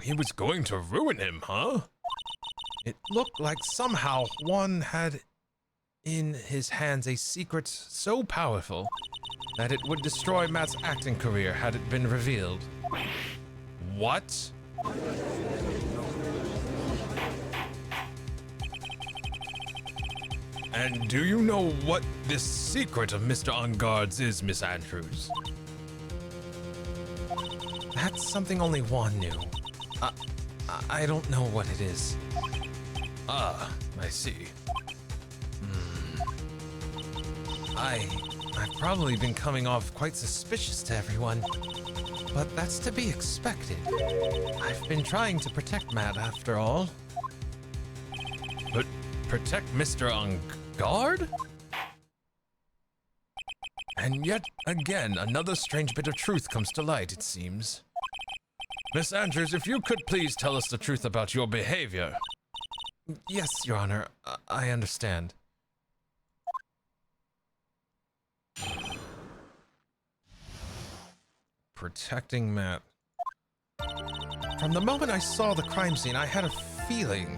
He was going to ruin him, huh? It looked like somehow Juan had in his hands a secret so powerful that it would destroy Matt's acting career had it been revealed. What? And do you know what this secret of Mr. On Guard's is, Miss Andrews? That's something only Juan knew. I don't know what it is. Ah, I see. I've probably been coming off quite suspicious to everyone, but that's to be expected. I've been trying to protect Matt after all. But protect Mr. On Guard? And yet again, another strange bit of truth comes to light, it seems. Miss Andrews, if you could please tell us the truth about your behavior. Yes, Your Honor, I understand. Protecting Matt. From the moment I saw the crime scene, I had a feeling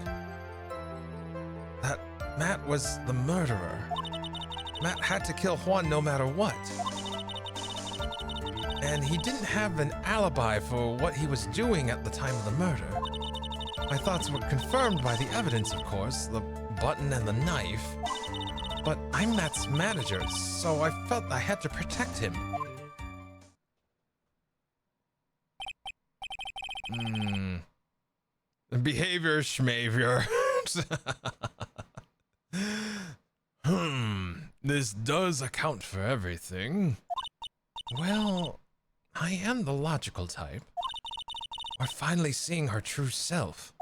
that Matt was the murderer. Matt had to kill Juan no matter what. And he didn't have an alibi for what he was doing at the time of the murder. My thoughts were confirmed by the evidence, of course, the button and the knife. But I'm Matt's manager, so I felt I had to protect him. Behavior schmavior. This does account for everything. Well, I am the logical type. We're finally seeing her true self.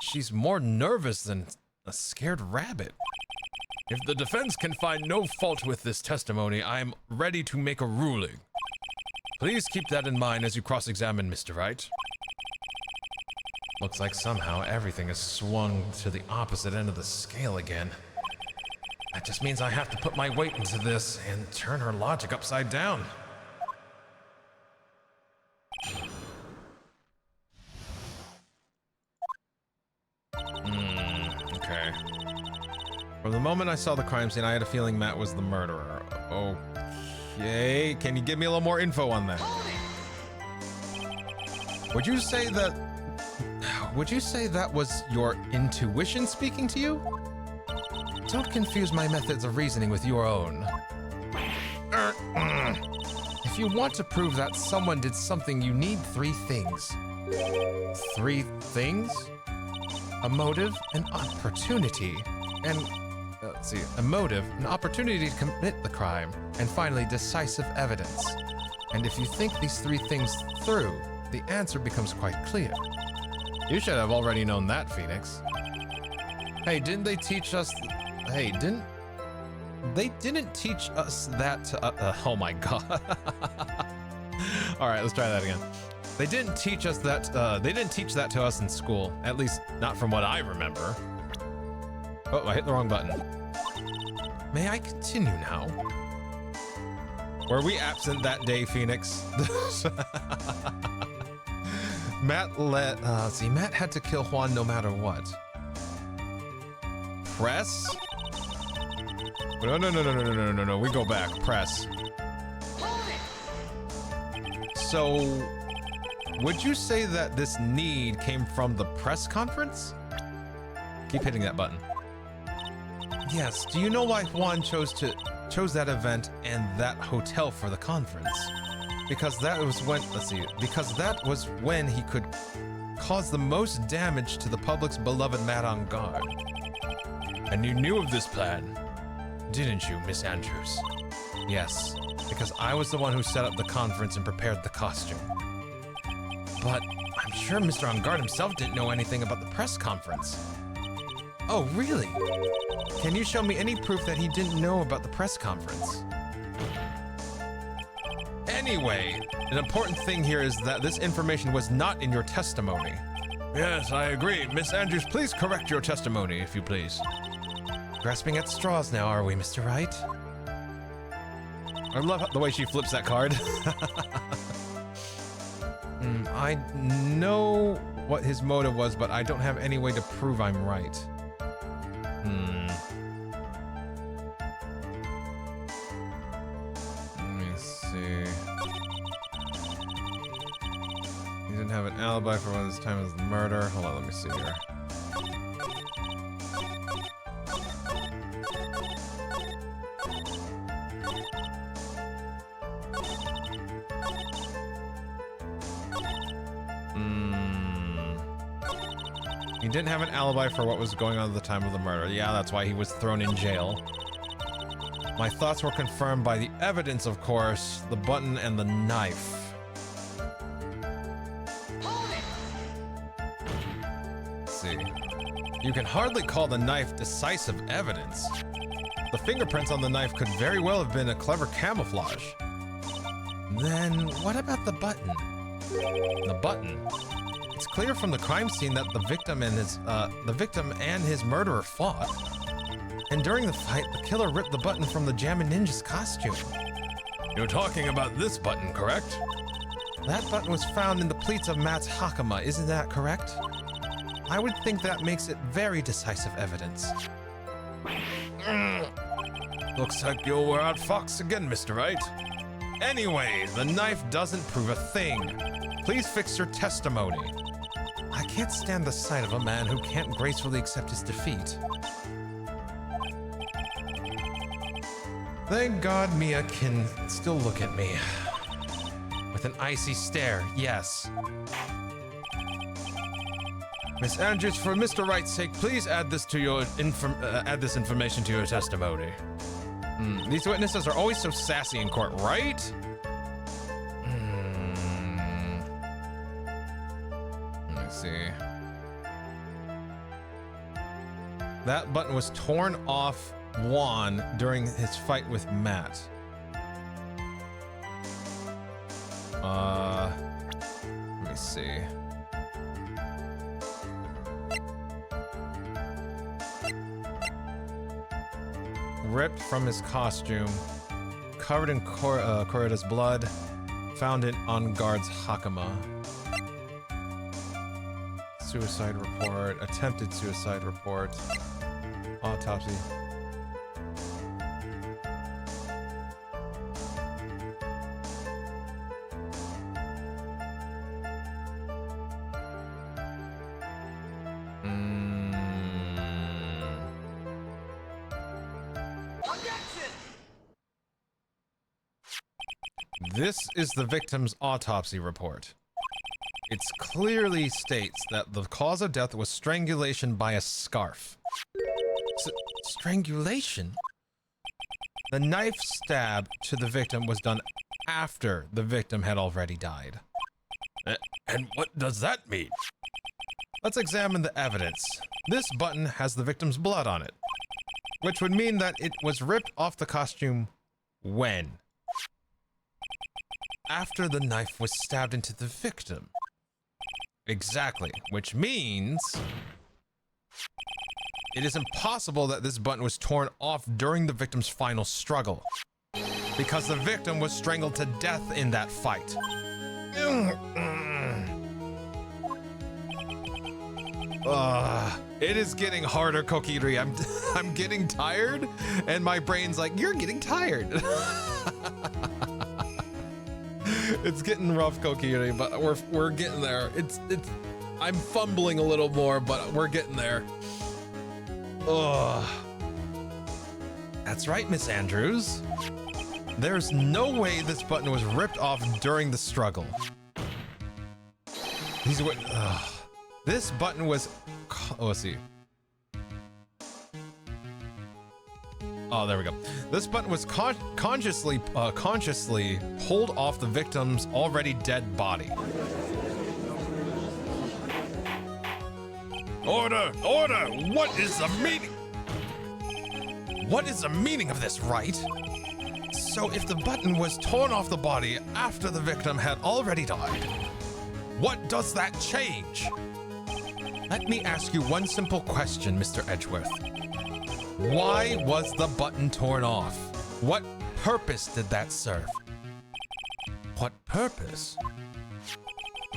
She's more nervous than a scared rabbit. If the defense can find no fault with this testimony, I'm ready to make a ruling. Please keep that in mind as you cross-examine Mr. Wright. Looks like somehow everything has swung to the opposite end of the scale again. That just means I have to put my weight into this and turn her logic upside down. Okay. From the moment I saw the crime scene, I had a feeling Matt was the murderer. Okay, can you give me a little more info on that? Would you say that was your intuition speaking to you? Don't confuse my methods of reasoning with your own. If you want to prove that someone did something, you need 3 things. 3 things? A motive, an opportunity, and let's see, a motive, an opportunity to commit the crime, and finally, decisive evidence. And if you think these 3 things through, the answer becomes quite clear. You should have already known that, Phoenix. Hey, didn't they teach us? They didn't teach us that. Oh my god. All right, let's try that again. They didn't teach us that. They didn't teach that to us in school. At least, not from what I remember. Oh, I hit the wrong button. May I continue now? Were we absent that day, Phoenix? Matt Matt had to kill Juan no matter what. Press? No, we go back. Press. So, would you say that this need came from the press conference? Keep hitting that button. Yes, do you know why Juan chose that event and that hotel for the conference? Because that was when he could cause the most damage to the public's beloved Matt on Guard. And you knew of this plan, didn't you, Miss Andrews? Yes, because I was the one who set up the conference and prepared the costume. But I'm sure Mr. On Guard himself didn't know anything about the press conference. Oh, really? Can you show me any proof that he didn't know about the press conference? Anyway, an important thing here is that this information was not in your testimony. Yes, I agree. Miss Andrews, please correct your testimony, if you please. Grasping at straws now, are we, Mr. Wright? I love the way she flips that card. I know what his motive was, but I don't have any way to prove I'm right. Let me see. He didn't have an alibi for when this time was the murder. Hold on, let me see here. He didn't have an alibi for what was going on at the time of the murder. Yeah, that's why he was thrown in jail. My thoughts were confirmed by the evidence, of course, the button and the knife. Let's see. You can hardly call the knife decisive evidence. The fingerprints on the knife could very well have been a clever camouflage. Then what about the button? The button. It's clear from the crime scene that the victim and his murderer fought. And during the fight, the killer ripped the button from the Jammin' Ninja's costume. You're talking about this button, correct? That button was found in the pleats of Matt's hakama, isn't that correct? I would think that makes it very decisive evidence. Looks like you were outfoxed again, Mr. Wright. Anyway, the knife doesn't prove a thing. Please fix your testimony. I can't stand the sight of a man who can't gracefully accept his defeat. Thank God Mia can still look at me. With an icy stare, yes. Miss Andrews, for Mr. Wright's sake, please add this information to your testimony. These witnesses are always so sassy in court, right? Let me see. That button was torn off Juan during his fight with Matt. Let me see. Ripped from his costume, covered in Corrida's blood, found it on guard's hakama. Suicide report, attempted suicide report, autopsy. This is the victim's autopsy report. It clearly states that the cause of death was strangulation by a scarf. Strangulation? The knife stab to the victim was done after the victim had already died. And what does that mean? Let's examine the evidence. This button has the victim's blood on it, which would mean that it was ripped off the costume when? After the knife was stabbed into the victim. Exactly, which means it is impossible that this button was torn off during the victim's final struggle. because the victim was strangled to death in that fight. It is getting harder, Kokiri. I'm getting tired, and my brain's like, you're getting tired. It's getting rough, Kokiri, but we're getting there. I'm fumbling a little more, but we're getting there. Ugh. That's right, Miss Andrews. There's no way this button was ripped off during the struggle. This button was... Oh, let's see. Oh, there we go. This button was consciously pulled off the victim's already dead body. Order! Order! What is the meaning? What is the meaning of this, right? So if the button was torn off the body after the victim had already died, what does that change? Let me ask you one simple question, Mr. Edgeworth. Why was the button torn off? What purpose did that serve? What purpose?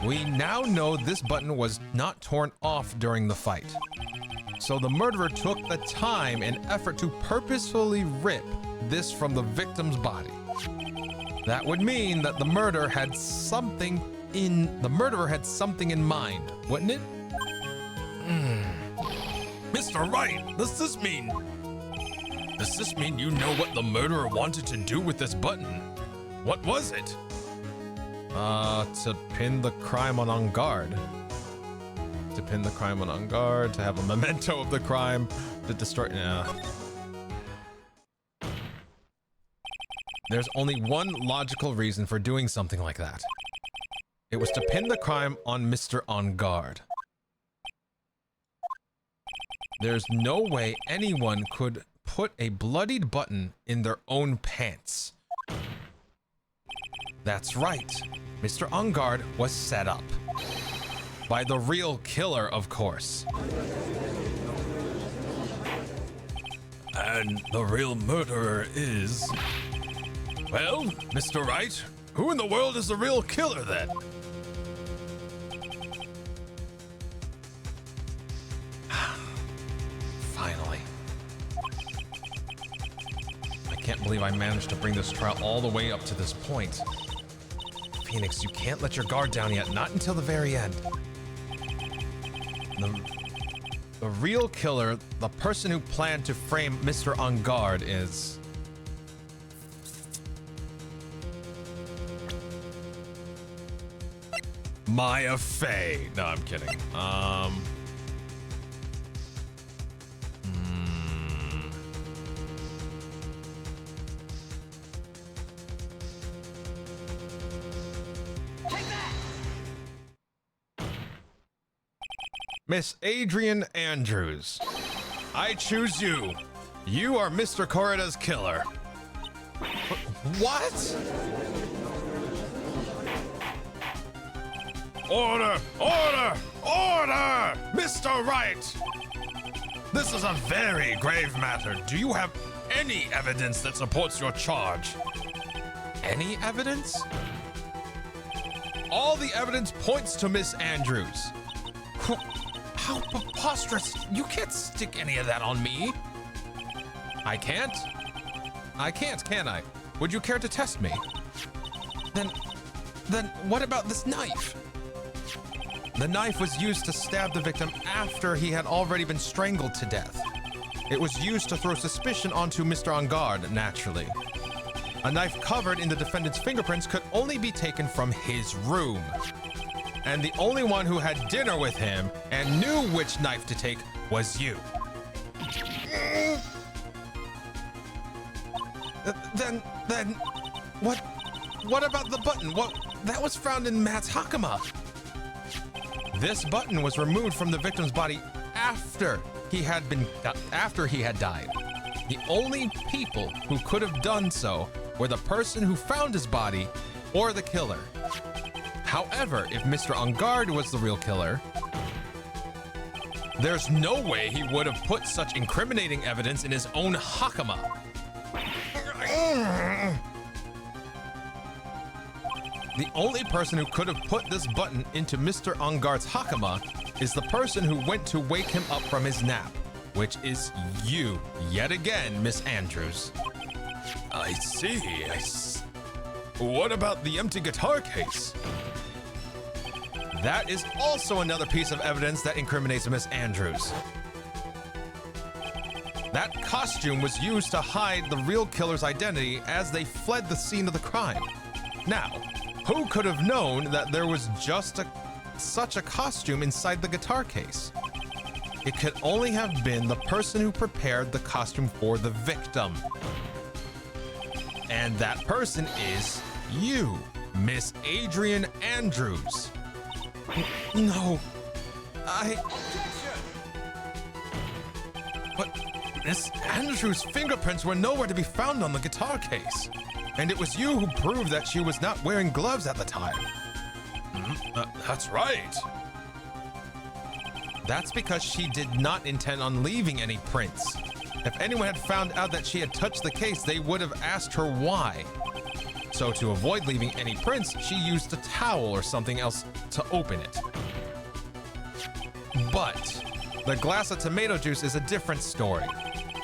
We now know this button was not torn off during the fight. So the murderer took the time and effort to purposefully rip this from the victim's body. That would mean that the murderer had something in mind, wouldn't it? Mr. Wright, does this mean you know what the murderer wanted to do with this button? What was it? To pin the crime on guard. To pin the crime on guard, to have a memento of the crime, to destroy... There's only one logical reason for doing something like that. It was to pin the crime on Mr. On Guard. There's no way anyone could put a bloodied button in their own pants. That's right. Mr. On Guard was set up. By the real killer, of course. And the real murderer is... Well, Mr. Wright, who in the world is the real killer then? Finally. I can't believe I managed to bring this trial all the way up to this point. Phoenix, you can't let your guard down yet, not until the very end. The real killer, the person who planned to frame Mr. On Guard is... Maya Fey. No, I'm kidding. Miss Adrian Andrews. I choose you. You are Mr. Corrida's killer. What? Order! Order! Order! Mr. Wright! This is a very grave matter. Do you have any evidence that supports your charge? Any evidence? All the evidence points to Miss Andrews. How preposterous. You can't stick any of that on me. I can't? I can't, can I? Would you care to test me? Then what about this knife? The knife was used to stab the victim after he had already been strangled to death. It was used to throw suspicion onto Mr. On Guard, naturally. A knife covered in the defendant's fingerprints could only be taken from his room. And the only one who had dinner with him and knew which knife to take was you. Then, what about the button? That was found in Matt's Hakama. This button was removed from the victim's body after he had died. The only people who could have done so were the person who found his body or the killer. However, if Mr. On Guard was the real killer, there's no way he would have put such incriminating evidence in his own Hakama. The only person who could have put this button into Mr. Onguard's Hakama is the person who went to wake him up from his nap, which is you, yet again, Miss Andrews. I see. What about the empty guitar case? That is also another piece of evidence that incriminates Miss Andrews. That costume was used to hide the real killer's identity as they fled the scene of the crime. Now, who could have known that there was just such a costume inside the guitar case? It could only have been the person who prepared the costume for the victim. And that person is you, Miss Adrian Andrews. No, But Miss Andrews' fingerprints were nowhere to be found on the guitar case. And it was you who proved that she was not wearing gloves at the time. That's right. That's because she did not intend on leaving any prints. If anyone had found out that she had touched the case, they would have asked her why. So to avoid leaving any prints, she used a towel or something else to open it. But the glass of tomato juice is a different story.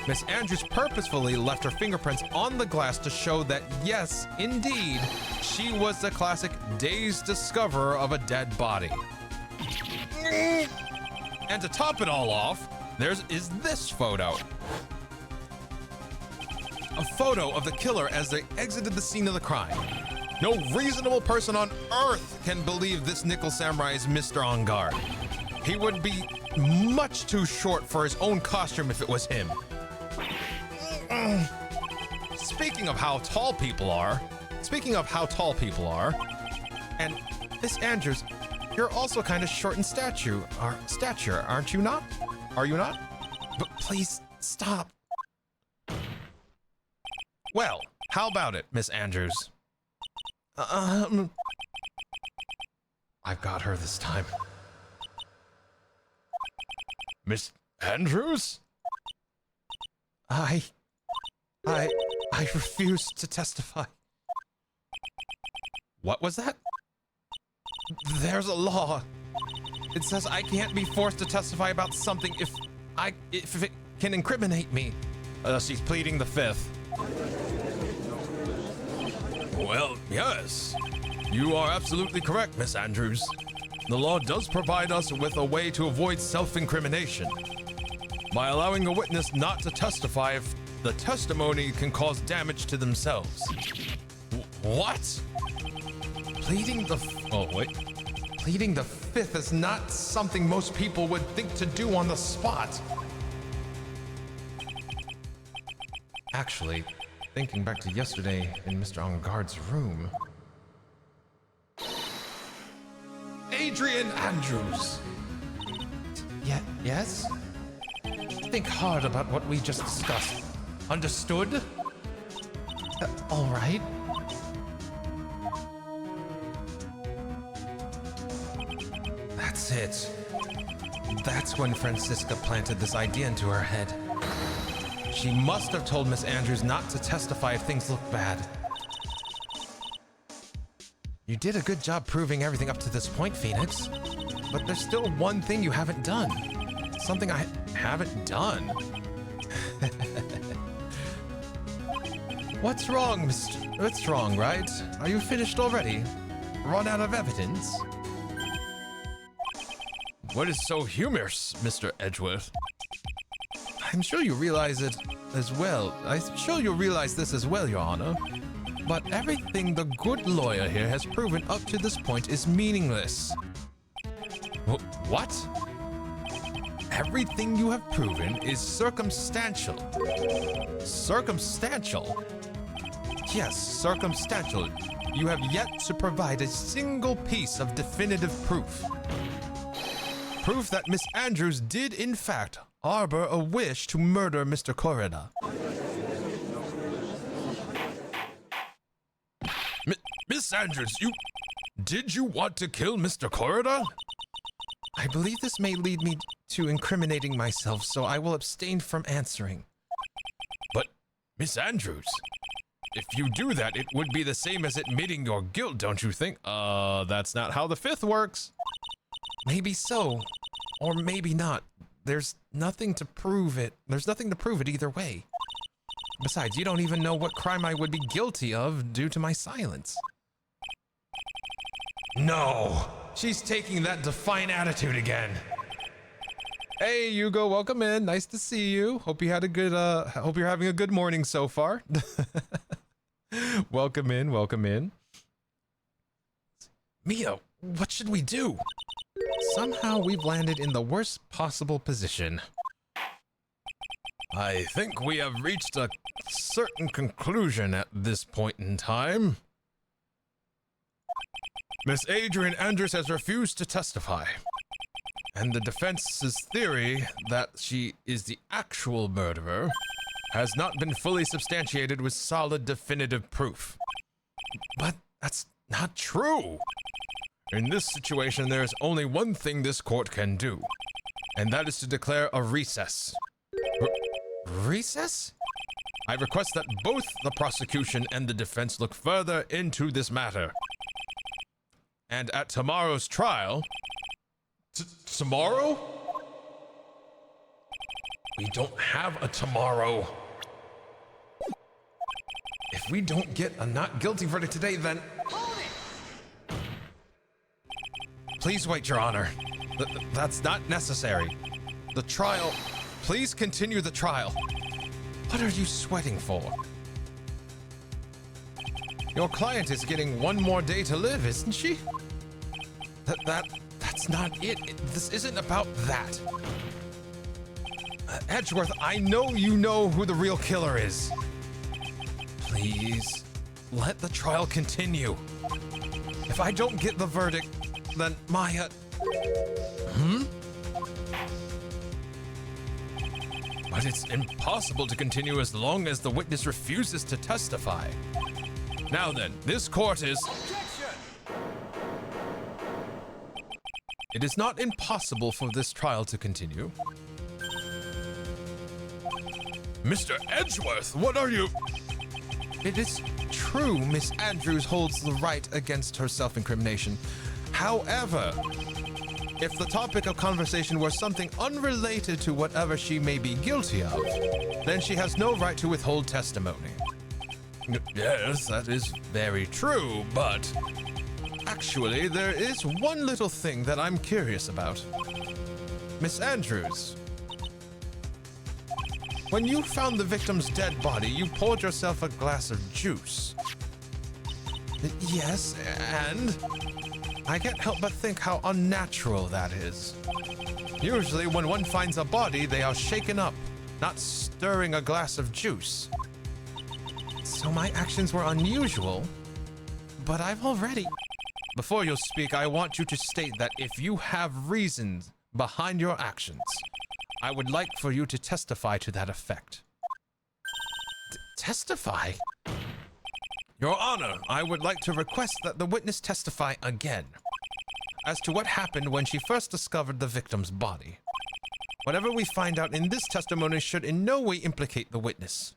Miss Andrews purposefully left her fingerprints on the glass to show that, yes, indeed, she was the classic dazed discoverer of a dead body. And to top it all off, is this photo. A photo of the killer as they exited the scene of the crime. No reasonable person on Earth can believe this Nickel Samurai is Mr. Onguard. He would be much too short for his own costume if it was him. Speaking of how tall people are, and Miss Andrews, you're also kind of short in stature, aren't you not? Are you not? But please stop. Well, how about it, Miss Andrews? I've got her this time. Miss Andrews? I refuse to testify. What was that? There's a law. It says I can't be forced to testify about something if it can incriminate me. She's pleading the fifth. Well, yes. You are absolutely correct, Miss Andrews. The law does provide us with a way to avoid self-incrimination by allowing a witness not to testify if the testimony can cause damage to themselves. What? Pleading the fifth is not something most people would think to do on the spot. Actually, thinking back to yesterday in Mr. Onguard's room. Adrian Andrews! Yes? Think hard about what we just discussed. Understood? All right. That's it. That's when Francisca planted this idea into her head. She must have told Miss Andrews not to testify if things look bad. You did a good job proving everything up to this point, Phoenix. But there's still one thing you haven't done. Something I haven't done. What's wrong, What's wrong, right? Are you finished already? Run out of evidence? What is so humorous, Mr. Edgeworth? I'm sure you realize it as well. I'm sure you'll realize this as well, Your Honor. But everything the good lawyer here has proven up to this point is meaningless. What? Everything you have proven is circumstantial. Circumstantial? Yes, circumstantial. You have yet to provide a single piece of definitive proof. Proof that Miss Andrews did, in fact, harbor a wish to murder Mr. Corrida. Miss Andrews, did you want to kill Mr. Corrida? I believe this may lead me to incriminating myself, so I will abstain from answering. But, Miss Andrews, If you do that, it would be the same as admitting your guilt, don't you think? That's not how the fifth works. Maybe so, or maybe not. There's nothing to prove it. There's nothing to prove it either way. Besides, you don't even know what crime I would be guilty of due to my silence. No, she's taking that defiant attitude again. Hey, Hugo, welcome in. Nice to see you. Hope you had a good, hope you're having a good morning so far. Welcome in, welcome in. Mia, what should we do? Somehow we've landed in the worst possible position. I think we have reached a certain conclusion at this point in time. Miss Adrian Andrews has refused to testify, and the defense's theory that she is the actual murderer has not been fully substantiated with solid definitive proof. But that's not true. In this situation, there is only one thing this court can do, and that is to declare a recess. Recess? I request that both the prosecution and the defense look further into this matter. And at tomorrow's trial... Tomorrow? We don't have a tomorrow. If we don't get a not guilty verdict today, then... Please wait, Your Honor. That's not necessary. The trial... Please continue the trial. What are you sweating for? Your client is getting one more day to live, isn't she? That's not it. This isn't about that. Edgeworth, I know you know who the real killer is. Please, let the trial continue. If I don't get the verdict, then Maya... But it's impossible to continue as long as the witness refuses to testify. Now then, this court is... It is not impossible for this trial to continue. Mr. Edgeworth, what are you... It is true Miss Andrews holds the right against her self-incrimination. However, if the topic of conversation were something unrelated to whatever she may be guilty of, then she has no right to withhold testimony. Yes, that is very true, but... Actually, there is one little thing that I'm curious about. Miss Andrews, when you found the victim's dead body, you poured yourself a glass of juice. Yes, and I can't help but think how unnatural that is. Usually when one finds a body, they are shaken up, not stirring a glass of juice. So my actions were unusual, but I've already... Before you speak, I want you to state that if you have reasons behind your actions, I would like for you to testify to that effect. Testify? Your Honor, I would like to request that the witness testify again as to what happened when she first discovered the victim's body. Whatever we find out in this testimony should in no way implicate the witness.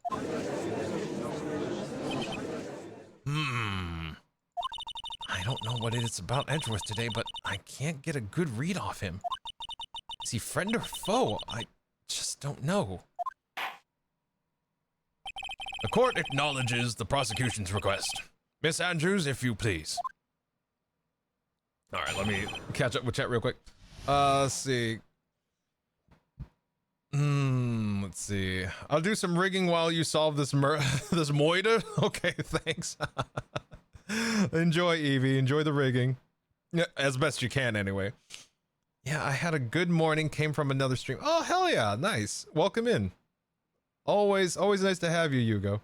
I don't know what it is about Edgeworth today, but I can't get a good read off him. Is he friend or foe? I just don't know. The court acknowledges the prosecution's request. Miss Andrews, if you please. All right, let me catch up with chat real quick. Let's see. Let's see. I'll do some rigging while you solve this this moida. Okay, thanks. Enjoy, Evie. Enjoy the rigging. Yeah, as best you can, anyway. Yeah, I had a good morning. Came from another stream. Oh, hell yeah. Nice. Welcome in. Always nice to have you, Hugo.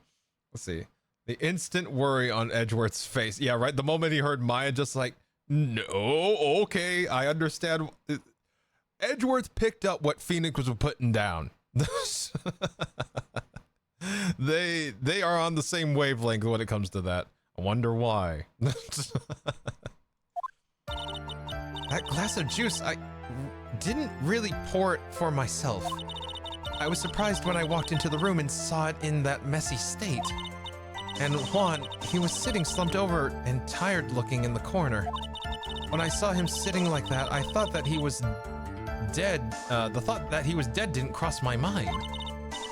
Let's see. The instant worry on Edgeworth's face. Yeah, right. The moment he heard Maya, just like, no, okay, I understand. Edgeworth picked up what Phoenix was putting down. They are on the same wavelength when it comes to that. I wonder why. That glass of juice, I didn't really pour it for myself. I was surprised when I walked into the room and saw it in that messy state. And Juan, he was sitting slumped over and tired looking in the corner. When I saw him sitting like that, I thought that he was dead. The thought that he was dead didn't cross my mind.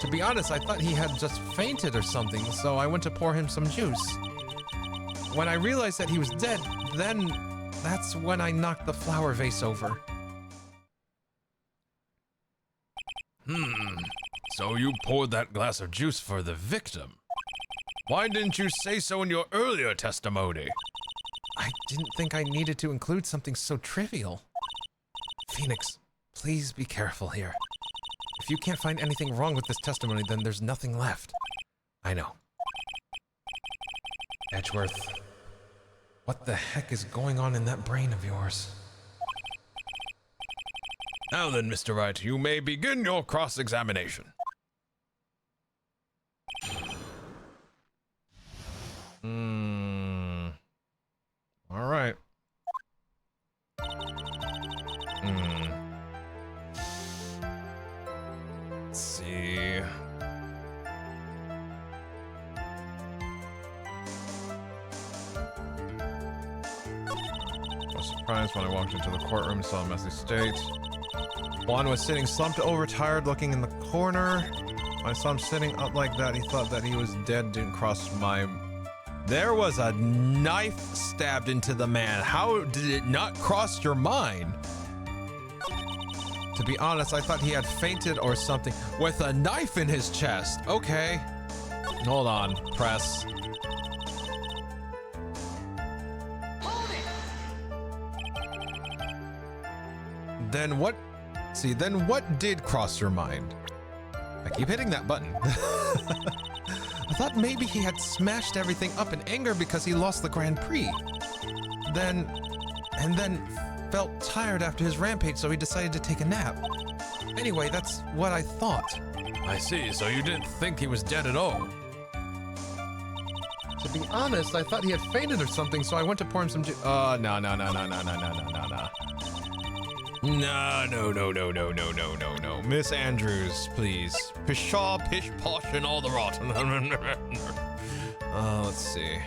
To be honest, I thought he had just fainted or something, so I went to pour him some juice. When I realized that he was dead, then that's when I knocked the flower vase over. So you poured that glass of juice for the victim. Why didn't you say so in your earlier testimony? I didn't think I needed to include something so trivial. Phoenix, please be careful here. If you can't find anything wrong with this testimony, then there's nothing left. I know. Edgeworth, what the heck is going on in that brain of yours? Now then, Mr. Wright, you may begin your cross-examination. All right. Let's see. I was surprised when I walked into the courtroom and saw a messy state. Juan was sitting slumped over, tired, looking in the corner. When I saw him sitting up like that, he thought that he was dead, didn't cross my... There was a knife stabbed into the man. How did it not cross your mind? To be honest, I thought he had fainted or something. With a knife in his chest. Okay. Hold on. Press. Hold it. Then what? See, then what did cross your mind? I keep hitting that button. I thought maybe he had smashed everything up in anger because he lost the Grand Prix. Then felt tired after his rampage, so he decided to take a nap. Anyway, that's what I thought. I see, so you didn't think he was dead at all. To be honest, I thought he had fainted or something, so I went to pour him some juice. No. No. Miss Andrews, please. Pshaw, pish, posh, and all the rot. Let's see.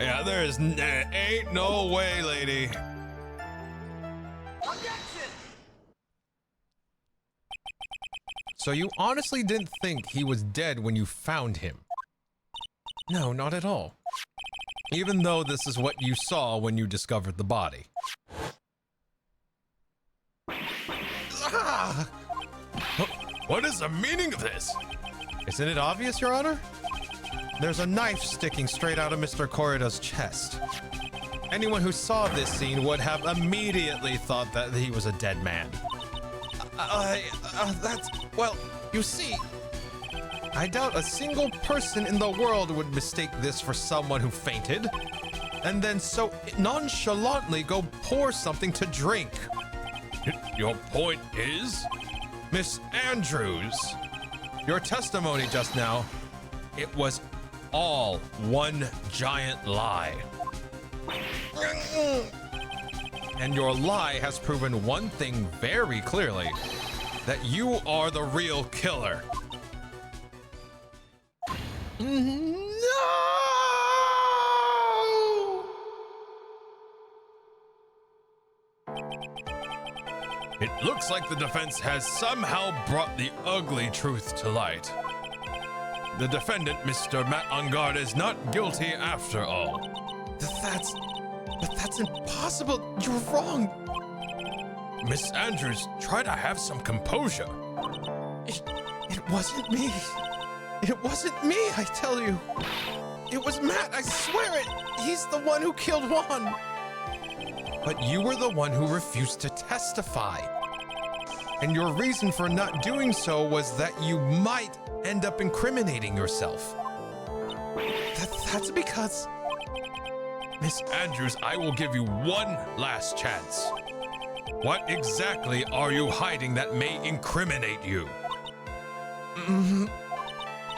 Yeah, ain't no way, lady. Objection. So you honestly didn't think he was dead when you found him? No, not at all. Even though this is what you saw when you discovered the body. Ah! What is the meaning of this? Isn't it obvious, Your Honor? There's a knife sticking straight out of Mr. Corrida's chest. Anyone who saw this scene would have immediately thought that he was a dead man. Well, you see, I doubt a single person in the world would mistake this for someone who fainted, and then so nonchalantly go pour something to drink. Your point is? Miss Andrews, your testimony just now, it was all one giant lie. And your lie has proven one thing very clearly, that you are the real killer. No! It looks like the defense has somehow brought the ugly truth to light. The defendant, Mr. Matt Ongard, is not guilty after all. But that's impossible. You're wrong. Miss Andrews, try to have some composure. It wasn't me. It wasn't me, I tell you. It was Matt, I swear it. He's the one who killed Juan. But you were the one who refused to testify. And your reason for not doing so was that you might end up incriminating yourself. That's because... Miss Andrews, I will give you one last chance. What exactly are you hiding that may incriminate you?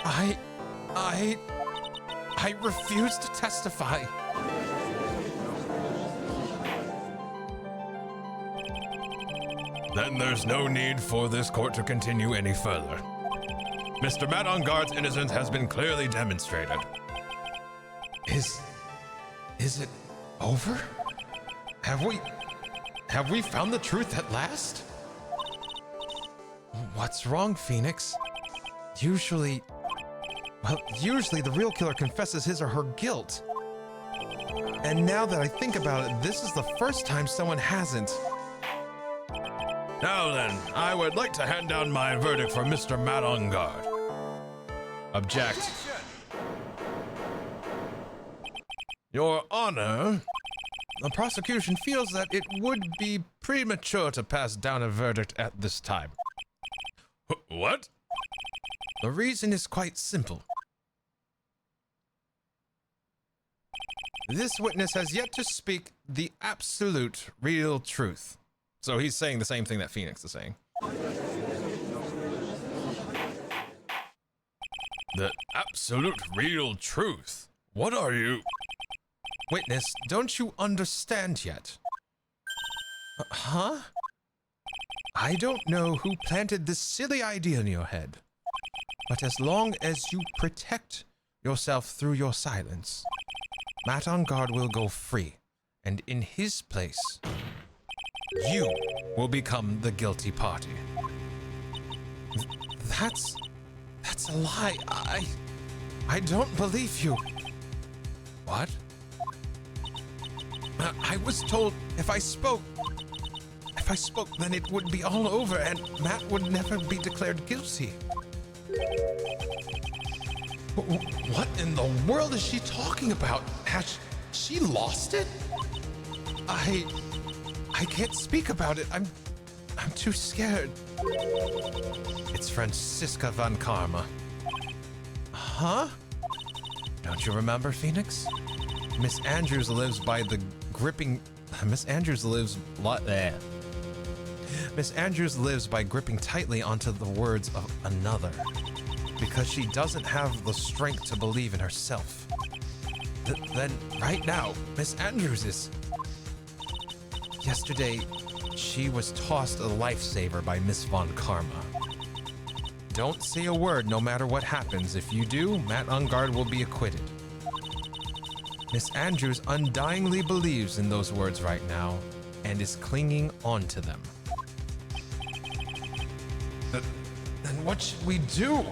I refuse to testify. Then there's no need for this court to continue any further. Mr. Matt on Guard's innocence has been clearly demonstrated. Is it over? Have we found the truth at last? What's wrong, Phoenix? Usually the real killer confesses his or her guilt. And now that I think about it, this is the first time someone hasn't. Now then, I would like to hand down my verdict for Mr. Matt on Guard. Object. Your Honor, the prosecution feels that it would be premature to pass down a verdict at this time. What? The reason is quite simple. This witness has yet to speak the absolute real truth. So he's saying the same thing that Phoenix is saying. The absolute real truth? What are you? Witness, don't you understand yet? Huh? I don't know who planted this silly idea in your head, but as long as you protect yourself through your silence, Matt on Guard will go free, and in his place, you will become the guilty party. That's a lie. I don't believe you. What? I was told if I spoke, then it would be all over and Matt would never be declared guilty. What in the world is she talking about? Has she lost it? I can't speak about it. I'm too scared. It's Franziska von Karma. Huh? Don't you remember, Phoenix? Miss Andrews lives by gripping tightly onto the words of another because she doesn't have the strength to believe in herself. Then right now, Miss Andrews is... Yesterday, she was tossed a lifesaver by Miss Von Karma. Don't say a word no matter what happens. If you do, Matt on Guard will be acquitted. Miss Andrews undyingly believes in those words right now and is clinging on to them. Then what should we do?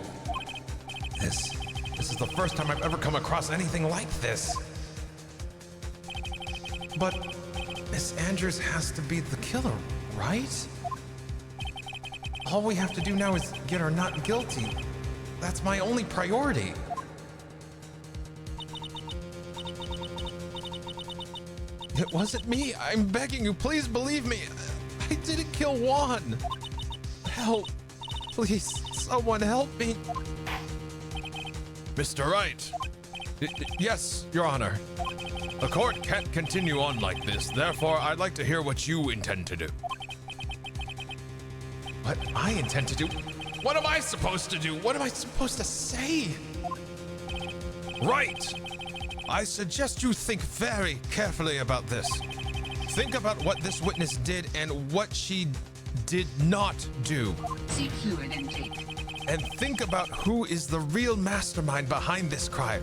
This is the first time I've ever come across anything like this. But Miss Andrews has to be the killer, right? All we have to do now is get her not guilty. That's my only priority. It wasn't me. I'm begging you, please believe me. I didn't kill Juan. Help. Please, someone help me. Mr. Wright. Yes, Your Honor. The court can't continue on like this. Therefore, I'd like to hear what you intend to do. What I intend to do? What am I supposed to do? What am I supposed to say? Right. I suggest you think very carefully about this. Think about what this witness did and what she did not do. See fluid intake. And think about who is the real mastermind behind this crime.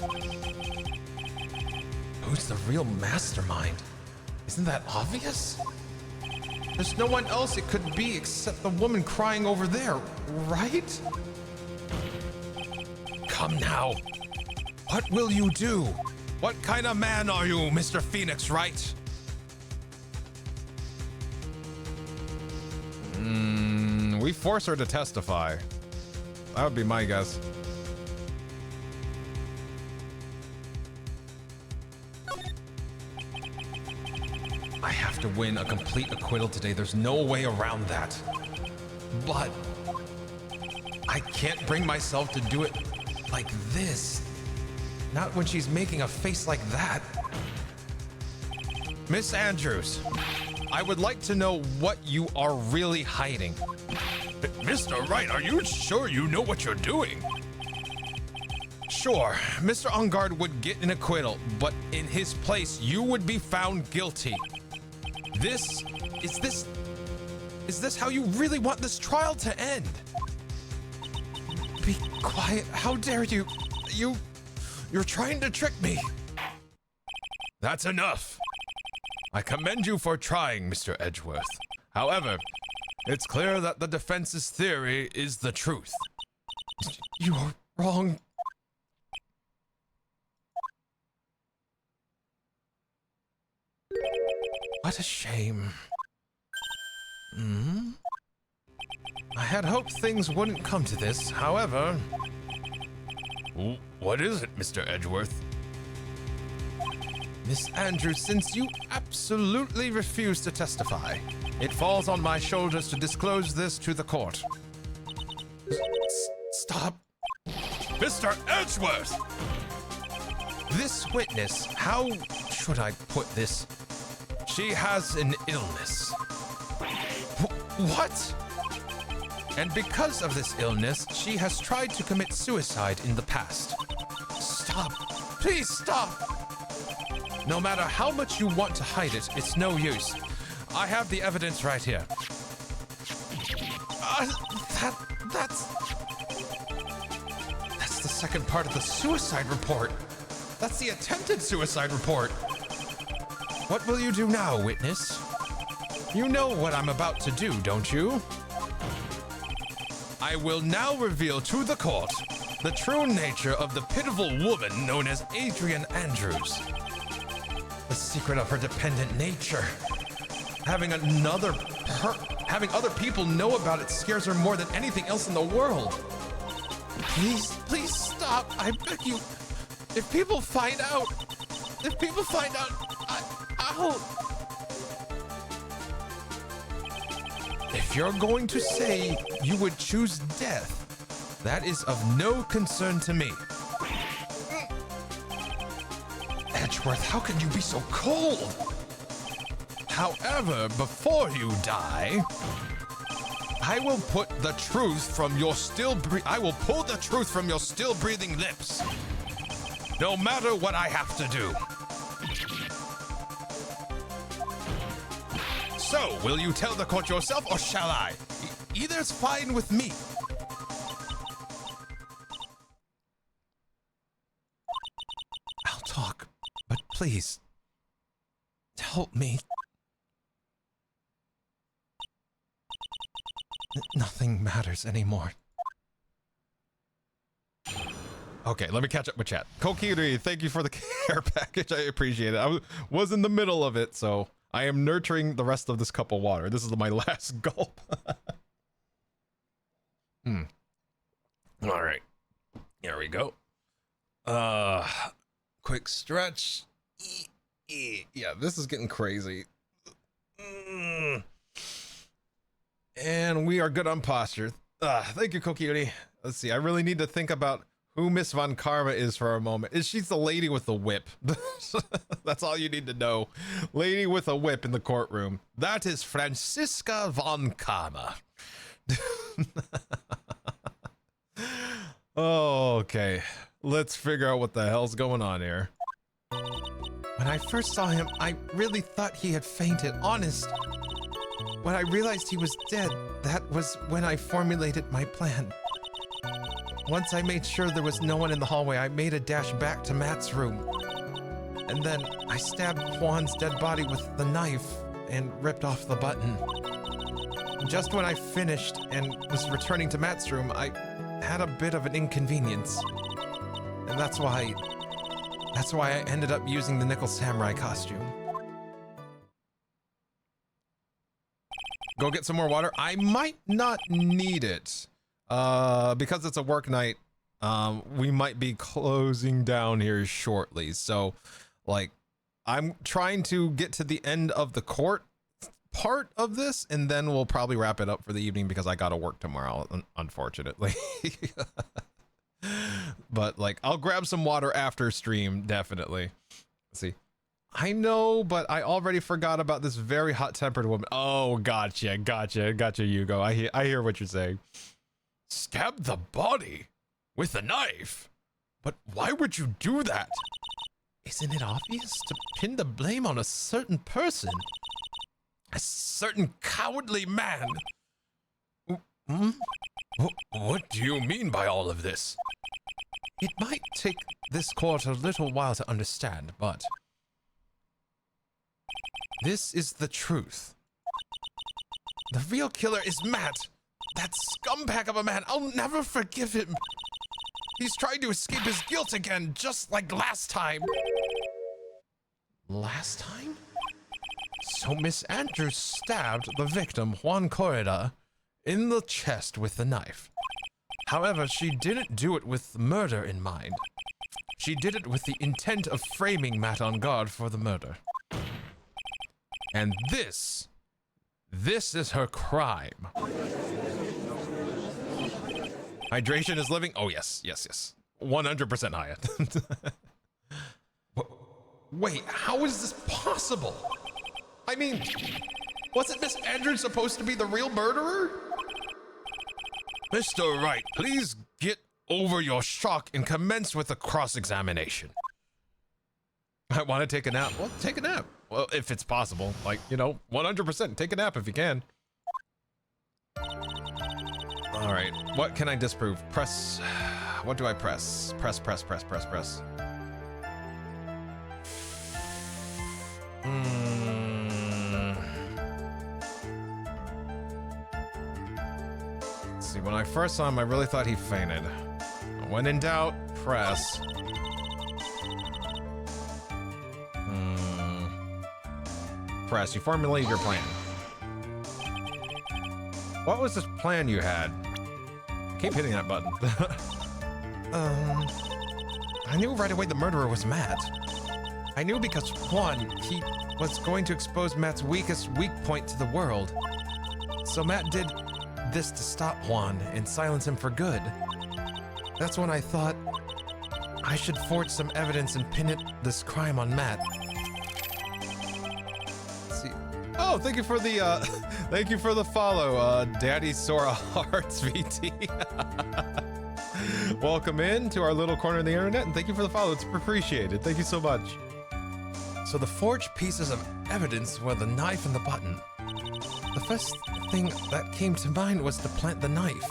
Who's the real mastermind? Isn't that obvious? There's no one else it could be except the woman crying over there, right? Come now. What will you do? What kind of man are you, Mr. Phoenix Wright? We force her to testify. That would be my guess. I have to win a complete acquittal today. There's no way around that. But I can't bring myself to do it like this. Not when she's making a face like that. Miss Andrews, I would like to know what you are really hiding. Mr. Wright, are you sure you know what you're doing? Sure, Mr. On Guard would get an acquittal, but in his place, you would be found guilty. Is this how you really want this trial to end? quiet. How dare you? You're trying to trick me. That's enough. I commend you for trying, Mr. Edgeworth. However, it's clear that the defense's theory is the truth. You're wrong. What a shame. I had hoped things wouldn't come to this, however... What is it, Mr. Edgeworth? Miss Andrews, since you absolutely refuse to testify, it falls on my shoulders to disclose this to the court. Stop. Mr. Edgeworth! This witness, how should I put this? She has an illness. What? And because of this illness, she has tried to commit suicide in the past. Stop. Please stop. No matter how much you want to hide it, it's no use. I have the evidence right here. That's the second part of the suicide report. That's the attempted suicide report. What will you do now, witness? You know what I'm about to do, don't you? I will now reveal to the court the true nature of the pitiful woman known as Adrian Andrews. The secret of her dependent nature. Having other people know about it scares her more than anything else in the world. Please stop. I beg you. If people find out, I'll... If you're going to say you would choose death, that is of no concern to me. Edgeworth, how can you be so cold? However, before you die, I will pull the truth from your still breathing lips. No matter what I have to do. So, will you tell the court yourself, or shall I? Either's fine with me. I'll talk, but please, help me. Nothing matters anymore. Okay, let me catch up with chat. Kokiri, thank you for the care package. I appreciate it. I was in the middle of it, so I am nurturing the rest of this cup of water. This is my last gulp. All right. Here we go. Quick stretch. Yeah, this is getting crazy. And we are good on posture. Thank you, Kokiri. Let's see. I really need to think about who Miss Von Karma is for a moment. She's the lady with the whip. That's all you need to know. Lady with a whip in the courtroom. That is Franziska Von Karma. Okay. Let's figure out what the hell's going on here. When I first saw him, I really thought he had fainted. Honest. When I realized he was dead, that was when I formulated my plan. Once I made sure there was no one in the hallway, I made a dash back to Matt's room. And then I stabbed Juan's dead body with the knife and ripped off the button. Just when I finished and was returning to Matt's room, I had a bit of an inconvenience. And that's why I ended up using the Nickel Samurai costume. Go get some more water. I might not need it. Because it's a work night, we might be closing down here shortly. So, like, I'm trying to get to the end of the court part of this, and then we'll probably wrap it up for the evening because I gotta work tomorrow, unfortunately. But, like, I'll grab some water after stream, definitely. Let's see. I know, but I already forgot about this very hot-tempered woman. Oh, gotcha, Hugo. I hear what you're saying. Stab the body with a knife? But why would you do that? Isn't it obvious to pin the blame on a certain person? A certain cowardly man? What do you mean by all of this? It might take this court a little while to understand, but this is the truth. The real killer is Matt. That scumbag of a man. I'll never forgive him. He's trying to escape his guilt again, just like last time. Last time? So Miss Andrews stabbed the victim, Juan Corrida, in the chest with the knife. However, she didn't do it with murder in mind. She did it with the intent of framing Matt on guard for the murder. And this is her crime. Hydration is living. Oh, yes. 100% Hyatt. Wait, how is this possible? I mean, wasn't Miss Andrews supposed to be the real murderer? Mr. Wright, please get over your shock and commence with the cross-examination. I want to take a nap. Well, take a nap. Well, if it's possible. Like, 100% take a nap if you can. All right, what can I disprove? Press. What do I press? Press. Let's see, when I first saw him, I really thought he fainted. When in doubt, press. Press. You formulated your plan. What was this plan you had? I keep hitting that button. I knew right away the murderer was Matt. I knew because, one, he was going to expose Matt's weakest weak point to the world. So Matt did this to stop Juan and silence him for good. That's when I thought I should forge some evidence and pin this crime on Matt. Let's see. Oh, thank you for the thank you for the follow, Daddy Sora Hearts VT. Welcome in to our little corner of the internet, and thank you for the follow. It's appreciated. Thank you so much. So the forged pieces of evidence were the knife and the button. The first thing that came to mind was to plant the knife.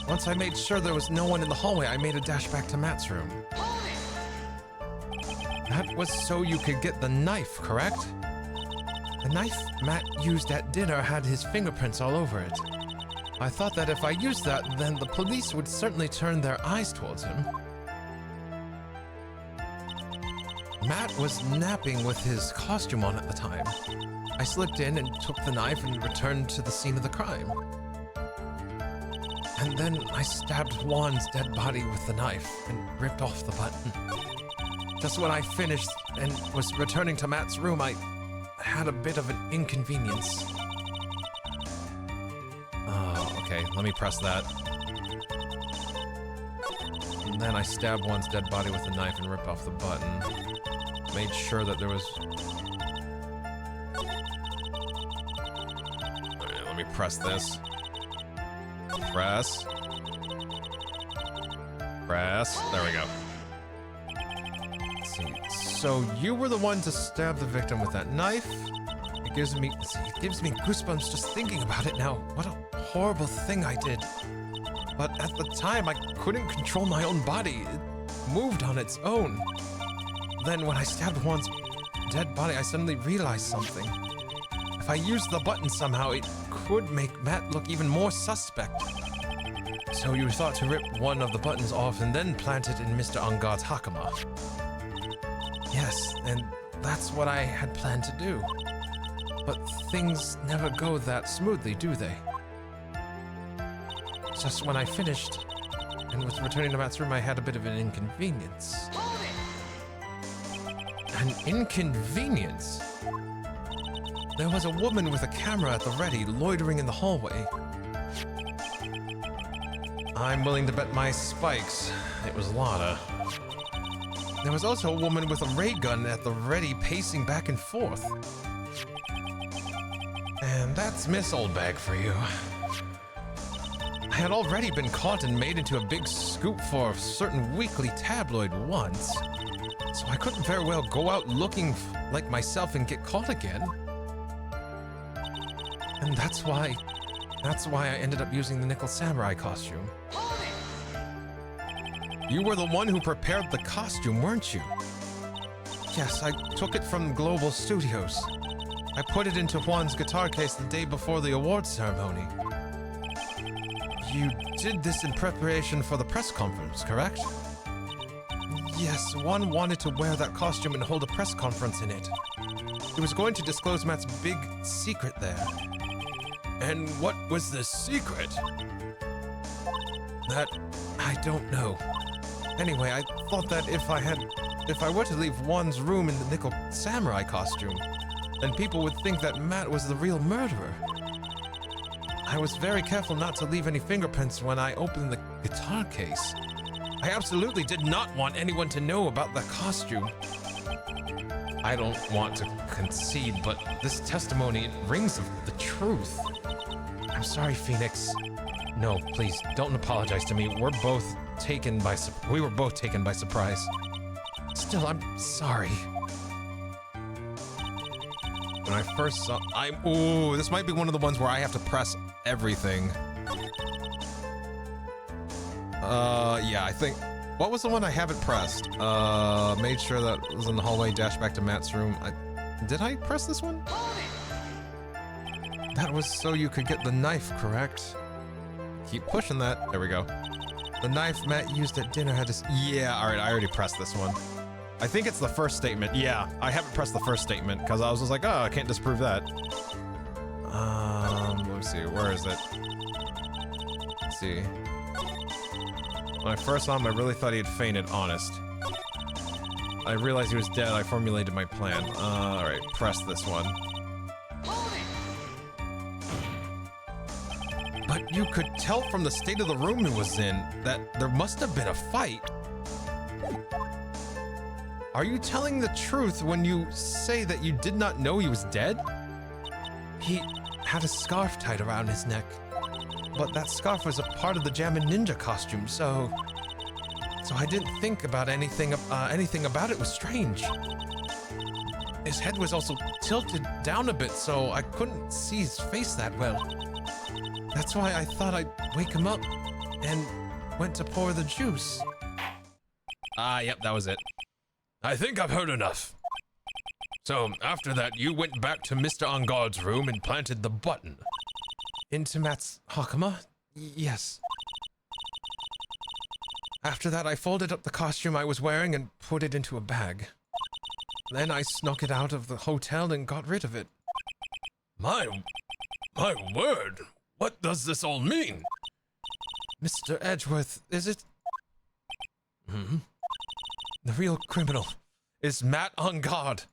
Once I made sure there was no one in the hallway, I made a dash back to Matt's room. That was so you could get the knife, correct? The knife Matt used at dinner had his fingerprints all over it. I thought that if I used that, then the police would certainly turn their eyes towards him. Matt was napping with his costume on at the time. I slipped in and took the knife and returned to the scene of the crime. And then I stabbed Juan's dead body with the knife and ripped off the button. Just when I finished and was returning to Matt's room, I had a bit of an inconvenience. Oh, okay, let me press that. And then I stabbed Juan's dead body with the knife and ripped off the button. Made sure that there was... Right, let me press this. Press. There we go. Let's see. So you were the one to stab the victim with that knife. It gives me goosebumps just thinking about it now. What a horrible thing I did. But at the time, I couldn't control my own body. It moved on its own. Then when I stabbed Juan's dead body, I suddenly realized something. If I used the button somehow, it could make Matt look even more suspect. So you thought to rip one of the buttons off and then plant it in Mr. Angard's hakama. Yes, and that's what I had planned to do. But things never go that smoothly, do they? Just when I finished and was returning to Matt's room, I had a bit of an inconvenience. An inconvenience? There was a woman with a camera at the ready, loitering in the hallway. I'm willing to bet my spikes it was Lana. There was also a woman with a ray gun at the ready, pacing back and forth. And that's Miss Oldbag for you. I had already been caught and made into a big scoop for a certain weekly tabloid once, so I couldn't very well go out looking like myself and get caught again. And that's why That's why I ended up using the Nickel Samurai costume. You were the one who prepared the costume, weren't you? Yes, I took it from Global Studios. I put it into Juan's guitar case the day before the awards ceremony. You did this in preparation for the press conference, correct? Yes, Juan wanted to wear that costume and hold a press conference in it. He was going to disclose Matt's big secret there. And what was the secret? That I don't know. Anyway, I thought that if I were to leave Juan's room in the Nickel Samurai costume, then people would think that Matt was the real murderer. I was very careful not to leave any fingerprints when I opened the guitar case. I absolutely did not want anyone to know about the costume. I don't want to concede, but this testimony rings of the truth. I'm sorry, Phoenix. No, please, don't apologize to me. We were both taken by surprise. Still, I'm sorry. When I first saw... Ooh, this might be one of the ones where I have to press everything. Yeah, I think... What was the one I haven't pressed? Made sure that it was in the hallway, dash back to Matt's room. Did I press this one? That was so you could get the knife, correct? Keep pushing that. There we go. The knife Matt used at dinner had to... Yeah, alright, I already pressed this one. I think it's the first statement. Yeah, I haven't pressed the first statement because I was just like, oh, I can't disprove that. Let me see, where is it? Let's see. When I first saw him, I really thought he had fainted, honest. I realized he was dead, I formulated my plan. Alright, press this one. But you could tell from the state of the room he was in that there must have been a fight. Are you telling the truth when you say that you did not know he was dead? He had a scarf tied around his neck, but that scarf was a part of the Jammin' Ninja costume, so I didn't think about anything about it was strange. His head was also tilted down a bit, so I couldn't see his face that well. That's why I thought I'd wake him up and went to pour the juice. Yep, that was it. I think I've heard enough. So, after that, you went back to Mr. Engarde's room and planted the button. Into Matt's Hakama? Yes. After that, I folded up the costume I was wearing and put it into a bag. Then I snuck it out of the hotel and got rid of it. My word! What does this all mean? Mr. Edgeworth, is it? The real criminal is Matt Engarde.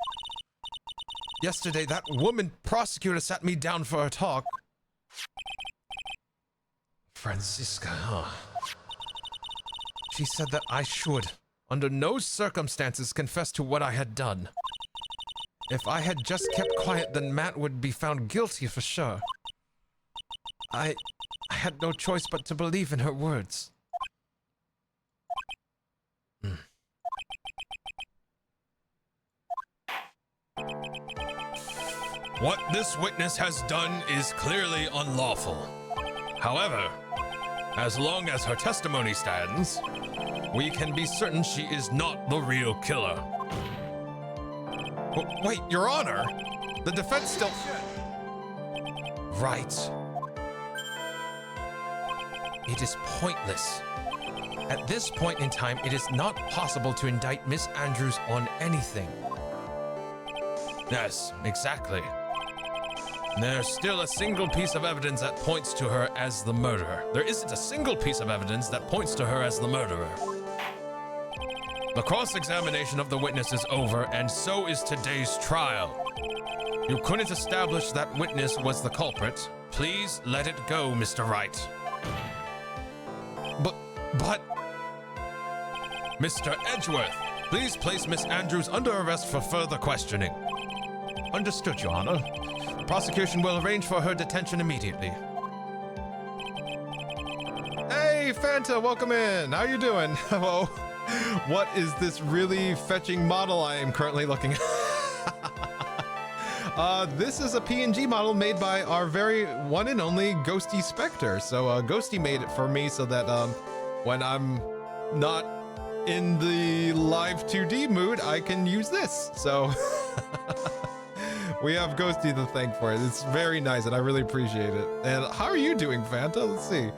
Yesterday, that woman prosecutor sat me down for a talk. Francisca, huh? She said that I should, under no circumstances, confess to what I had done. If I had just kept quiet, then Matt would be found guilty for sure. I had no choice but to believe in her words. What this witness has done is clearly unlawful. However, as long as her testimony stands, we can be certain she is not the real killer. Wait, Your Honor! The defense still... Right. It is pointless. At this point in time, it is not possible to indict Miss Andrews on anything. Yes, exactly. There's still a single piece of evidence that points to her as the murderer. There isn't a single piece of evidence that points to her as the murderer. The cross-examination of the witness is over, and so is today's trial. You couldn't establish that witness was the culprit. Please let it go, Mr. Wright. But... Mr. Edgeworth, please place Miss Andrews under arrest for further questioning. Understood, Your Honor. Prosecution will arrange for her detention immediately. Hey, Fanta, welcome in. How you doing? Hello. What is this really fetching model I am currently looking at? This is a PNG model made by our very one and only Ghosty Spectre. So Ghosty made it for me so that when I'm not in the live 2D mood, I can use this. So we have Ghosty to thank for it. It's very nice and I really appreciate it. And how are you doing, Fanta? Let's see.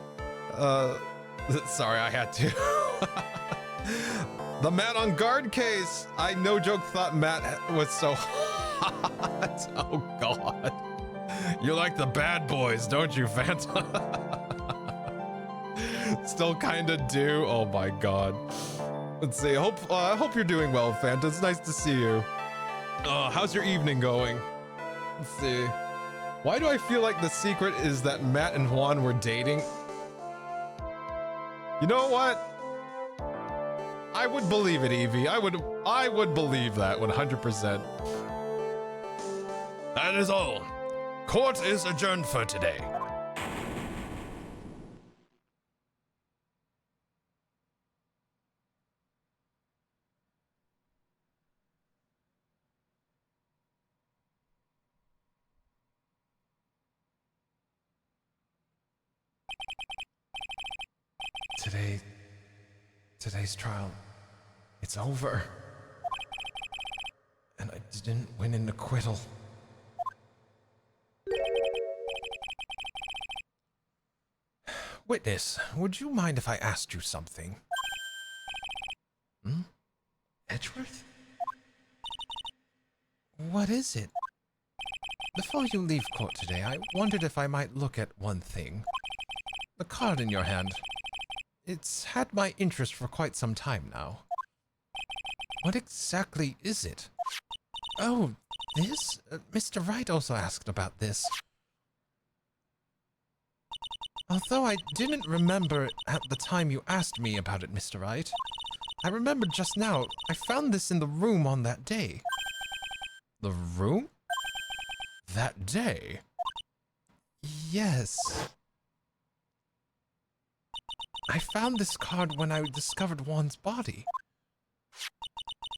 Sorry, I had to. The Matt on Guard case. I no joke thought Matt was so hot. Oh God. You like the bad boys, don't you, Fanta? Still kinda do. Oh my God. Let's see. I hope you're doing well, Fanta. It's nice to see you. How's your evening going? Let's see. Why do I feel like the secret is that Matt and Juan were dating? You know what? I would believe it, Evie. I would believe that 100%. That is all. Court is adjourned for today. Today's trial, it's over. And I didn't win an acquittal. Witness, would you mind if I asked you something? Edgeworth? What is it? Before you leave court today, I wondered if I might look at one thing. The card in your hand. It's had my interest for quite some time now. What exactly is it? Oh, this? Mr. Wright also asked about this. Although I didn't remember it at the time you asked me about it, Mr. Wright, I remembered just now I found this in the room on that day. The room? That day? Yes. I found this card when I discovered Juan's body.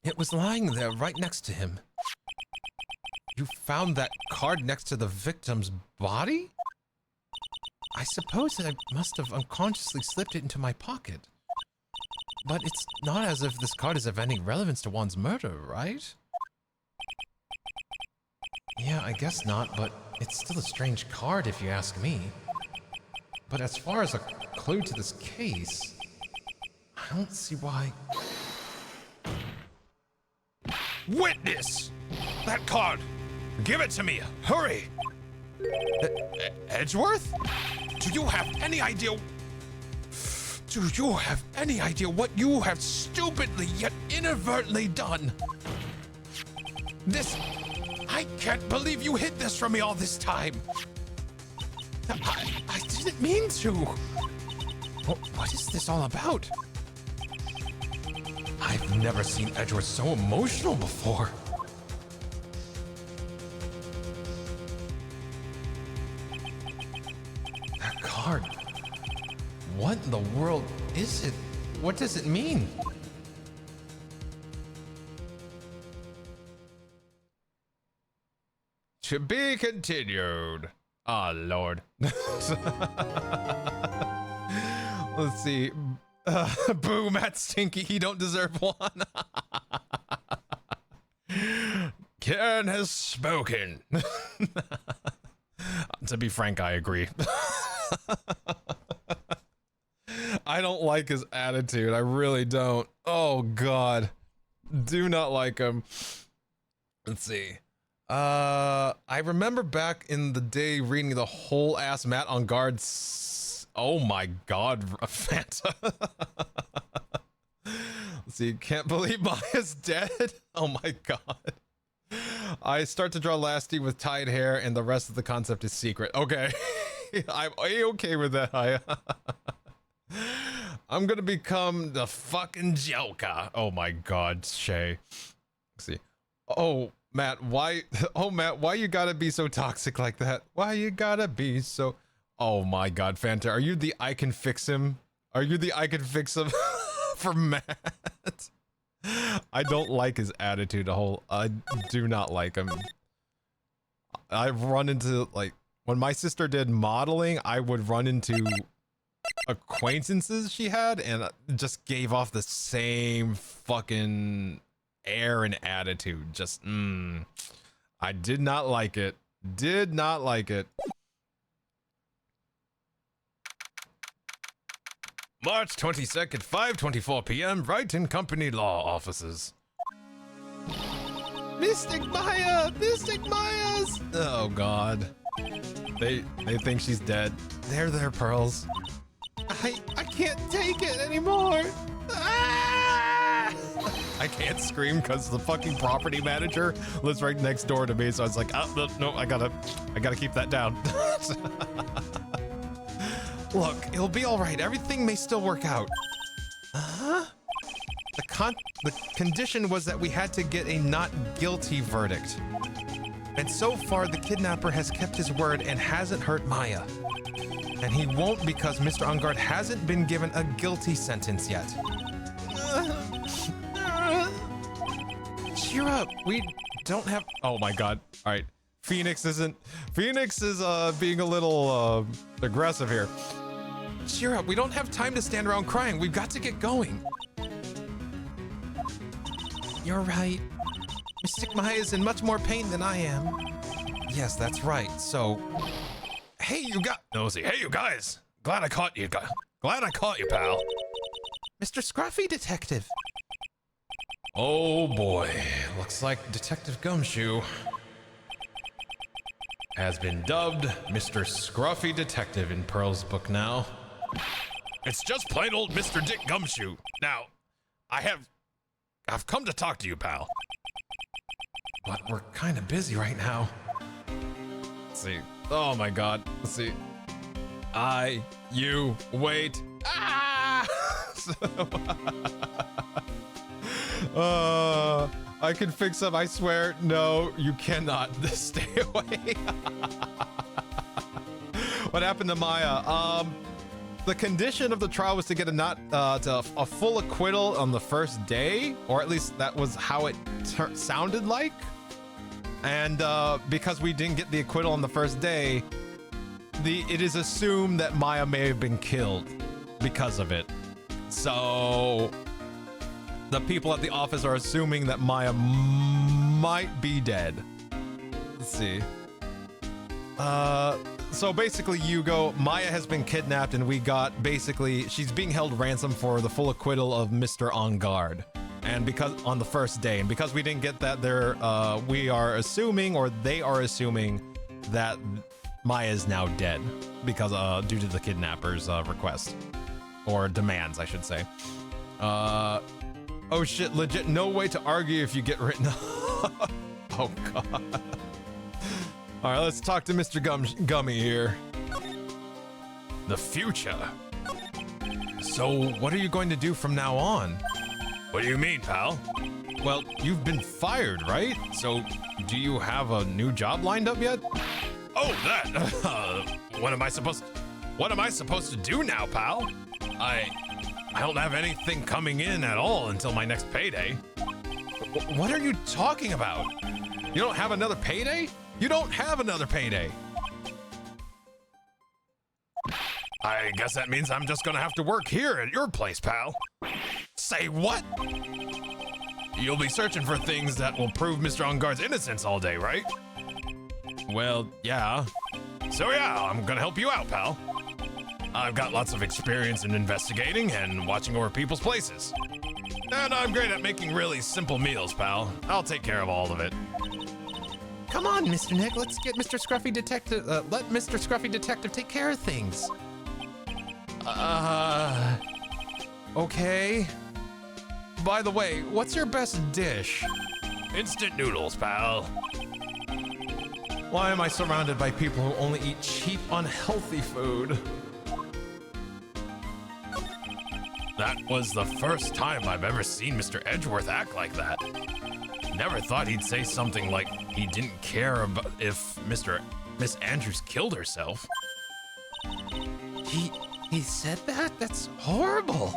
It was lying there right next to him. You found that card next to the victim's body? I suppose I must have unconsciously slipped it into my pocket. But it's not as if this card is of any relevance to Juan's murder, right? Yeah, I guess not, but it's still a strange card if you ask me. But as far as a clue to this case, I don't see why... Witness! That card! Give it to me! Hurry! Edgeworth? Do you have any idea... Do you have any idea what you have stupidly yet inadvertently done? This... I can't believe you hid this from me all this time! I didn't mean to! What is this all about? I've never seen Edgeworth so emotional before. That card. What in the world is it? What does it mean? To be continued. Oh, Lord. Let's see. Boo, Matt Stinky. He don't deserve one. Karen has spoken. To be frank, I agree. I don't like his attitude. I really don't. Oh, God. Do not like him. Let's see. I remember back in the day reading the whole ass Matt on Guard. Oh my God, Fanta. Let's see. Can't believe Maya's dead. Oh my God. I start to draw Lasty with tied hair, and the rest of the concept is secret. Okay. I'm okay with that, Haya. I'm gonna become the fucking Joker. Oh my God, Shay. Let's see. Oh, Matt, why? Oh, Matt, why you gotta be so toxic like that? Why you gotta be so... Oh my God, Fanta, are you the I can fix him? Are you the I can fix him for Matt? I don't like his attitude. I do not like him. I've run into, like, when my sister did modeling, I would run into acquaintances she had and just gave off the same fucking air and attitude. Just, I did not like it. Did not like it. March 22nd, 5:24 p.m. Brighton Company Law Offices. Mystic Maya! Mystic Maya's! Oh god. They think she's dead. There, Pearls. I can't take it anymore. Ah! I can't scream because the fucking property manager lives right next door to me, so I was like, oh, no, I gotta keep that down. Look, it'll be all right. Everything may still work out. Huh? The condition was that we had to get a not guilty verdict. And so far, the kidnapper has kept his word and hasn't hurt Maya. And he won't because Mr. Ungard hasn't been given a guilty sentence yet. Cheer up. We don't have... Oh my god. All right. Phoenix is being a little aggressive here. Cheer up. We don't have time to stand around crying. We've got to get going. You're right. Mystic Maya is in much more pain than I am. Yes, that's right. So, hey, you guys. Glad I caught you, pal. Mr. Scruffy Detective. Oh boy, looks like Detective Gumshoe has been dubbed Mr. Scruffy Detective in Pearl's book now. It's just plain old Mr. Dick Gumshoe. Now, I've come to talk to you, pal. But we're kind of busy right now. Let's see. Oh my god. Let's see. You, wait. Ah! I can fix them, I swear. No, you cannot. Stay away. What happened to Maya? The condition of the trial was to get a full acquittal on the first day, or at least that was how it sounded like. And because we didn't get the acquittal on the first day, it is assumed that Maya may have been killed because of it. So the people at the office are assuming that Maya might be dead. Let's see. So basically, Maya has been kidnapped, and we got she's being held ransom for the full acquittal of Mr. On Guard. And because on the first day, and because we didn't get that, we are assuming, or they are assuming, that Maya is now dead because due to the kidnapper's request, or demands, I should say. Oh shit! Legit, no way to argue if you get written. Oh god. All right, let's talk to Mr. Gummy here. The future. So, what are you going to do from now on? What do you mean, pal? Well, you've been fired, right? So, do you have a new job lined up yet? Oh, that. What am I supposed to do now, pal? I don't have anything coming in at all until my next payday. What are you talking about? You don't have another payday? You don't have another payday. I guess that means I'm just gonna have to work here at your place, pal. Say what? You'll be searching for things that will prove Mr. On Guard's innocence all day, right? Well, yeah. So yeah, I'm gonna help you out, pal. I've got lots of experience in investigating and watching over people's places. And I'm great at making really simple meals, pal. I'll take care of all of it. Come on, Mr. Nick, let's get Mr. Scruffy Detective, let Mr. Scruffy Detective take care of things. Okay. By the way, what's your best dish? Instant noodles, pal. Why am I surrounded by people who only eat cheap, unhealthy food? That was the first time I've ever seen Mr. Edgeworth act like that. Never thought he'd say something like he didn't care about if Miss Andrews killed herself. He said that? That's horrible.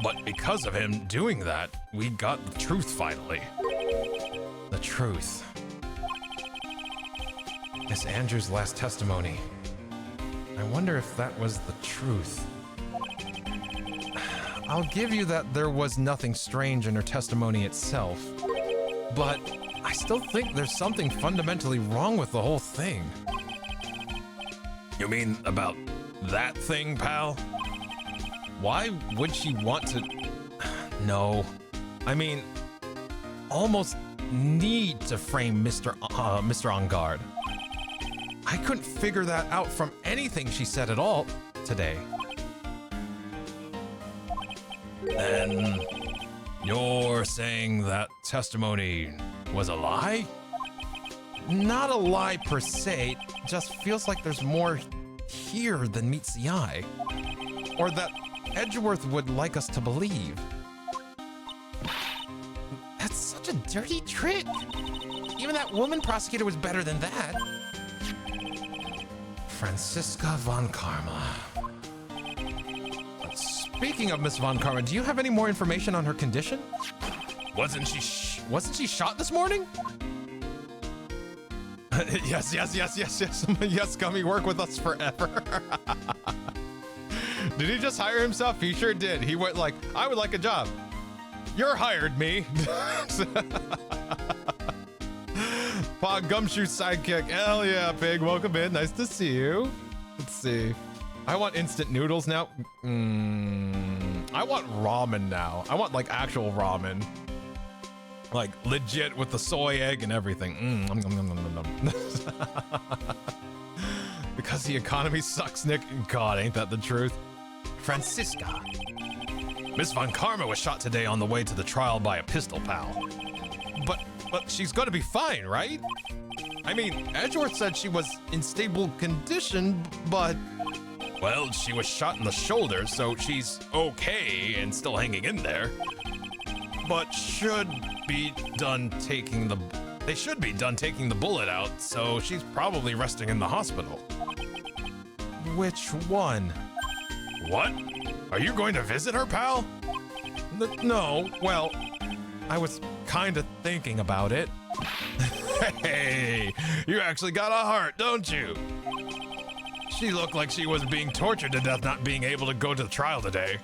But because of him doing that, we got the truth finally. The truth. Miss Andrews' last testimony. I wonder if that was the truth. I'll give you that there was nothing strange in her testimony itself, but I still think there's something fundamentally wrong with the whole thing. You mean about that thing, pal? Why would she want to... No. I mean, almost need to frame Mr. On Guard. I couldn't figure that out from anything she said at all today. Then you're saying that testimony was a lie? Not a lie per se, just feels like there's more here than meets the eye. Or that Edgeworth would like us to believe. That's such a dirty trick. Even that woman prosecutor was better than that. Franziska von Karma. Speaking of Miss Von Karma, do you have any more information on her condition? Wasn't she shot this morning? Yes. Yes, Gummy, work with us forever. Did he just hire himself? He sure did. He went like, I would like a job. You're hired, me. Gumshoe sidekick. Hell yeah, Pig. Welcome in. Nice to see you. Let's see. I want instant noodles now. I want ramen now. I want like actual ramen. Like legit with the soy egg and everything. Because the economy sucks, Nick. God, ain't that the truth? Franziska. Miss Von Karma was shot today on the way to the trial by a pistol pal. But she's gonna be fine, right? I mean, Edgeworth said she was in stable condition, but... Well, she was shot in the shoulder, so she's okay and still hanging in there. But should be done taking the... They should be done taking the bullet out, so she's probably resting in the hospital. Which one? What? Are you going to visit her, pal? No, well, I was kind of thinking about it. Hey, you actually got a heart, don't you? She looked like she was being tortured to death not being able to go to the trial today.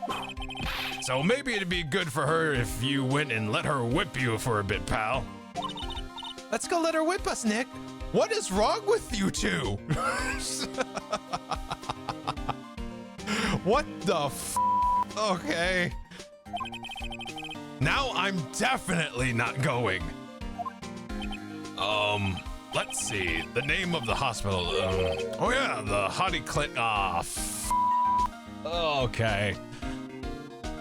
So maybe it'd be good for her if you went and let her whip you for a bit, pal. Let's go let her whip us, Nick. What is wrong with you two? What the f? Okay. Now I'm definitely not going. Let's see. The name of the hospital. Oh yeah, the Hottie Clinic. Okay.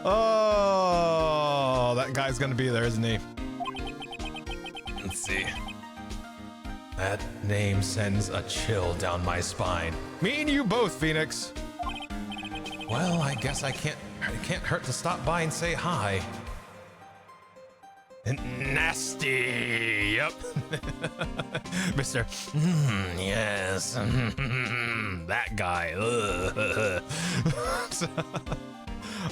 Oh, that guy's gonna be there, isn't he? Let's see. That name sends a chill down my spine. Me and you both, Phoenix. Well, I guess it can't hurt to stop by and say hi. Nasty, yep. Mr. Yes, that guy.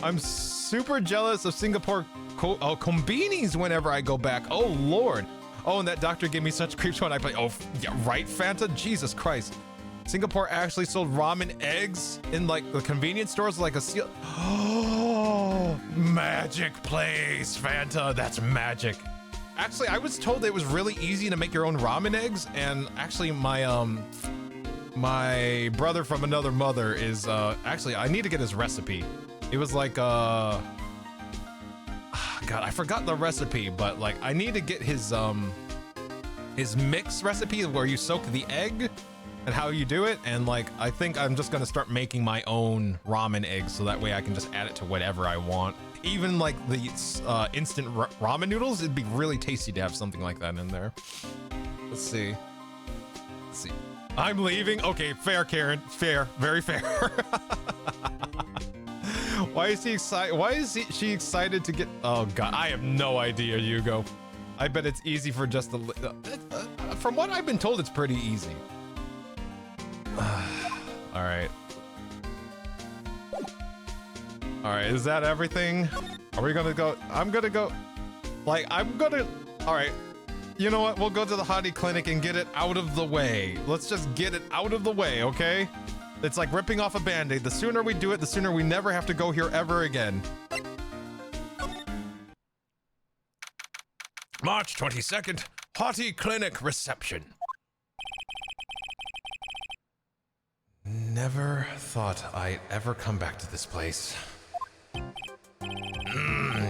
I'm super jealous of Singapore combinis whenever I go back. Oh, Lord. Oh, and that doctor gave me such creeps when I play. Oh, yeah, right, Fanta? Jesus Christ. Singapore actually sold ramen eggs in like the convenience stores like a seal. Oh, magic place, Fanta. That's magic. Actually, I was told it was really easy to make your own ramen eggs, and actually my brother from another mother is actually, I need to get his recipe. It was like God, I forgot the recipe, but like I need to get his mix recipe where you soak the egg and how you do it, and like I think I'm just gonna start making my own ramen eggs so that way I can just add it to whatever I want. Even like the instant ramen noodles, it'd be really tasty to have something like that in there. Let's see. I'm leaving. Okay, fair, Karen. Fair, very fair. Why is he excited? Why is she excited to get? Oh God, I have no idea, Hugo. I bet it's easy for just the. From what I've been told, it's pretty easy. All right. All right, is that everything? Are we gonna go? I'm gonna go. Like, I'm gonna. All right. You know what? We'll go to the hottie clinic and get it out of the way. Let's just get it out of the way, okay? It's like ripping off a band-aid. The sooner we do it, the sooner we never have to go here ever again. March 22nd, hottie clinic reception. Never thought I'd ever come back to this place.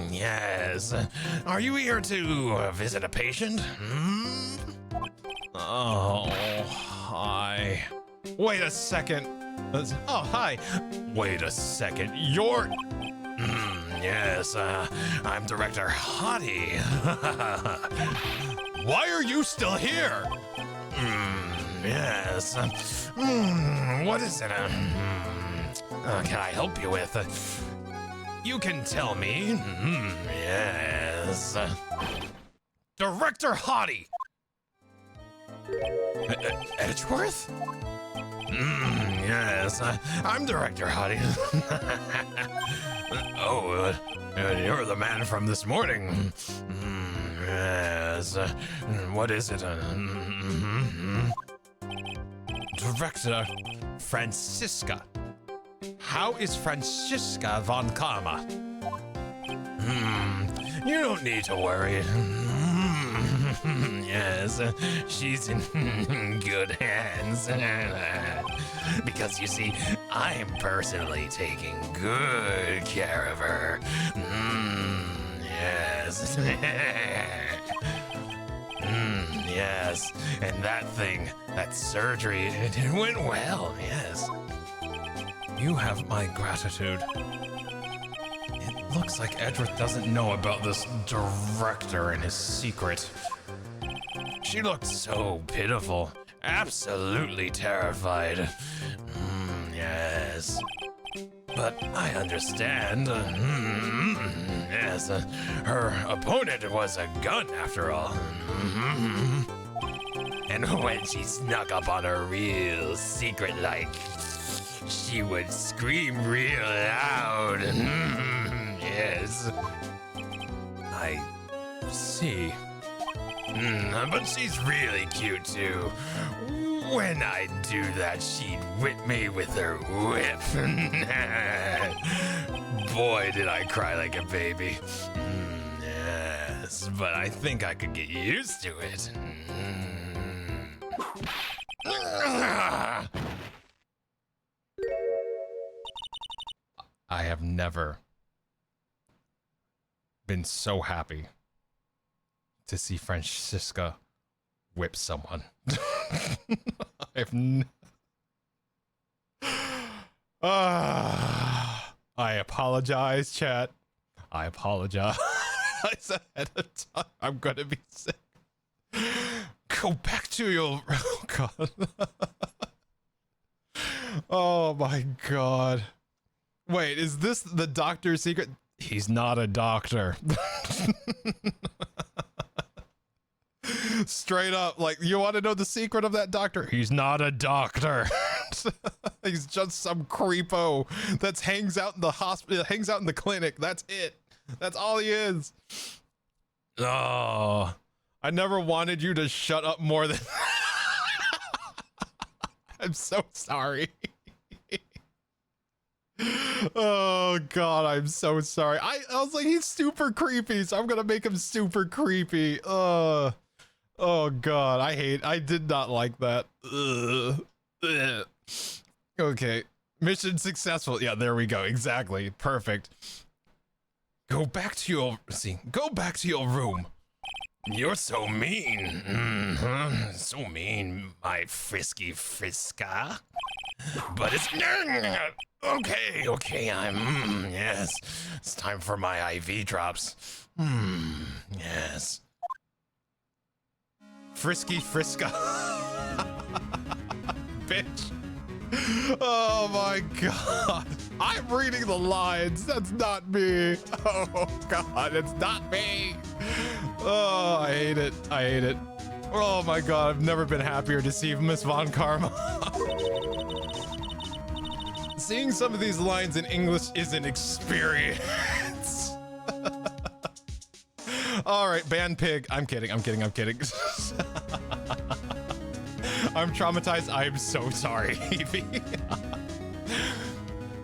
Yes. Are you here to visit a patient? Oh, hi. Wait a second. Oh, hi. Wait a second. You're... yes, I'm Director Hottie. Why are you still here? Yes. What is it? Can I help you with? You can tell me. Yes. Director Hottie. Edgeworth? Yes. I'm Director Hottie. Oh, you're the man from this morning. Yes. What is it? Director Franziska. How is Franziska von Karma? You don't need to worry. Yes, she's in good hands. Because you see, I'm personally taking good care of her. Yes. Yes, and that thing, that surgery, it went well, yes. You have my gratitude. It looks like Edgeworth doesn't know about this director and his secret. She looked so pitiful, absolutely terrified. Yes. But I understand. Yes, her opponent was a gun after all. And when she snuck up on her real secret like, she would scream real loud. Yes. I see. But she's really cute too. When I do that, she'd whip me with her whip. Boy, did I cry like a baby. Yes, but I think I could get used to it. I have never been so happy to see Franziska whip someone. I apologize, chat. I apologize ahead of time. I'm gonna be sick. Go back to your... Oh, God. Oh, my God. Wait, is this the doctor's secret? He's not a doctor. Straight up, like, you want to know the secret of that doctor? He's not a doctor. He's just some creepo that hangs out in the hospital, hangs out in the clinic. That's it. That's all he is. Oh, I never wanted you to shut up more than... I'm so sorry. Oh God, I'm so sorry. I was like, he's super creepy, so I'm gonna make him super creepy. Oh God, I did not like that. Ugh. Okay, mission successful. Yeah, there we go. Exactly, perfect. Go back to your room. You're so mean. So mean, my frisky Friska. But it's... Okay, I'm... yes. It's time for my IV drops. Yes. Frisky Friska. Bitch. Oh my God. I'm reading the lines. That's not me. Oh God, it's not me. Oh, I hate it. I hate it. Oh my God, I've never been happier to see Miss Von Karma. Seeing some of these lines in English is an experience. All right, ban pig. I'm kidding. I'm traumatized. I'm so sorry, Evie.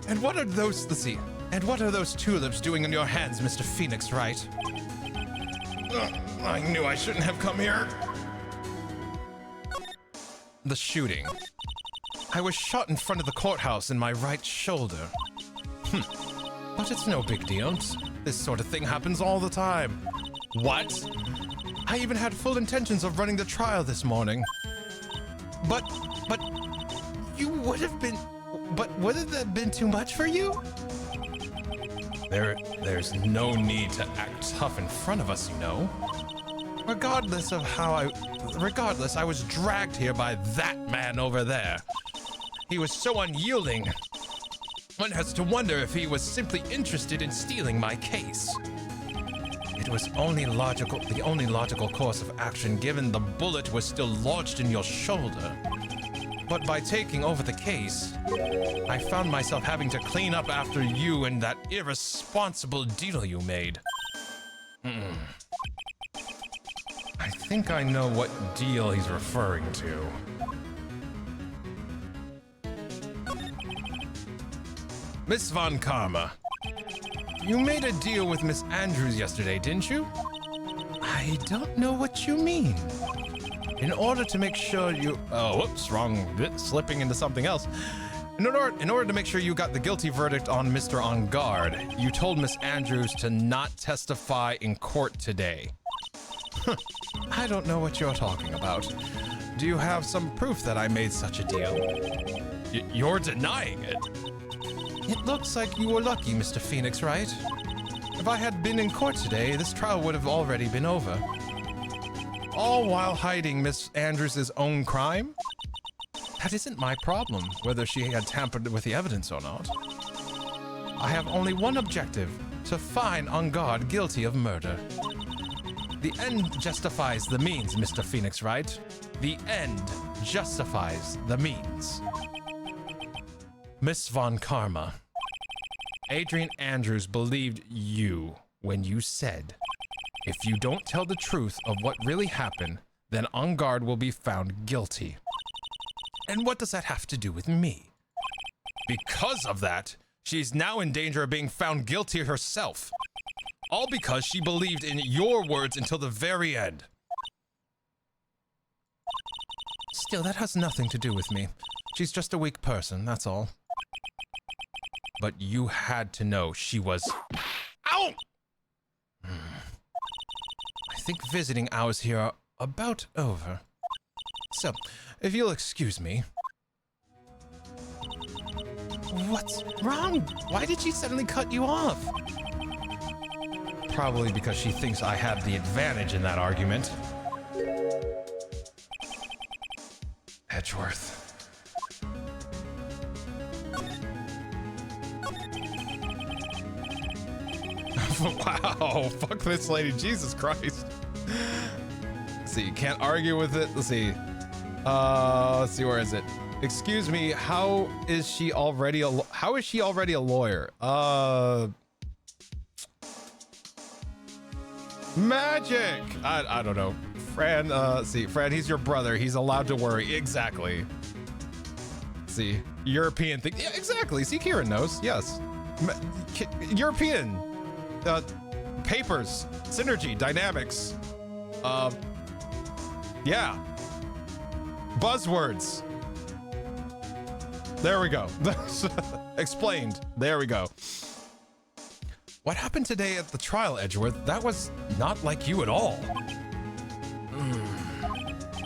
And what are those, let's see. And what are those tulips doing in your hands, Mr. Phoenix, right? I knew I shouldn't have come here. The shooting. I was shot in front of the courthouse in my right shoulder. But it's no big deal. This sort of thing happens all the time. What? I even had full intentions of running the trial this morning. But you would have been, but wouldn't that have been too much for you? There's no need to act tough in front of us, you know. Regardless, I was dragged here by that man over there. He was so unyielding. One has to wonder if he was simply interested in stealing my case. It was the only logical course of action given the bullet was still lodged in your shoulder. But by taking over the case, I found myself having to clean up after you and that irresponsible deal you made. I think I know what deal he's referring to. Miss Von Karma, you made a deal with Miss Andrews yesterday, didn't you? I don't know what you mean. In order to make sure you... Oh, whoops, wrong bit, slipping into something else. In order to make sure you got the guilty verdict on Mr. On Guard, you told Miss Andrews to not testify in court today. I don't know what you're talking about. Do you have some proof that I made such a deal? You're denying it. It looks like you were lucky, Mr. Phoenix, right? If I had been in court today, this trial would have already been over. All while hiding Miss Andrews' own crime? That isn't my problem, whether she had tampered with the evidence or not. I have only one objective, to find On Guard guilty of murder. The end justifies the means, Mr. Phoenix, right? The end justifies the means. Miss Von Karma, Adrian Andrews believed you when you said, if you don't tell the truth of what really happened, then On Guard will be found guilty. And what does that have to do with me? Because of that, she's now in danger of being found guilty herself. All because she believed in your words until the very end. Still, that has nothing to do with me. She's just a weak person, that's all. But you had to know she was... Ow! I think visiting hours here are about over. So, if you'll excuse me... What's wrong? Why did she suddenly cut you off? Probably because she thinks I have the advantage in that argument. Edgeworth. Wow, fuck this lady, Jesus Christ. Let's see, you can't argue with it. Let's see, where is it? Excuse me, how is she already a lawyer? Magic! I don't know. Fran, see, Fran, he's your brother. He's allowed to worry. Exactly. See, European thing. Yeah, exactly. See, Kieran knows. Yes. European. Papers. Synergy. Dynamics. Yeah. Buzzwords. There we go. Explained. There we go. What happened today at the trial, Edgeworth? That was not like you at all.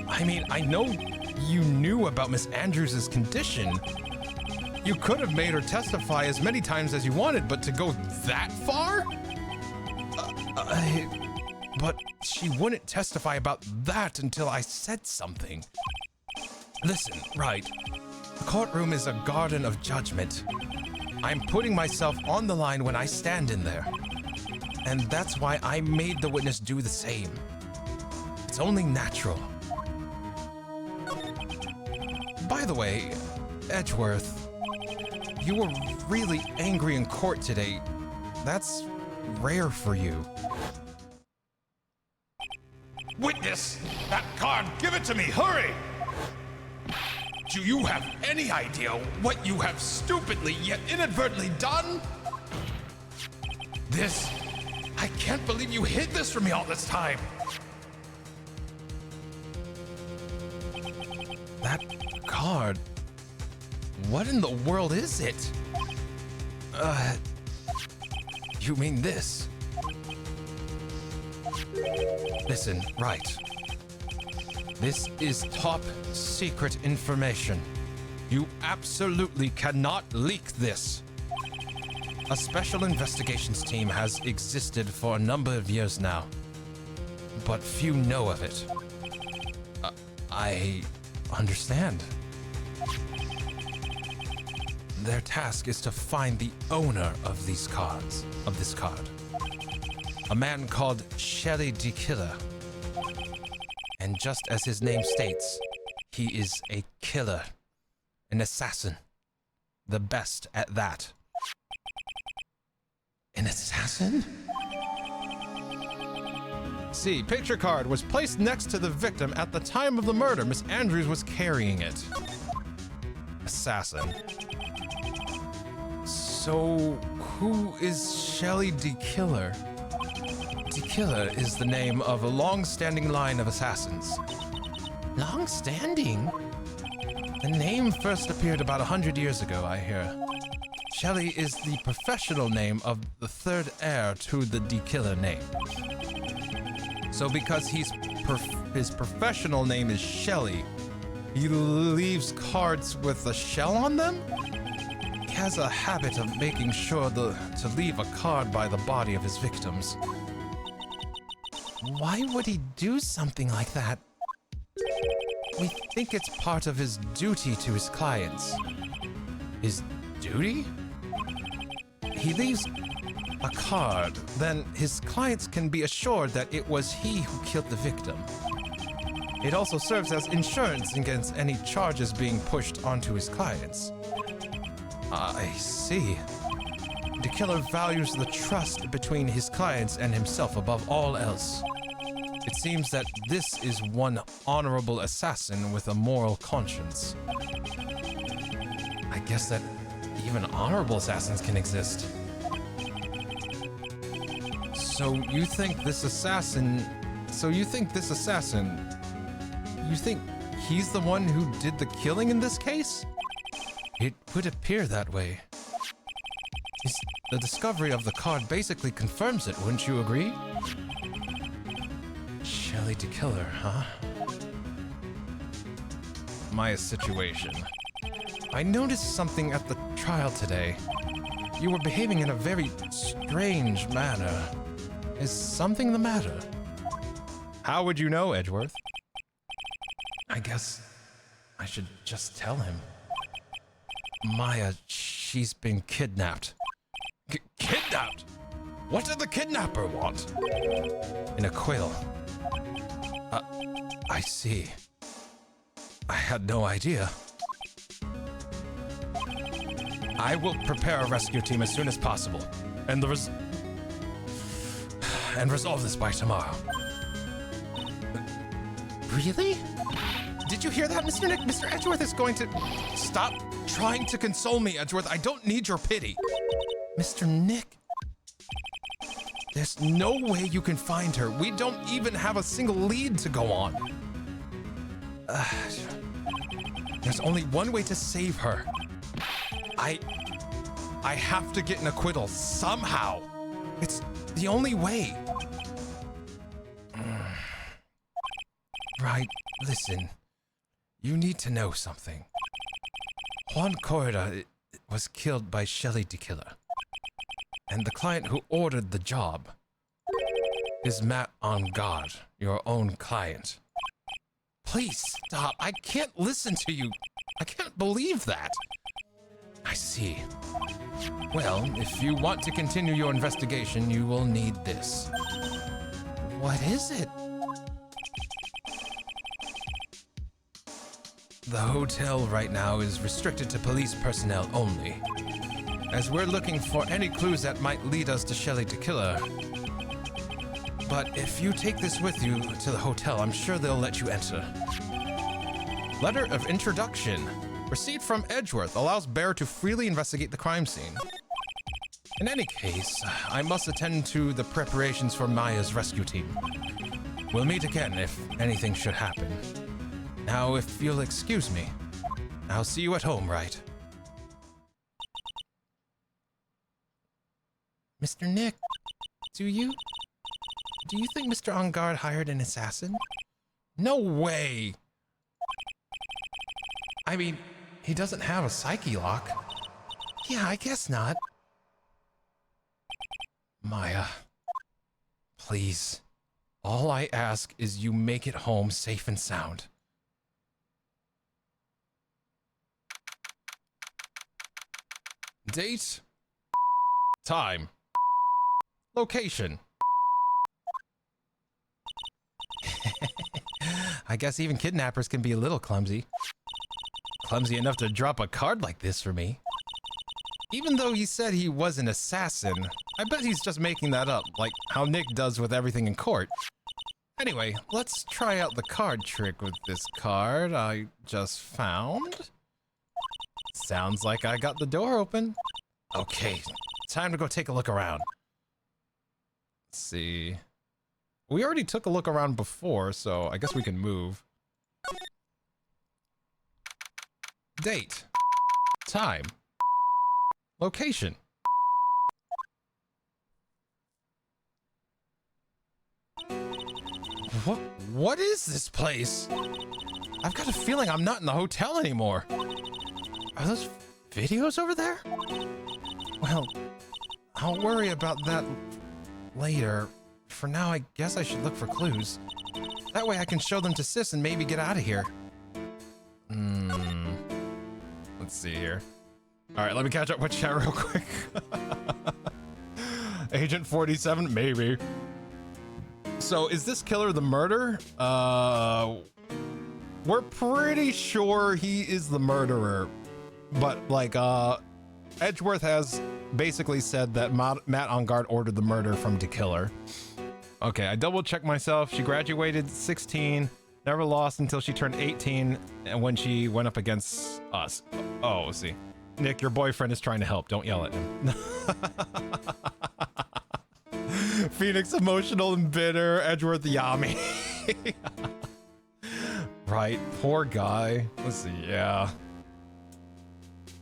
I mean, I know you knew about Miss Andrews' condition. You could have made her testify as many times as you wanted, but to go that far? But she wouldn't testify about that until I said something. Listen, right. The courtroom is a garden of judgment. I'm putting myself on the line when I stand in there. And that's why I made the witness do the same. It's only natural. By the way, Edgeworth, you were really angry in court today. That's rare for you. Witness! That card! Give it to me! Hurry! Do you have any idea what you have stupidly yet inadvertently done? This... I can't believe you hid this from me all this time! That card... What in the world is it? You mean this? Listen, right. This is top secret information. You absolutely cannot leak this. A special investigations team has existed for a number of years now, but few know of it. I understand. Their task is to find the owner of these cards, of this card. A man called Shelly the Killer. And just as his name states, he is a killer, an assassin, the best at that. An assassin? See, picture card was placed next to the victim at the time of the murder. Miss Andrews was carrying it. Assassin. So, who is Shelly the Killer? The Killer is the name of a long-standing line of assassins. Long-standing? The name first appeared about 100 years ago, I hear. Shelly is the professional name of the third heir to the D Killer name. So because his professional name is Shelly, he leaves cards with a shell on them? He has a habit of making sure to leave a card by the body of his victims. Why would he do something like that? We think it's part of his duty to his clients. His duty? He leaves a card, then his clients can be assured that it was he who killed the victim. It also serves as insurance against any charges being pushed onto his clients. I see. The killer values the trust between his clients and himself above all else. It seems that this is one honorable assassin with a moral conscience. I guess that even honorable assassins can exist. So you think this assassin... You think he's the one who did the killing in this case? It would appear that way. The discovery of the card basically confirms it, wouldn't you agree? Shelly the Killer, huh? Maya's situation. I noticed something at the trial today. You were behaving in a very strange manner. Is something the matter? How would you know, Edgeworth? I guess I should just tell him. Maya, she's been kidnapped. Kidnapped? What did the kidnapper want? An acquittal. I see. I had no idea. I will prepare a rescue team as soon as possible, and resolve this by tomorrow. Really? Did you hear that, Mr. Nick? Mr. Edgeworth is going to... Stop trying to console me, Edgeworth. I don't need your pity. Mr. Nick... There's no way you can find her. We don't even have a single lead to go on. There's only one way to save her. I have to get an acquittal somehow. It's the only way. Right, listen. You need to know something. Juan Corda was killed by Shelly the Killer. And the client who ordered the job is Matt on guard, your own client. Please stop. I can't listen to you. I can't believe that. I see. Well, if you want to continue your investigation, you will need this. What is it? The hotel right now is restricted to police personnel only. As we're looking for any clues that might lead us to Shelly the Killer, But if you take this with you to the hotel, I'm sure they'll let you enter. Letter of introduction. Received from Edgeworth allows Bear to freely investigate the crime scene. In any case, I must attend to the preparations for Maya's rescue team. We'll meet again if anything should happen. Now, if you'll excuse me, I'll see you at home, right? Mr. Nick, do you think Mr. Engard hired an assassin? No way! I mean, he doesn't have a psyche lock. Yeah, I guess not. Maya, please. All I ask is you make it home safe and sound. Date. Time. Location. I guess even kidnappers can be a little clumsy. Clumsy enough to drop a card like this for me. Even though he said he was an assassin, I bet he's just making that up, like how Nick does with everything in court. Anyway, let's try out the card trick with this card I just found. Sounds like I got the door open. Okay, time to go take a look around. Let's see. We already took a look around before, so I guess we can move. Date. Time. Location. What is this place? I've got a feeling I'm not in the hotel anymore. Are those videos over there? Well, I'll worry about that later. For now, I guess I should look for clues. That way I can show them to Sis and maybe get out of here. Let's see here. All right, let me catch up with chat real quick. Agent 47, maybe. So is this killer the murderer? We're pretty sure he is the murderer. But like, Edgeworth has basically said that Matt Engard ordered the murder from the killer. Okay, I double checked myself. She graduated 16, never lost until she turned 18, and when she went up against us. Oh, let's see. Nick, your boyfriend is trying to help. Don't yell at him. Phoenix, emotional and bitter. Edgeworth, yummy. Right, poor guy. Let's see, yeah.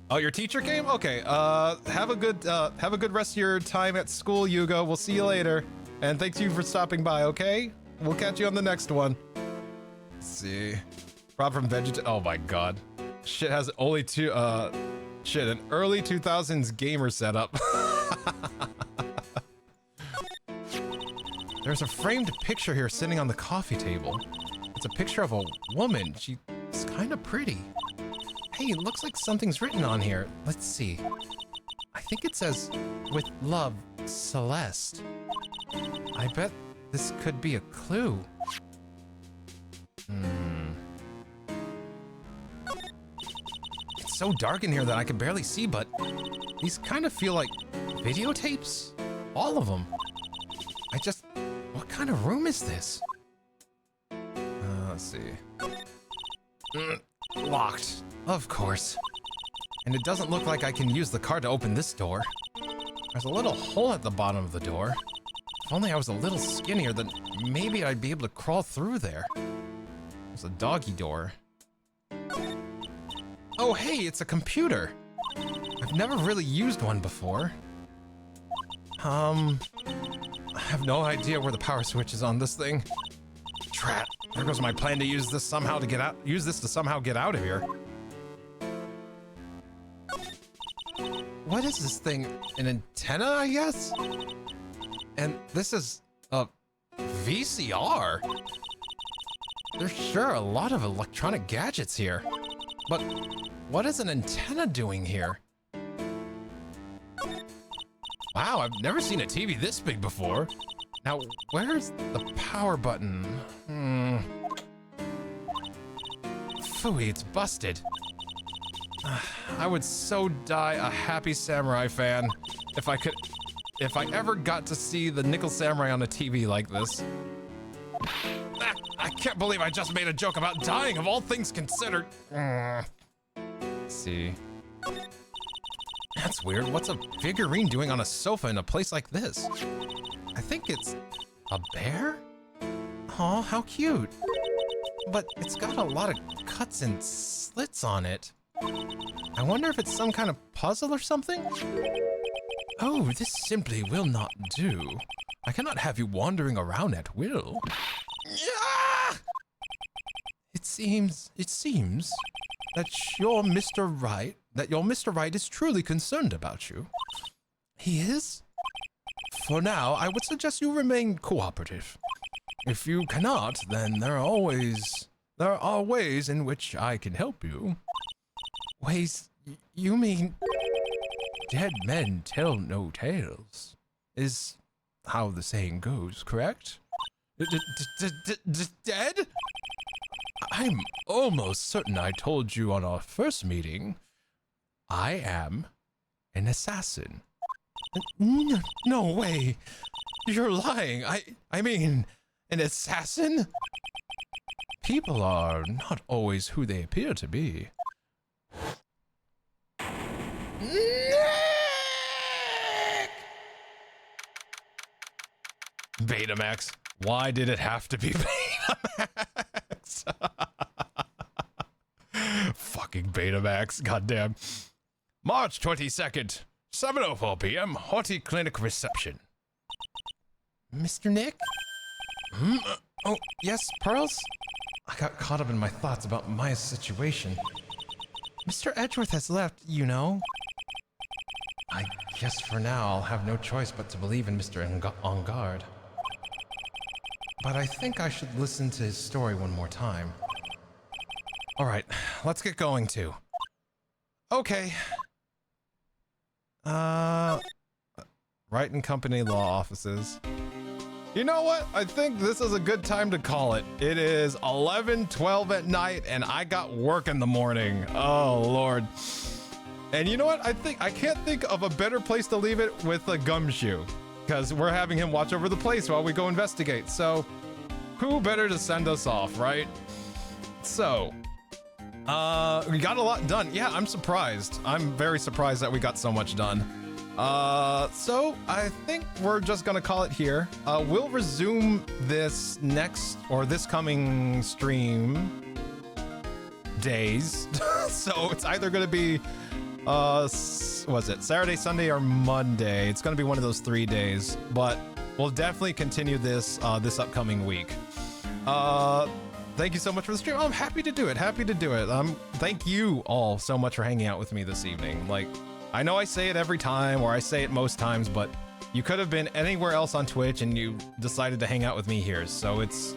Oh, your teacher came? Okay, have a good rest of your time at school, Yugo. We'll see you later. And thanks you for stopping by, okay? We'll catch you on the next one. Let's see. Rob from oh my god. Shit has only an early 2000s gamer setup. There's a framed picture here sitting on the coffee table. It's a picture of a woman. She's kind of pretty. Hey, it looks like something's written on here. Let's see. I think it says, "With love, Celeste." I bet this could be a clue. It's so dark in here that I can barely see, but these kind of feel like videotapes. All of them. What kind of room is this? Let's see. Locked. Of course. And it doesn't look like I can use the card to open this door. There's a little hole at the bottom of the door. If only I was a little skinnier, then maybe I'd be able to crawl through there. There's a doggy door. Oh, hey, it's a computer. I've never really used one before. I have no idea where the power switch is on this thing. Drat. There goes my plan to use this somehow to get out. Use this to somehow get out of here. What is this thing? An antenna, I guess? And this is a VCR. There's sure a lot of electronic gadgets here. But what is an antenna doing here? Wow, I've never seen a TV this big before. Now, where's the power button? Phooey, it's busted. I would so die a Happy Samurai fan if I could if I ever got to see the Nickel Samurai on a TV like this. Ah, I can't believe I just made a joke about dying of all things considered. Let's see. That's weird. What's a figurine doing on a sofa in a place like this? I think it's a bear? Oh, how cute. But it's got a lot of cuts and slits on it. I wonder if it's some kind of puzzle or something? Oh, this simply will not do. I cannot have you wandering around at will. Yeah! It seems that your Mr. Right is truly concerned about you. He is? For now, I would suggest you remain cooperative. If you cannot, then there are ways in which I can help you. Ways? You mean dead men tell no tales, is how the saying goes, correct? Dead? I'm almost certain I told you on our first meeting, I am an assassin. No way. You're lying. I mean, an assassin? People are not always who they appear to be. Nick! Betamax. Why did it have to be Betamax? Fucking Betamax. Goddamn. March 22nd, 7:04 p.m. Horty Clinic reception. Mr. Nick? Oh, yes, Pearls? I got caught up in my thoughts about Maya's situation. Mr. Edgeworth has left, you know. I guess for now I'll have no choice but to believe in Mr. Engard. But I think I should listen to his story one more time. Alright, let's get going too. Okay. Wright and Company Law Offices. You know what? I think this is a good time to call it. It is 11:12 at night and I got work in the morning. Oh, Lord. And you know what? I can't think of a better place to leave it with a Gumshoe, because we're having him watch over the place while we go investigate. So who better to send us off, right? So, we got a lot done. Yeah, I'm surprised. I'm very surprised that we got so much done. So I think we're just gonna call it here. We'll resume this coming stream days. So it's either gonna be, was it Saturday, Sunday, or Monday? It's gonna be one of those 3 days, but we'll definitely continue this, this upcoming week. Thank you so much for the stream. I'm happy to do it. Thank you all so much for hanging out with me this evening. Like, I know I say it every time, or I say it most times, but you could have been anywhere else on Twitch and you decided to hang out with me here. So it's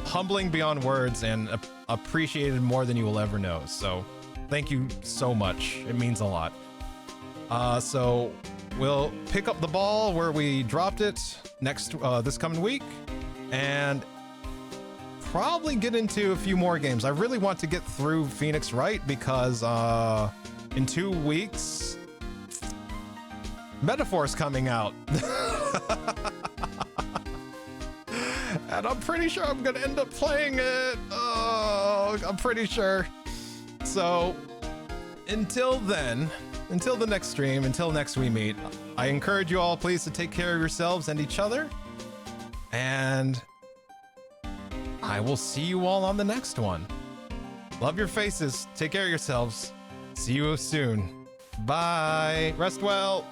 humbling beyond words and appreciated more than you will ever know. So thank you so much. It means a lot. So we'll pick up the ball where we dropped it this coming week, and probably get into a few more games. I really want to get through Phoenix Wright because in 2 weeks, Metaphor's coming out. And I'm pretty sure I'm gonna end up playing it. Oh, I'm pretty sure. So until then, until the next stream, until next we meet, I encourage you all please to take care of yourselves and each other. And I will see you all on the next one. Love your faces. Take care of yourselves. See you soon. Bye. Rest well.